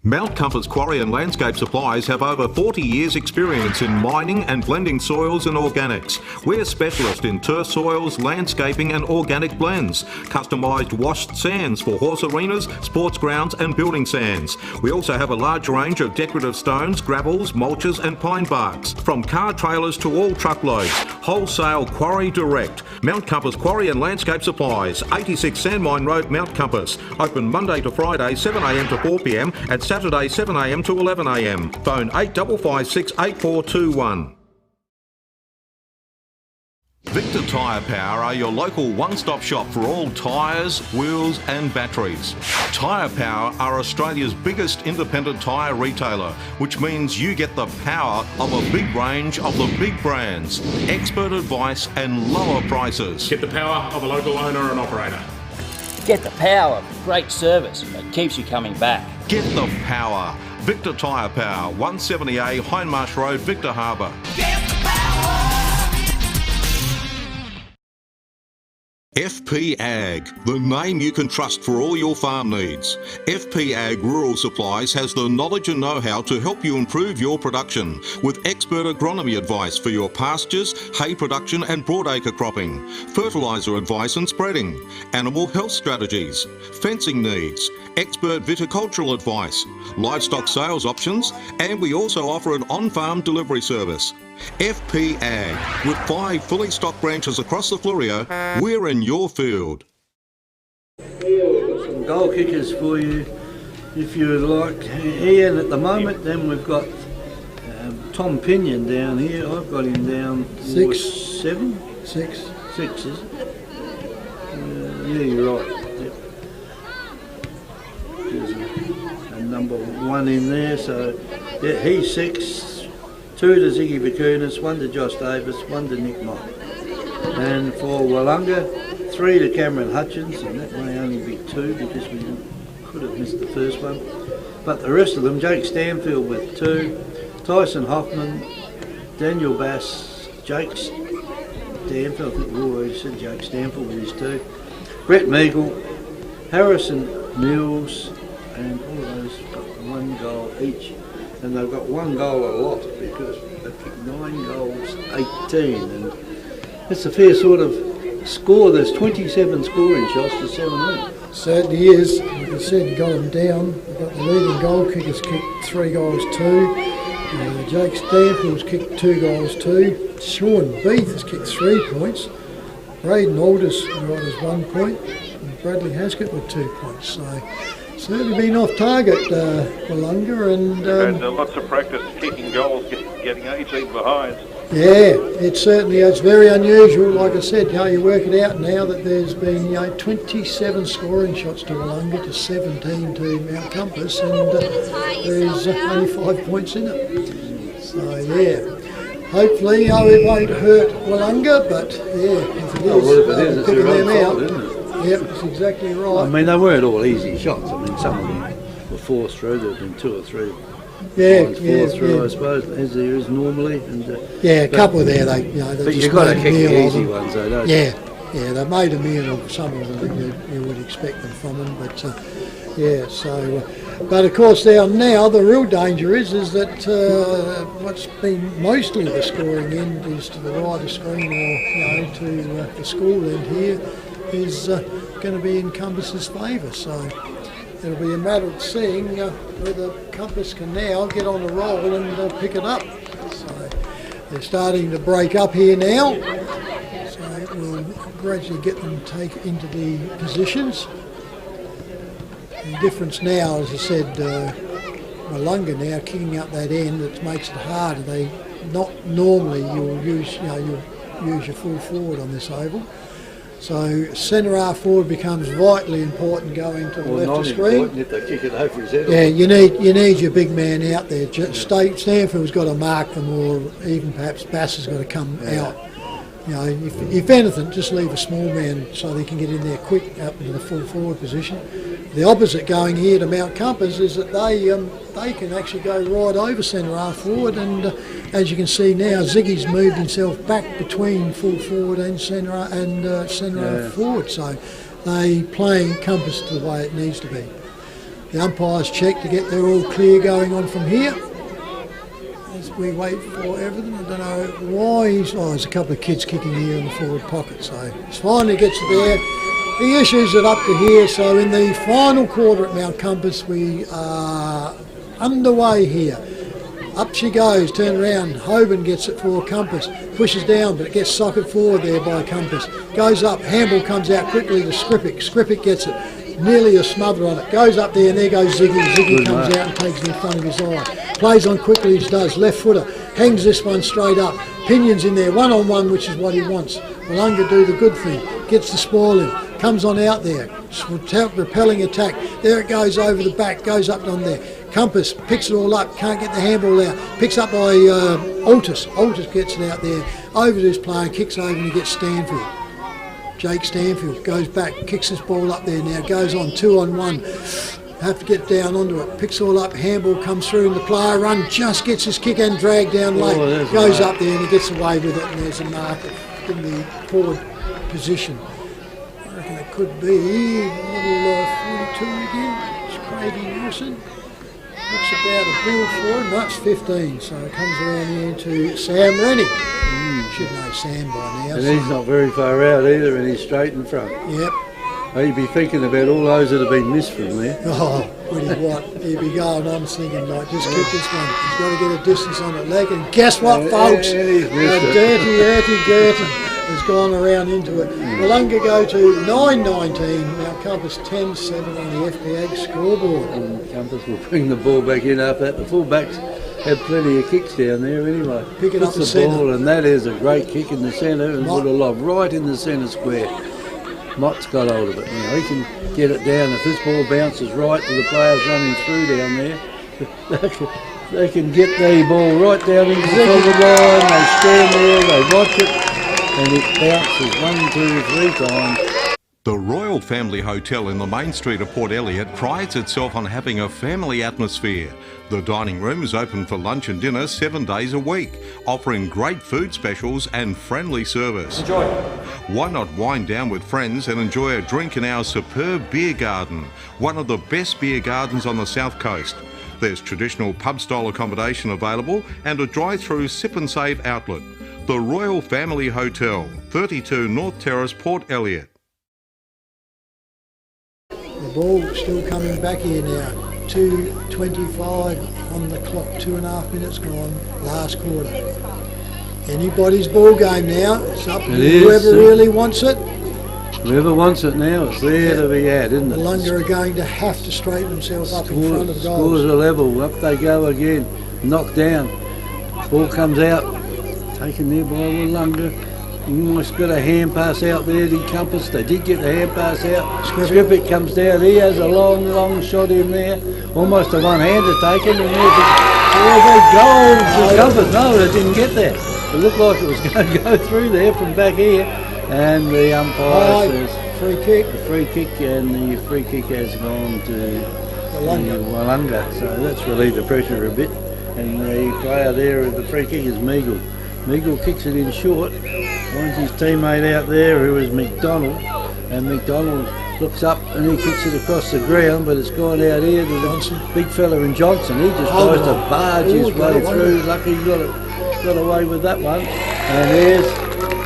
Mount Compass Quarry and Landscape Supplies have over 40 years experience in mining and blending soils and organics. We're specialists in turf soils, landscaping and organic blends. Customised washed sands for horse arenas, sports grounds and building sands. We also have a large range of decorative stones, gravels, mulches and pine barks. From car trailers to all truckloads. Wholesale Quarry Direct. Mount Compass Quarry and Landscape Supplies, 86 Sandmine Road, Mount Compass. Open Monday to Friday, 7am to 4pm and Saturday 7am to 11am. Phone 8556 8421. Victor Tyre Power are your local one-stop shop for all tyres, wheels and batteries. Tyre Power are Australia's biggest independent tyre retailer, which means you get the power of a big range of the big brands, expert advice and lower prices. Get the power of a local owner and operator. Get the power of great service that keeps you coming back. Get the power. Victor Tyre Power, 170A Hindmarsh Road, Victor Harbour. FP Ag, the name you can trust for all your farm needs. FP Ag Rural Supplies has the knowledge and know-how to help you improve your production with expert agronomy advice for your pastures, hay production and broadacre cropping, fertiliser advice and spreading, animal health strategies, fencing needs, expert viticultural advice, livestock sales options, and we also offer an on-farm delivery service. FP Ag, with 5 fully stocked branches across the Fleurieu, we're in your field. Some goal kickers for you, if you like. Here at the moment, then we've got Tom Pinion down here. I've got him down 7? 6, is it? Yeah, you're right. Yep. There's a number 1 in there, so yeah, he's 6. 2 to Ziggy Bakunis, 1 to Josh Davis, 1 to Nick Mott. And for Willunga, 3 to Cameron Hutchins, and that may only be 2 because we could have missed the first one. But the rest of them, Jake Stanfield with 2, Tyson Hoffman, Daniel Bass, Jake Stanfield, I think we already said Jake Stanfield with his 2, Brett Meagle, Harrison Mills, and all those got 1 goal each. And they've got 1 goal a lot because they kicked 9 goals, 18, and it's a fair sort of score. There's 27 scoring shots to 17. Certainly is. Like I said, you got them down. You've got the leading goal kickers kicked 3 goals 2. Jake Stanfield's kicked 2 goals 2. Sean Beath has kicked 3 points. Braden Aldous got his 1 point. And Bradley Haskett with 2 points. So certainly been off target, Willunga, and had lots of practice kicking goals, getting 18 behinds. Yeah, it certainly is very unusual. Like I said, you work it out now that there's been 27 scoring shots to Willunga to 17 to Mount Compass, and there's only 5 points in it. So yeah, hopefully it won't hurt Willunga, but yeah, if it is, it's picking their them own out. fault, isn't it? Yep, that's exactly right. I mean, they weren't all easy shots. I mean, some of them were forced through. There have been 2 or 3 forced through, I suppose, as there is normally. And a couple of there, but you've got to kick the easy ones, though, don't you? Yeah, they've made a meal of some of them that you would expect them from them, but but of course now the real danger is that what's been mostly the scoring end is to the right of screen or to the school end here is going to be in Compass's favour. So it'll be a matter of seeing whether Compass can now get on a roll and pick it up. So they're starting to break up here now. So we'll gradually get them take into the positions. The difference now, as I said, Willunga now kicking up that end, that makes it harder. They not normally you'll use your full forward on this oval. So centre half forward becomes vitally important going to the left of screen. If they kick it over his head. Yeah, you need your big man out there. Stanfield's got to mark them, or even perhaps Bass has got to come out. If anything, just leave a small man so they can get in there quick up into the full forward position. The opposite going here to Mount Compass is that they can actually go right over centre half forward, and as you can see now, Ziggy's moved himself back between full forward and centre half forward. So they playing Compass the way it needs to be. The umpires check to get their all clear going on from here. As we wait for everything, I don't know why there's a couple of kids kicking here in the forward pocket. So it's finally gets it there. He issues it up to here, so in the final quarter at Mount Compass we are underway here. Up she goes, turn around, Hoban gets it for Compass, pushes down but it gets socket forward there by Compass. Goes up, handball comes out quickly to Skripik gets it, nearly a smother on it, goes up there and there goes Ziggy. Ziggy comes out and takes it in front of his eye. Plays on quickly as does, left footer, hangs this one straight up. Pinions in there, 1-on-1, which is what he wants. Willunga do the good thing, gets the spoil in, comes on out there, repelling attack. There it goes over the back, goes up on there. Compass picks it all up, can't get the handball out. Picks up by Altus. Altus gets it out there, over to his player, kicks over and he gets Stanfield. Jake Stanfield goes back, kicks this ball up there now, goes on 2-on-1. Have to get down onto it, picks all up, handball comes through and the player run, just gets his kick and drag down late. Goes up there and he gets away with it and there's a marker in the forward position. I reckon it could be little 42 again. It's Craig Wilson. Looks about a bill for him. No, it's 15, so it comes around here to Sam Rennie. Should know Sam by now. And he's not very far out either, and he's straight in front. Yep. He'd be thinking about all those that have been missed from there. Oh, would he what? He'd be going on thinking, like, just keep this one. He's got to get a distance on that leg. And guess what, folks? Dirty Gertie has gone around into it. Willunga go to 9-19. Mount Compass 10-7 on the FPA scoreboard. And Compass will bring the ball back in after that. The full-backs had plenty of kicks down there anyway. Pick it up the centre. Ball, and that is a great kick in the centre and put a lob right in the centre square. Mott's got hold of it. You know, he can get it down. If this ball bounces right to the players running through down there, they can get the ball right down into the forward line. They stand there, they watch it, and it bounces 1, 2, 3 times. The Royal Family Hotel in the main street of Port Elliot prides itself on having a family atmosphere. The dining room is open for lunch and dinner 7 days a week, offering great food specials and friendly service. Enjoy. Why not wind down with friends and enjoy a drink in our superb beer garden, one of the best beer gardens on the south coast. There's traditional pub-style accommodation available and a drive-through sip and save outlet. The Royal Family Hotel, 32 North Terrace, Port Elliot. The ball still coming back here now. 2:25 on the clock, 2.5 minutes gone, last quarter. Anybody's ball game now. It's up to whoever really wants it. Whoever wants it now, it's there to be had, isn't it? Willunga are going to have to straighten themselves up in front of goals. Scores are level, up they go again. Knocked down. Ball comes out, taken there by Willunga. Almost got a hand pass out there to Compass. They did get the hand pass out. Skripik comes down. He has a long shot in there. Almost a one-hander taken. And there's a goal for Compass. No, it didn't get there. It looked like it was going to go through there from back here. And the umpire says free kick. The free kick, and the free kick has gone to Willunga. So that's relieved the pressure a bit. And the player there at the free kick is Meagle. Meagle kicks it in short, finds his teammate out there who is McDonald, and McDonald looks up and he kicks it across the ground, but it's gone out here to the big fella in Johnson. He just tries to barge his way through. Lucky he got away with that one. And there's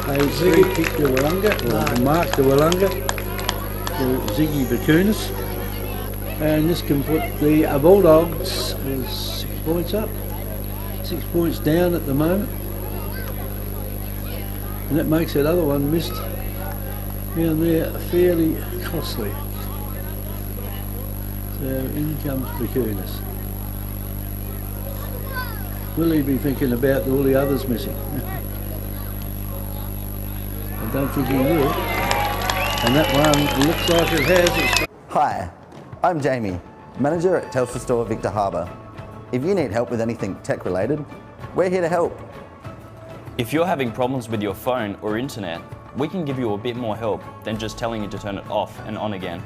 a free kick to Willunga, or mark to Willunga, to Ziggy Bakunis. And this can put the Bulldogs 6 points up, 6 points down at the moment. And that makes that other one missed down there fairly costly. So in comes Bakunis. Will he be thinking about all the others missing? I don't think he will. And that one looks like it has. Hi, I'm Jamie, manager at Telstra Store Victor Harbour. If you need help with anything tech related, we're here to help. If you're having problems with your phone or internet, we can give you a bit more help than just telling you to turn it off and on again.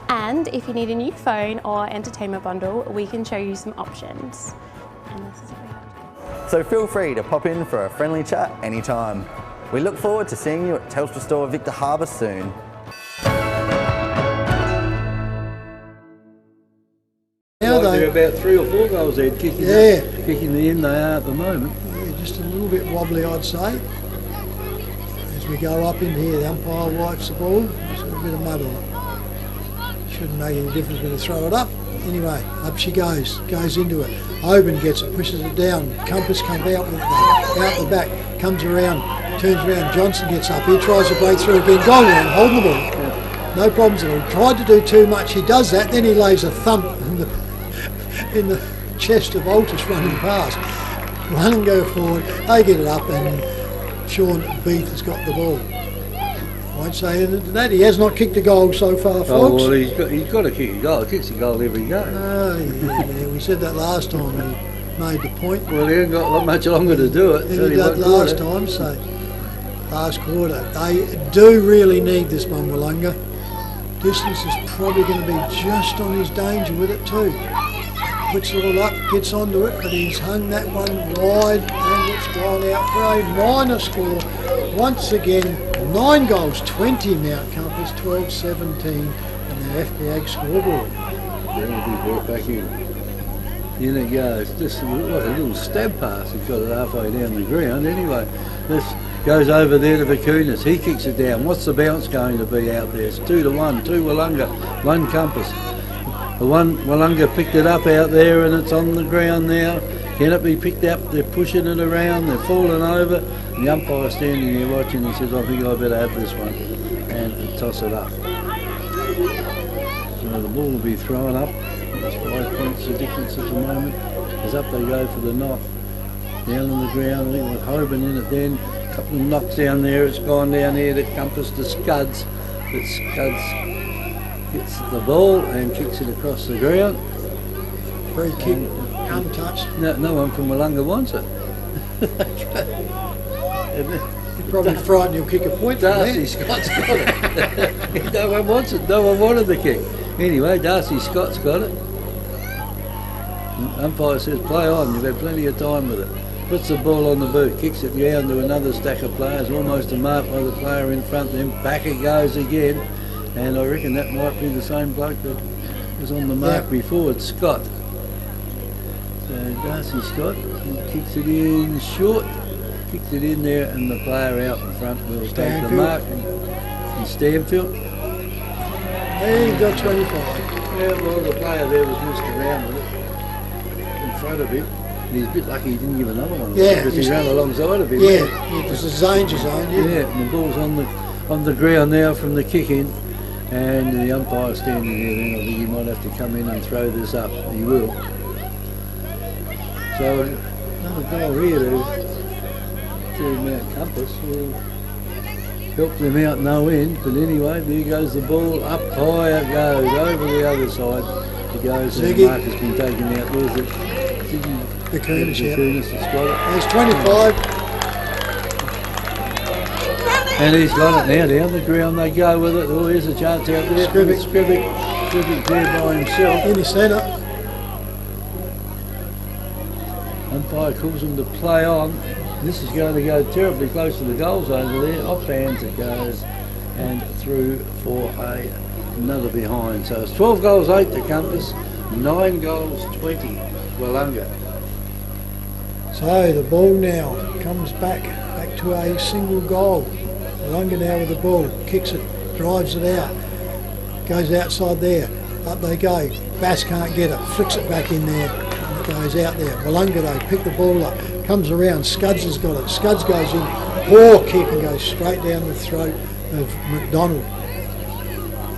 And if you need a new phone or entertainment bundle, we can show you some options. And this is what we have. So feel free to pop in for a friendly chat anytime. We look forward to seeing you at Telstra Store Victor Harbour soon. Now they're about 3 or 4 goals ahead, kicking the end they are at the moment. Yeah, just a little bit wobbly, I'd say. As we go up in here, the umpire wipes the ball. There's a little bit of mud on it. Shouldn't make any difference when you throw it up. Anyway, up she goes into it. Oban gets it, pushes it down. Compass comes out with out the back, comes around, turns around. Johnson gets up. He tries to break through again. Goal line, holding the ball. No problems at all. Tried to do too much. He does that. Then he lays a thump in the chest of Altus running past. Run and go forward. They get it up, and Sean Beath has got the ball. I won't say anything to that. He has not kicked a goal so far, folks. Oh, well, he's got to kick a goal. He kicks a goal every game. Oh, yeah, we said that last time and he made the point. Well, he ain't got much longer to do it. He did that last time, so last quarter. They do really need this one, Willunga. Distance is probably going to be just on his danger with it too. Puts it all up, gets onto it, but he's hung that one wide and it's gone out for a minor score. Once again, 9 goals, 20 Mount Compass, 12-17 and the FPAG scoreboard. Then it'll be brought back in. In it goes, just like a little stab pass. He's got it halfway down the ground. Anyway, this goes over there to Vicunas. He kicks it down. What's the bounce going to be out there? It's 2-1, 2 Willunga, 1 Compass. The one Willunga picked it up out there and it's on the ground now. Can it be picked up? They're pushing it around, they're falling over. The umpire's standing there watching, he says, I think I better have this one. And toss it up. So the ball will be thrown up. There's 5 points the difference at the moment. As up they go for the knock. Down on the ground, I think with Hoban in it then. A couple of knocks down there, it's gone down here to Compass to Scuds. But Scuds gets the ball and kicks it across the ground. Free kick, untouched. No one from Willunga wants it. You're probably frightened he'll kick a point from Darcy there. Scott's got it. No one wants it. No one wanted the kick. Anyway, Darcy Scott's got it. Umpire says, play on. You've had plenty of time with it. Puts the ball on the boot, kicks it down to another stack of players, almost a mark by the player in front. Then back it goes again. And I reckon that might be the same bloke that was on the mark before. It's Scott. So Darcy Scott, he kicks it in short, kicks it in there, and the player out in front will take the mark. And Stanfield. He got 25. Yeah, well, the player there was missed around with it in front of him. And he's a bit lucky he didn't give another one. Yeah, because he ran alongside of him. Yeah, it was a danger zone. Yeah, and the ball's on the ground now from the kick in. And the umpire's standing there then. I think he might have to come in and throw this up. He will. So another goal here to Mount Compass will help them out no end. But anyway, there goes the ball. Up high it goes, over the other side. It goes, and the mark has been taken out. There's it. Vicunas, has got it. There's 25. And he's got it now, down the ground they go with it. Oh, here's a chance out there. Scrivic there by himself. In the centre. Umpire calls him to play on. This is going to go terribly close to the goals over there. Off hands it goes and through for another behind. So it's 12 goals 8 to Compass, 9 goals 20 Willunga. So the ball now comes back to a single goal. Willunga now with the ball, kicks it, drives it out, goes outside there, up they go. Bass can't get it, flicks it back in there, and it goes out there. Willunga though, pick the ball up, comes around, Scuds has got it, Scuds goes in, poor kick and goes straight down the throat of McDonald.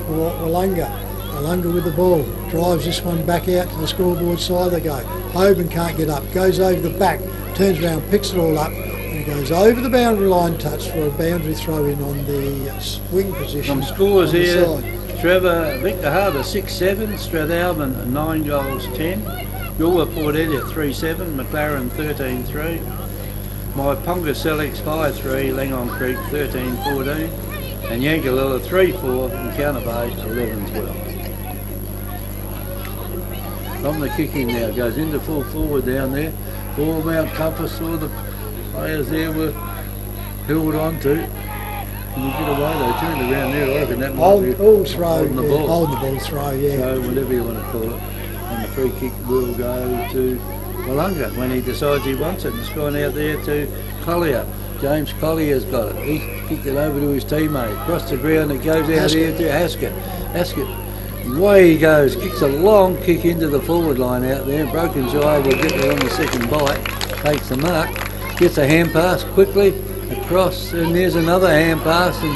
Willunga with the ball, drives this one back out to the scoreboard side they go. Hoban can't get up, goes over the back, turns around, picks it all up, and goes over the boundary line touch for a boundary throw in on the wing position. Some scores here. Side. Trevor, Victor Harbour 6-7, Strathalbyn 9 goals 10, Youla Port Elliot 3-7, McLaren 13-3, my Ponga Sellex 5-3, Langon Creek 13-14, and Yankalilla 3-4, and Counter Bay 11-12. From the kick in now, goes into full forward down there. For Mount Compass, all the players there were held on to. Can you get away? They turned around there. I reckon that might be throw, holding the ball. Holding the ball throw, yeah. So whatever you want to call it. And the free kick will go to Willunga when he decides he wants it. It's gone out there to Collier. James Collier's got it. He kicked it over to his teammate. Across the ground it goes out here to Haskett. Haskett, away he goes. Kicks a long kick into the forward line out there. Broken Shire will get there on the second bite. Takes the mark. Gets a hand pass quickly across, and there's another hand pass, and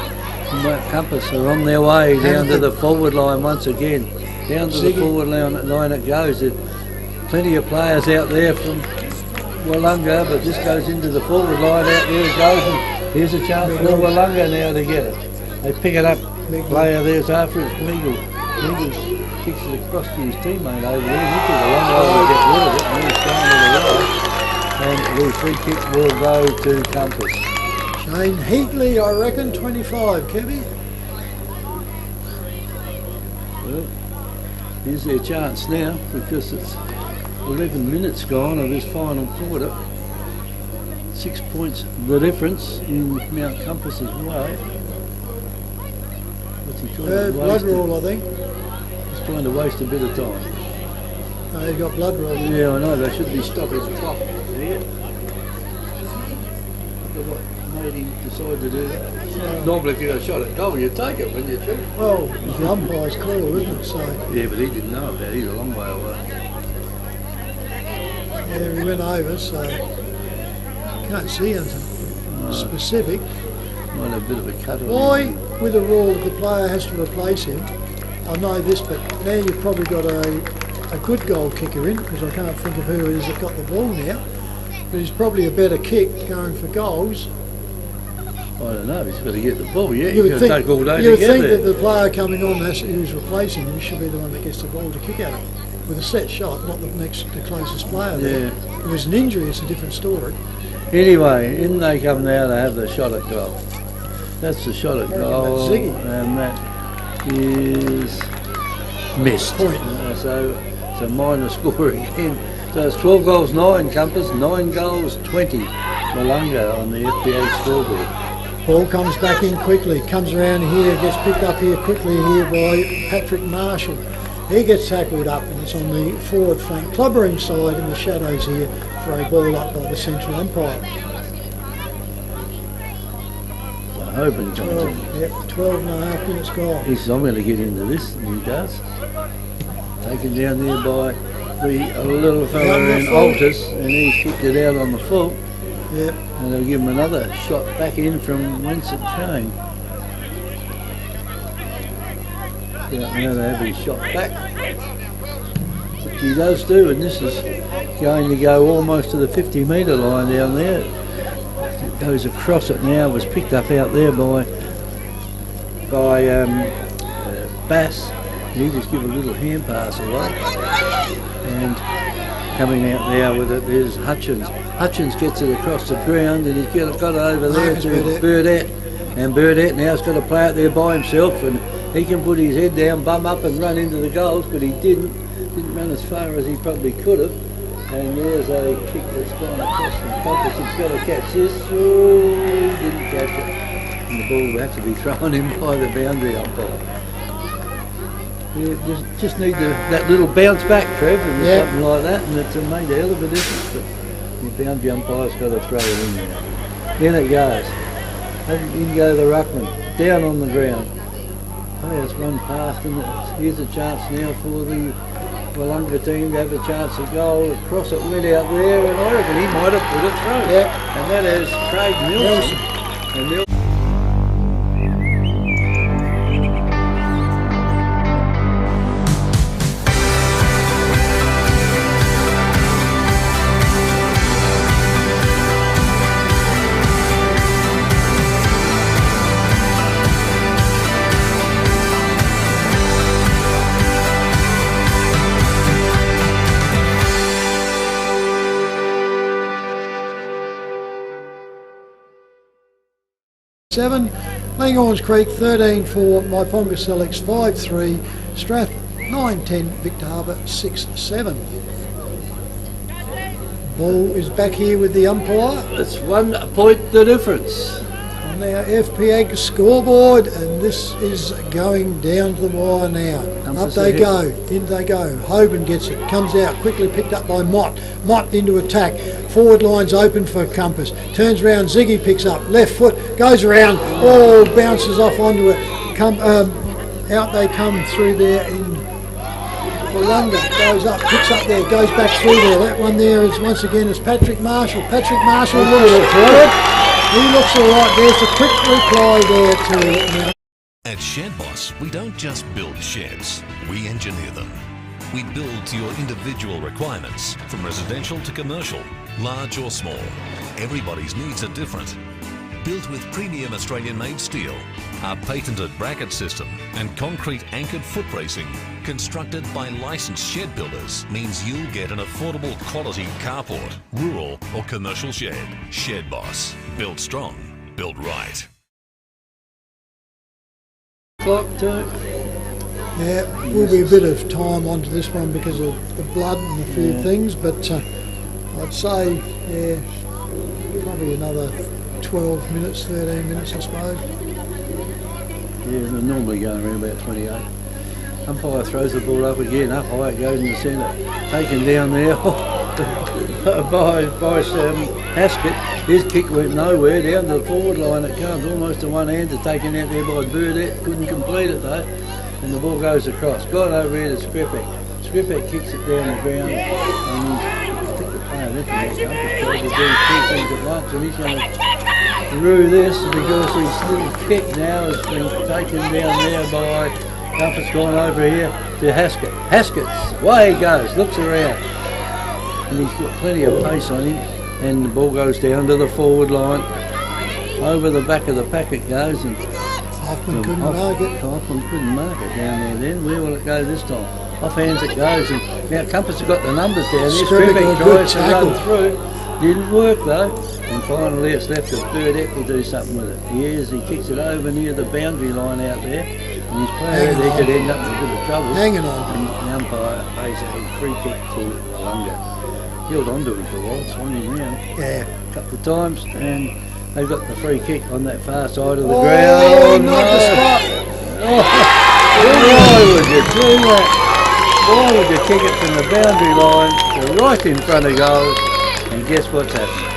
Mount Compass are on their way down to the forward line once again. Down to the forward line it goes. There's plenty of players out there from Willunga, but this goes into the forward line out there it goes, and Here's a chance for Willunga now to get it. They pick it up. Player there's after it. Meagle kicks it across to his teammate over there. He took a long way to get rid of it, and he's going to the right. And the free kick will go to Compass. Shane Heatley, I reckon, 25, Kevy. Well, here's their chance now because it's 11 minutes gone of this final quarter. 6 points the difference in Mount Compass's way. What's he trying to Blood waste? roll, I think. He's trying to waste a bit of time. No, he's got blood roll. Yeah, I know. They should be stopping the clock there. What made him decide to do that? Normally, if you got a shot at goal, you take it when you shoot. Well, it's the umpire's call, isn't it? So Yeah, but he didn't know about it. He's a long way away. yeah, he went over, so can't see anything specific. Might have a bit of a cut on Why, him. with a rule, the player has to replace him? I know this, but now you've probably got a good goal kicker in, because I can't think of who it is that got the ball now. But he's probably a better kick going for goals. I don't know. He's got to get the ball. Yeah, You he's would going to think, take all day you to would get think there. that the player coming on who's replacing him should be the one that gets the ball to kick at it. With a set shot, not the closest player there. Yeah. If it was an injury, it's a different story. Anyway, in they come now to have the shot at goal. That's the shot at goal, Ziggy. and that is missed. Point. So it's a minor score again. So it's 12 goals 9 Compass, 9 goals 20 Willunga on the FPA scoreboard. Ball comes back in quickly, comes around here, gets picked up here quickly here by Patrick Marshall. He gets tackled up and it's on the forward flank, clubbering side in the shadows here for a ball up by the central umpire. So Hoban comes in. Yep, 12 and a half minutes gone. He says, I'm going to get into this, and he does. Taken down there by the little fella in Altus, and he's kicked it out on the full. Yep. And they'll give him another shot back in from whence it came. Now they have his shot back, which he does do, and this is going to go almost to the 50-metre line down there. It goes across it now, was picked up out there by Bass. He just give a little hand pass away, and coming out now with it there's Hutchins. Hutchins gets it across the ground and he's got it over there to Burdett, and Burdett now's got to play out there by himself, and he can put his head down, bum up and run into the goals, but he didn't run as far as he probably could have. And there's a kick that's gone across from Compass. He's got to catch this. Oh, he didn't catch it. And the ball will have to be thrown in by the boundary umpire. You just need that little bounce back, Trev, and something like that, and it's made a hell of a difference. But the boundary umpire's got to throw it in there. Then it goes. In go the ruckman, down on the ground. Players run past, and here's a chance now for the Willunga team to have a chance at goal. Across it went out there, and I reckon he might have put it through. Yeah. And that is Craig Nielsen. And Nielsen. Seven, Langhorns Creek 13-4, Myponga Selects 5-3, Strath 9-10, Victor Harbour 6-7. Ball is back here with the umpire. It's 1 point the difference. On our FPA scoreboard, and this is going down to the wire now. Up they go, in they go. Hoban gets it, comes out, quickly picked up by Mott. Mott into attack. Forward line's open for Compass. Turns around, Ziggy picks up, left foot, goes around, bounces off onto it. Out they come through there in Willunga, goes up, picks up there, goes back through there. That one there is once again is Patrick Marshall. Patrick Marshall looks good. He looks all right. There's a quick reply there to At Shed Boss, we don't just build sheds, we engineer them. We build to your individual requirements, from residential to commercial, large or small. Everybody's needs are different. Built with premium Australian-made steel, our patented bracket system and concrete anchored foot bracing, constructed by licensed shed builders, means you'll get an affordable quality carport, rural or commercial shed. Shed Boss. Built strong, built right. Clock too. Yeah, will be a bit of time onto this one because of the blood and a few things, but I'd say, yeah, probably another 12 minutes, 13 minutes, I suppose. Yeah, they're normally going around about 28. Umpire throws the ball up again, up high it goes in the centre. Taken down there by Haskett. His kick went nowhere, down to the forward line it comes, almost to one hand, taken out there by Burdett, couldn't complete it though. And the ball goes across. Got over here to Skripek. Skripek kicks it down the ground. And I think the player left him that jump. He's trying to do two things at once. And he's going to rue this because his little kick now has been taken down there by Compass, gone over here to Haskett. Haskett's away he goes, looks around. And he's got plenty of pace on him. And the ball goes down to the forward line. Over the back of the pack it goes. And Hoffman couldn't mark it. Hoffman couldn't mark it down there then. Where will it go this time? Off hands it goes, and now Compass have got the numbers down there. Skripek tries to run through. Didn't work though. And finally it's left to Burdett to do something with it. He kicks it over near the boundary line out there. And his player there could end up in a bit of trouble. Hanging on. And the umpire basically free kick to Willunga. Held on to him for a while, swung him round. Yeah. A couple of times, and they've got the free kick on that far side of the ground. Oh, not the spot. Why would you do that? Why would you kick it from the boundary line to right in front of goal? And guess what's happened?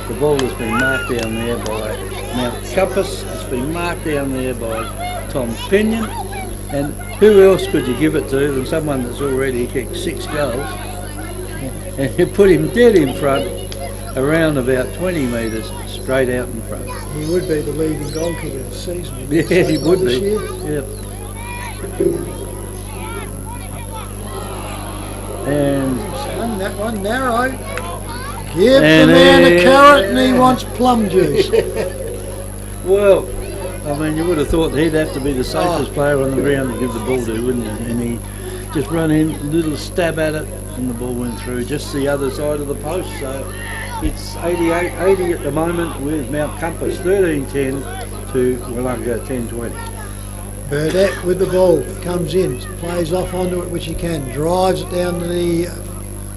The ball has been marked down there by Mount Compass. It's been marked down there by Tom Pinion. And who else could you give it to than someone that's already kicked 6 goals? And you put him dead in front, around about 20 metres straight out in front. He would be the leading goal kicker of the season. Yeah, he would be. Yep. And swung that one narrow. Give the man a carrot and he wants plum juice. Well, I mean, you would have thought he'd have to be the safest player on the ground to give the ball to, wouldn't he? And he just run in, a little stab at it, and the ball went through just the other side of the post. So it's 88-80 at the moment with Mount Compass 13-10 to Willunga 10-20. Burdett with the ball, comes in, plays off onto it which he can, drives it down to the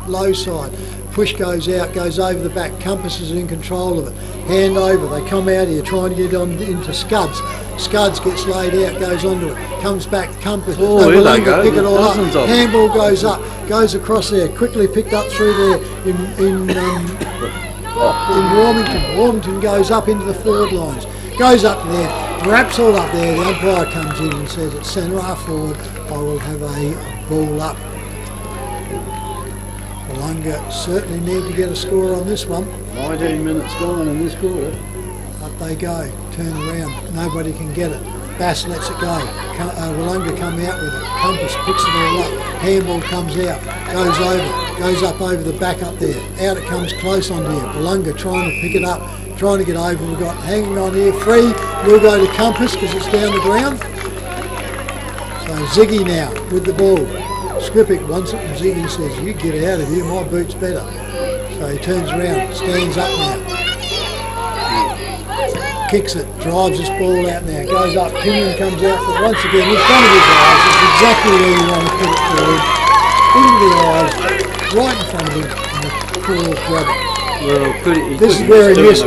low side. Push goes out, goes over the back. Compass is in control of it. Hand over, they come out here trying to get on into Scuds. Scuds gets laid out, goes onto it, comes back, Compass. Here they go. Pick it all up. Handball goes up, goes across there, quickly picked up through there in Warmington. Warmington goes up into the forward lines, goes up there, wraps all up there. The umpire comes in and says it's centre half forward, I will have a ball up. Willunga certainly need to get a score on this one. 19 minutes gone in this quarter. Up they go, turn around, nobody can get it. Bass lets it go, Willunga come out with it, Compass picks it all up, handball comes out, goes up over the back up there, out it comes close on here, Willunga trying to pick it up, trying to get over, we've got hanging on here, free, we'll go to Compass because it's down the ground. So Ziggy now with the ball. Skripek wants it and Ziggy says, you get out of here, my boot's better. So he turns around, stands up now. Kicks it, drives this ball out now, goes up, Pinion comes out, but once again in front of his eyes, it's exactly where you want to put it forward. Into the eyes, right in front of him, and the claws grab it. Well, this is where he missed,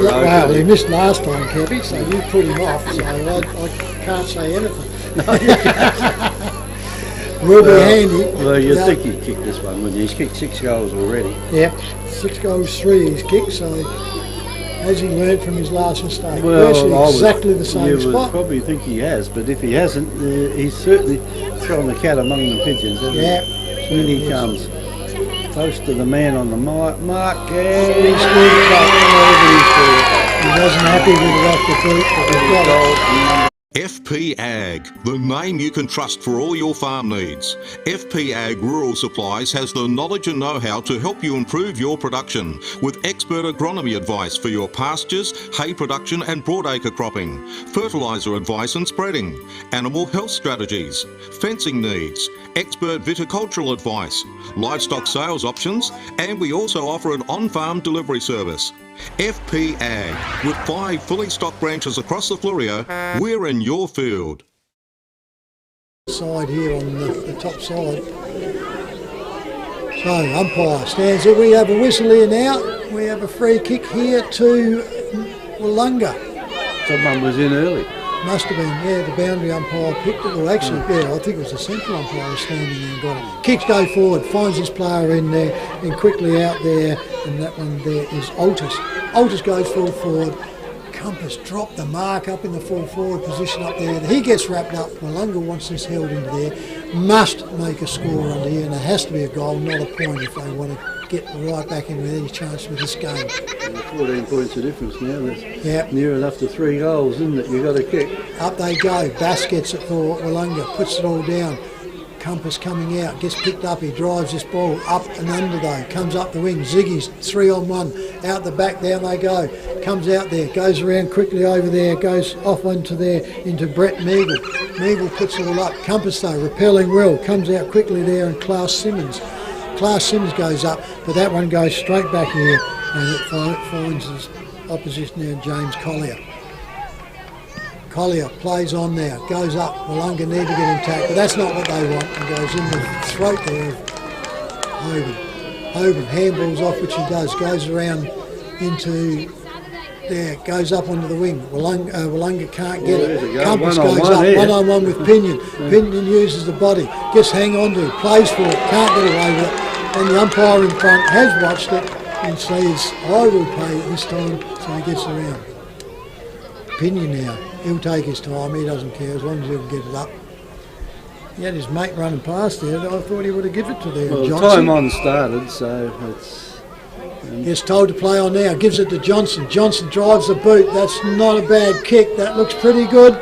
he missed last time, Kevin, so you put him off, so I can't say anything. Will be handy. Well, you'd think he'd kick this one, wouldn't you? He's kicked 6 goals already. Yeah, 6 goals, 3 he's kicked, so has he learned from his last mistake? Well, exactly the same you spot. would probably think he has, but if he hasn't, he's certainly thrown the cat among the pigeons, hasn't he? In he comes. Close to the man on the mark, and he wasn't happy with it off the boot, but we've got it. FP Ag, the name you can trust for all your farm needs. FP Ag Rural Supplies has the knowledge and know-how to help you improve your production with expert agronomy advice for your pastures, hay production and broadacre cropping, fertiliser advice and spreading, animal health strategies, fencing needs, expert viticultural advice, livestock sales options, and we also offer an on-farm delivery service. FP Ag, with 5 fully stocked branches across the Fleurieu, we're in your field. Side here on the top side. So umpire stands there. We have a whistle here now. We have a free kick here to Willunga. Someone was in early. Must have been, yeah, the boundary umpire picked it. Well, actually, yeah, I think it was the central umpire was standing there and got it. Kicks go forward, finds his player in there, and quickly out there, and that one there is Altus. Altus goes full forward. Compass dropped the mark up in the full forward position up there. He gets wrapped up. Willunga wants this held into there. Must make a score under here, and it has to be a goal, not a point, if they want to get right back in with any chance with this game. 14 points of difference now. That's yep. Near enough to 3 goals, isn't it? You've got to kick. Up they go. Bass gets it for Willunga, puts it all down. Compass coming out, gets picked up, he drives this ball up and under though, comes up the wing, Ziggy's 3-on-1, out the back, down they go, comes out there, goes around quickly over there, goes off onto there, into Brett Meagle. Meagle puts it all up, Compass though, repelling Will, comes out quickly there, and Klaus Simmons goes up, but that one goes straight back here, and it finds his opposition there, James Collier. Collier plays on there, goes up, Willunga need to get intact, but that's not what they want, and goes in the throat there of Hoban. Hoban handballs off, which he does, goes around into there, goes up onto the wing. Willunga can't get it. Compass goes up, one-on-one with Pinion. Pinion uses the body, gets hang on to it, plays for it, can't get away with it, and the umpire in front has watched it and says, I will pay it this time, so he gets around. Pinion now. He'll take his time, he doesn't care, as long as he'll get it up. He had his mate running past there, I thought he would have given it to there. Well, Johnson. time on started, so it's... Gets told to play on now, gives it to Johnson. Johnson drives the boot, that's not a bad kick, that looks pretty good.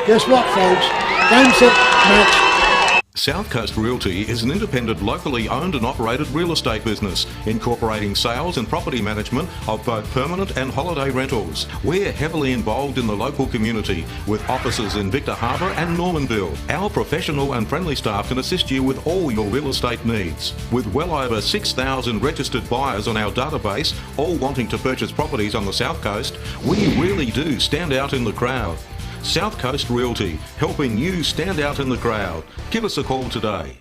Guess what, folks? Game, set, match. South Coast Realty is an independent, locally owned and operated real estate business, incorporating sales and property management of both permanent and holiday rentals. We're heavily involved in the local community, with offices in Victor Harbour and Normanville. Our professional and friendly staff can assist you with all your real estate needs. With well over 6,000 registered buyers on our database, all wanting to purchase properties on the South Coast, we really do stand out in the crowd. South Coast Realty, helping you stand out in the crowd. Give us a call today.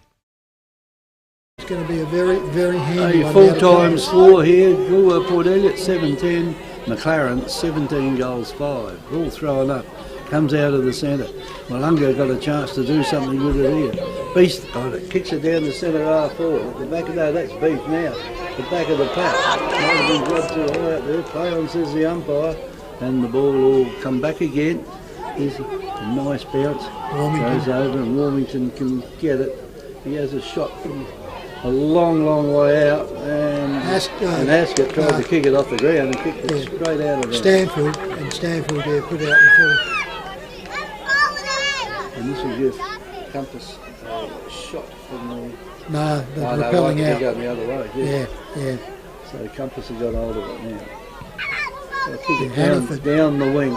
It's going to be a very, very handy one. Full-time score here, Gula Port Elliot 7-10, McLaren 17 goals 5, all thrown up. Comes out of the centre. Willunga got a chance to do something with it here. Beast on it, kicks it down the centre half forward. At the back of that, that's beef now. The back of the pack. Might have been grabbed too high out there. Play on, says the umpire. And the ball will come back again. There's a nice bounce, goes over and Warmington can get it. He has a shot from a long, long way out, and Haskett tried to kick it off the ground and kicked it straight out of there. Stanfield there put out in full. And this will give Compass a shot from the... No, they're repelling out. Going the other way, yeah. So Compass has got hold of it now. Kick it down the wing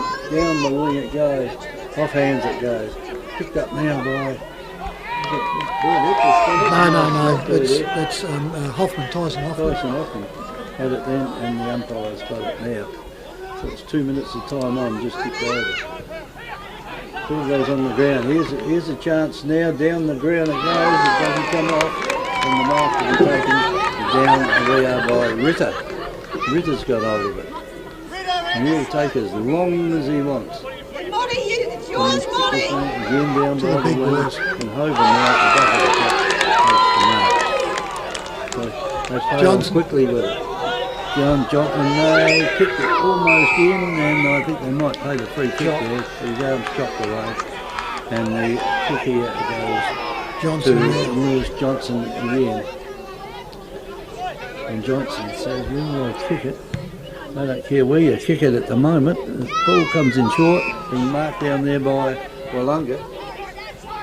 it goes, off hands it goes, picked up now by... No, that's Hoffman, Tyson Hoffman. Tyson Hoffman had it then, and the umpire's got it now. So it's 2 minutes of time on, just kicked over. Ball goes on the ground, here's a chance now, down the ground it goes, it doesn't come off, and the mark will be taken down the way by Ritter. Ritter's got hold of it. And he'll take as long as he wants. Monty, it's yours, Monty! Again down by the wings, and Hoban now at the back of the cap. So they play on quickly with it. Johnson kicked it almost in, and I think they might pay the free kick there. His arm's chopped away. And the kick here goes to Lewis Johnson again. And Johnson says, well, I'll kick it. I don't care where you kick it at the moment. The ball comes in short, being marked down there by Willunga.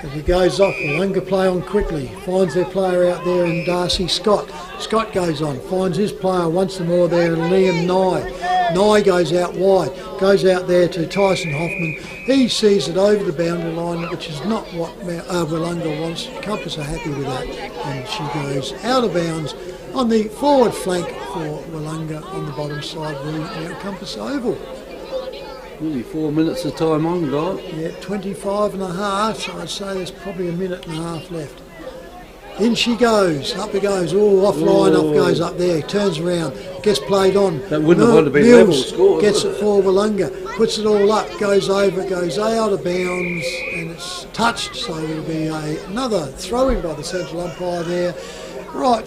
As he goes off, Willunga play on quickly, finds their player out there in Darcy Scott. Scott goes on, finds his player once more there in Liam Nye. Nye goes out wide, goes out there to Tyson Hoffman. He sees it over the boundary line, which is not what Willunga wants. Compass are happy with that, and she goes out of bounds on the forward flank for Willunga on the bottom side of the Mount Compass Oval. Nearly 4 minutes of time on, guys. Yeah, 25 and a half, so I'd say there's probably a minute and a half left. In she goes, up it goes, offline, off goes up there, turns around, gets played on. That wouldn't have wanted to be level score. Gets it for Willunga, puts it all up, goes over, goes out of bounds, and it's touched, so it'll be another throw-in by the central umpire there. Right,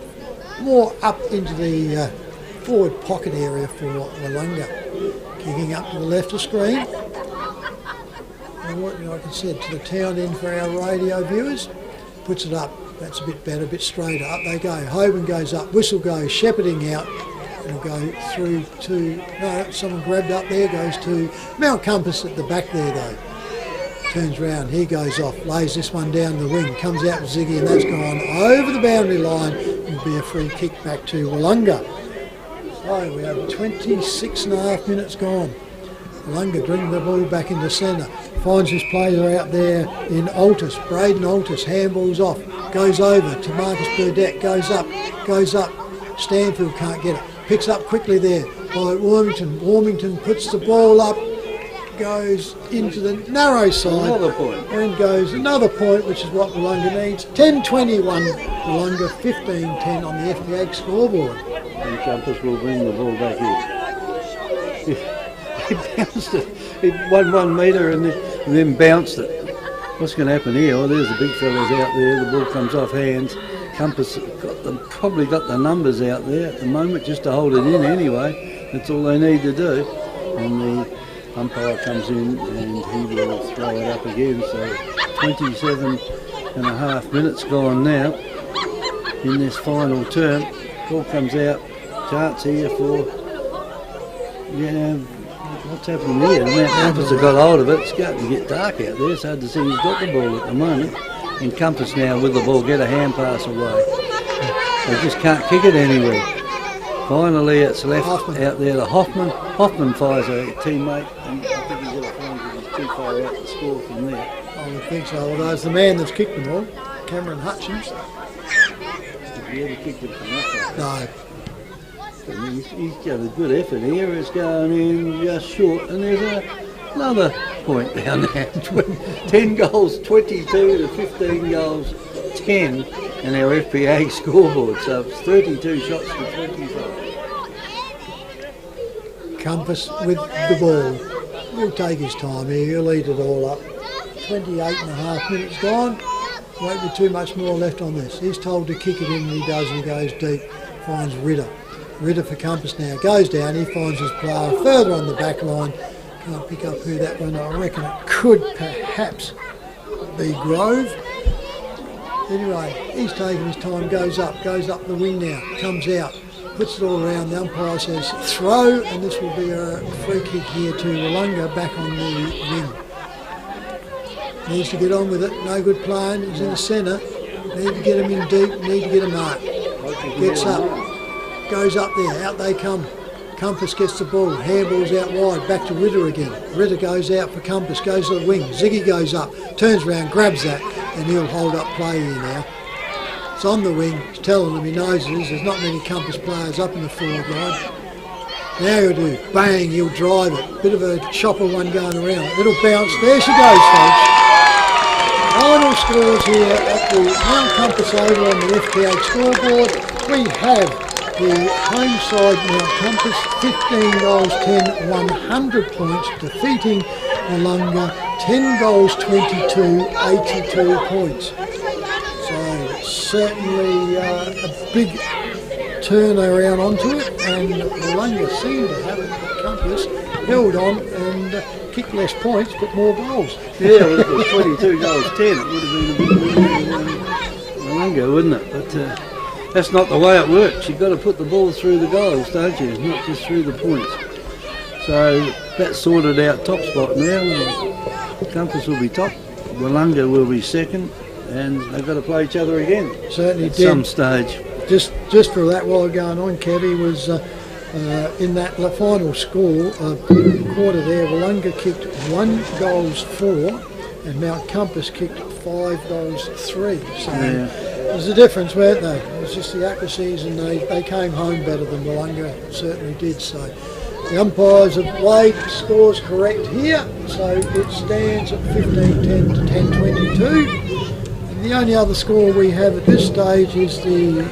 more up into the forward pocket area for Willunga. Kicking up to the left of screen. And like I said, to the town end for our radio viewers. Puts it up. That's a bit better, a bit straighter. Up they go. Hoban goes up. Whistle goes. Shepherding out. It'll go through to... No, someone grabbed up there. Goes to Mount Compass at the back there, though. Turns round. He goes off. Lays this one down the wing. Comes out with Ziggy, and that's gone over the boundary line. It'll be a free kick back to Willunga. So we have 26 and a half minutes gone. Willunga bring the ball back into centre. Finds his player out there in Altus. Braden Altus handballs off. Goes over to Marcus Burdett. Goes up. Stanfield can't get it. Picks up quickly there by Warmington. Warmington puts the ball up. Goes into the narrow side. Another point. And goes another point, which is what Willunga needs. 10-21. Willunga 15-10 on the FPA scoreboard. And Compass will bring the ball back in. He bounced it. He won 1 metre and then bounced it. What's going to happen here? Oh, there's the big fellas out there. The ball comes off hands. Compass probably got the numbers out there at the moment just to hold it in anyway. That's all they need to do. And the umpire comes in and he will throw it up again. So 27 and a half minutes gone now in this final term. Ball comes out. Chance here for, what's happening here? The Mount Compass have got hold of it. It's starting to get dark out there. It's hard to see who's got the ball at the moment. And Compass now with the ball get a hand pass away. They just can't kick it anywhere. Finally it's left out there to Hoffman. Hoffman fires a teammate and I think he's going to find that he's too far out to score from there. I would think so, although it's the man that's kicked them all, Cameron Hutchins. Have you ever kicked him from that? No. He's got a good effort here. It's going in just short, and there's another point down there. 10 goals, 22 to 15 goals, 10 in our FPA scoreboard. So it's 32 shots to 25. Compass with the ball. He'll take his time here. He'll eat it all up. 28 and a half minutes gone. Won't be too much more left on this. He's told to kick it in, and he does, and he goes deep. Finds Ritter. Ritter for Compass now. Goes down. He finds his player further on the back line. Can't pick up who that one. I reckon it could perhaps be Grove. Anyway, he's taking his time. Goes up the wing now. Comes out. Puts it all around. The umpire says throw, and this will be a free kick here to Willunga back on the wing. Needs to get on with it. No good playing. He's in the centre. Need to get him in deep. Need to get him marked. Gets up. Goes up there. Out they come. Compass gets the ball. Handballs out wide. Back to Ritter again. Ritter goes out for Compass. Goes to the wing. Ziggy goes up. Turns around. Grabs that. And he'll hold up play here now. It's on the wing. He's telling them he knows it is. There's not many Compass players up in the forward line. Now he'll do. Bang. He'll drive it. Bit of a chopper one going around. Little bounce. There she goes, folks. Final scores here at the Mount Compass Oval on the FPA scoreboard. We have the home side Mount Compass 15 goals 10, 100 points, defeating Willunga 10 goals 22, 82 points. So certainly a big turnaround onto it, and Willunga seemed to have it at Compass, held on and kicked less points but more goals. Yeah, it was 22 goals 10. It would have been a big win Willunga, wouldn't it? But that's not the way it works. You've got to put the ball through the goals, don't you? Not just through the points. So that's sorted out top spot now. Compass will be top Willunga will be second, and they've got to play each other again. Certainly at did. some stage. Just for that while going on, Kevy was in that final score quarter there. Willunga kicked 1 goals 4, and Mount Compass kicked 5 goals 3. So there's a difference, weren't they? It was just the accuracies, and they came home better than Willunga certainly did. So the umpires have weighed scores correct here, so it stands at 15-10 to 10-22. The only other score we have at this stage is the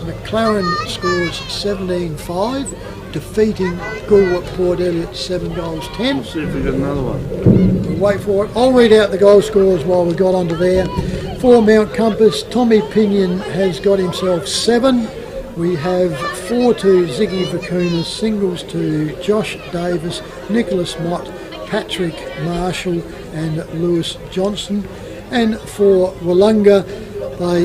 McLaren scores 17-5, defeating Goolwa Port Elliot 7 goals 10. Let's see if we've got another one. We'll wait for it. I'll read out the goal scores while we got onto there. For Mount Compass, Tommy Pinion has got himself 7. We have 4 to Ziggy Vacunas, singles to Josh Davis, Nicholas Mott, Patrick Marshall and Lewis Johnson. And for Willunga,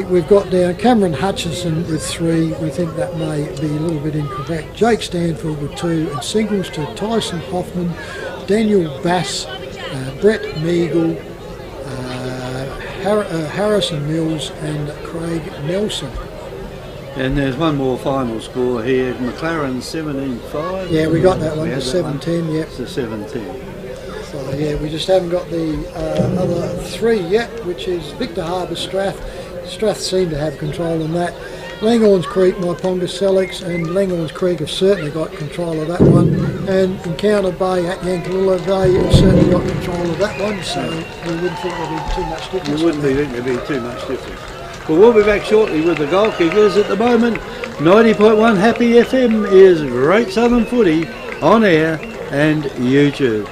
we've got down Cameron Hutchinson with 3. We think that may be a little bit incorrect. Jake Stanfield with 2, and singles to Tyson Hoffman, Daniel Bass, Brett Meagle, Harrison Mills and Craig Nelson. And there's one more final score here. McLaren 17-5. Yeah, we got that one, the 7-10, yep. It's the 7-10. So yeah, we just haven't got the other 3 yet, which is Victor Harbour, Strath. Strath seem to have control on that. Langhorns Creek, Myponga Selix, and Langhorns Creek have certainly got control of that one. And Encounter Bay at Yankalilla, they have certainly got control of that one, so we wouldn't think there'd be too much difference. You wouldn't think there'd be too much difference. Well, we'll be back shortly with the goal kickers. At the moment, 90.1 Happy FM is Great Southern Footy on air and YouTube.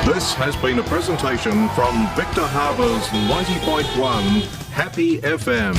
This has been a presentation from Victor Harbour's 90.1 Happy FM.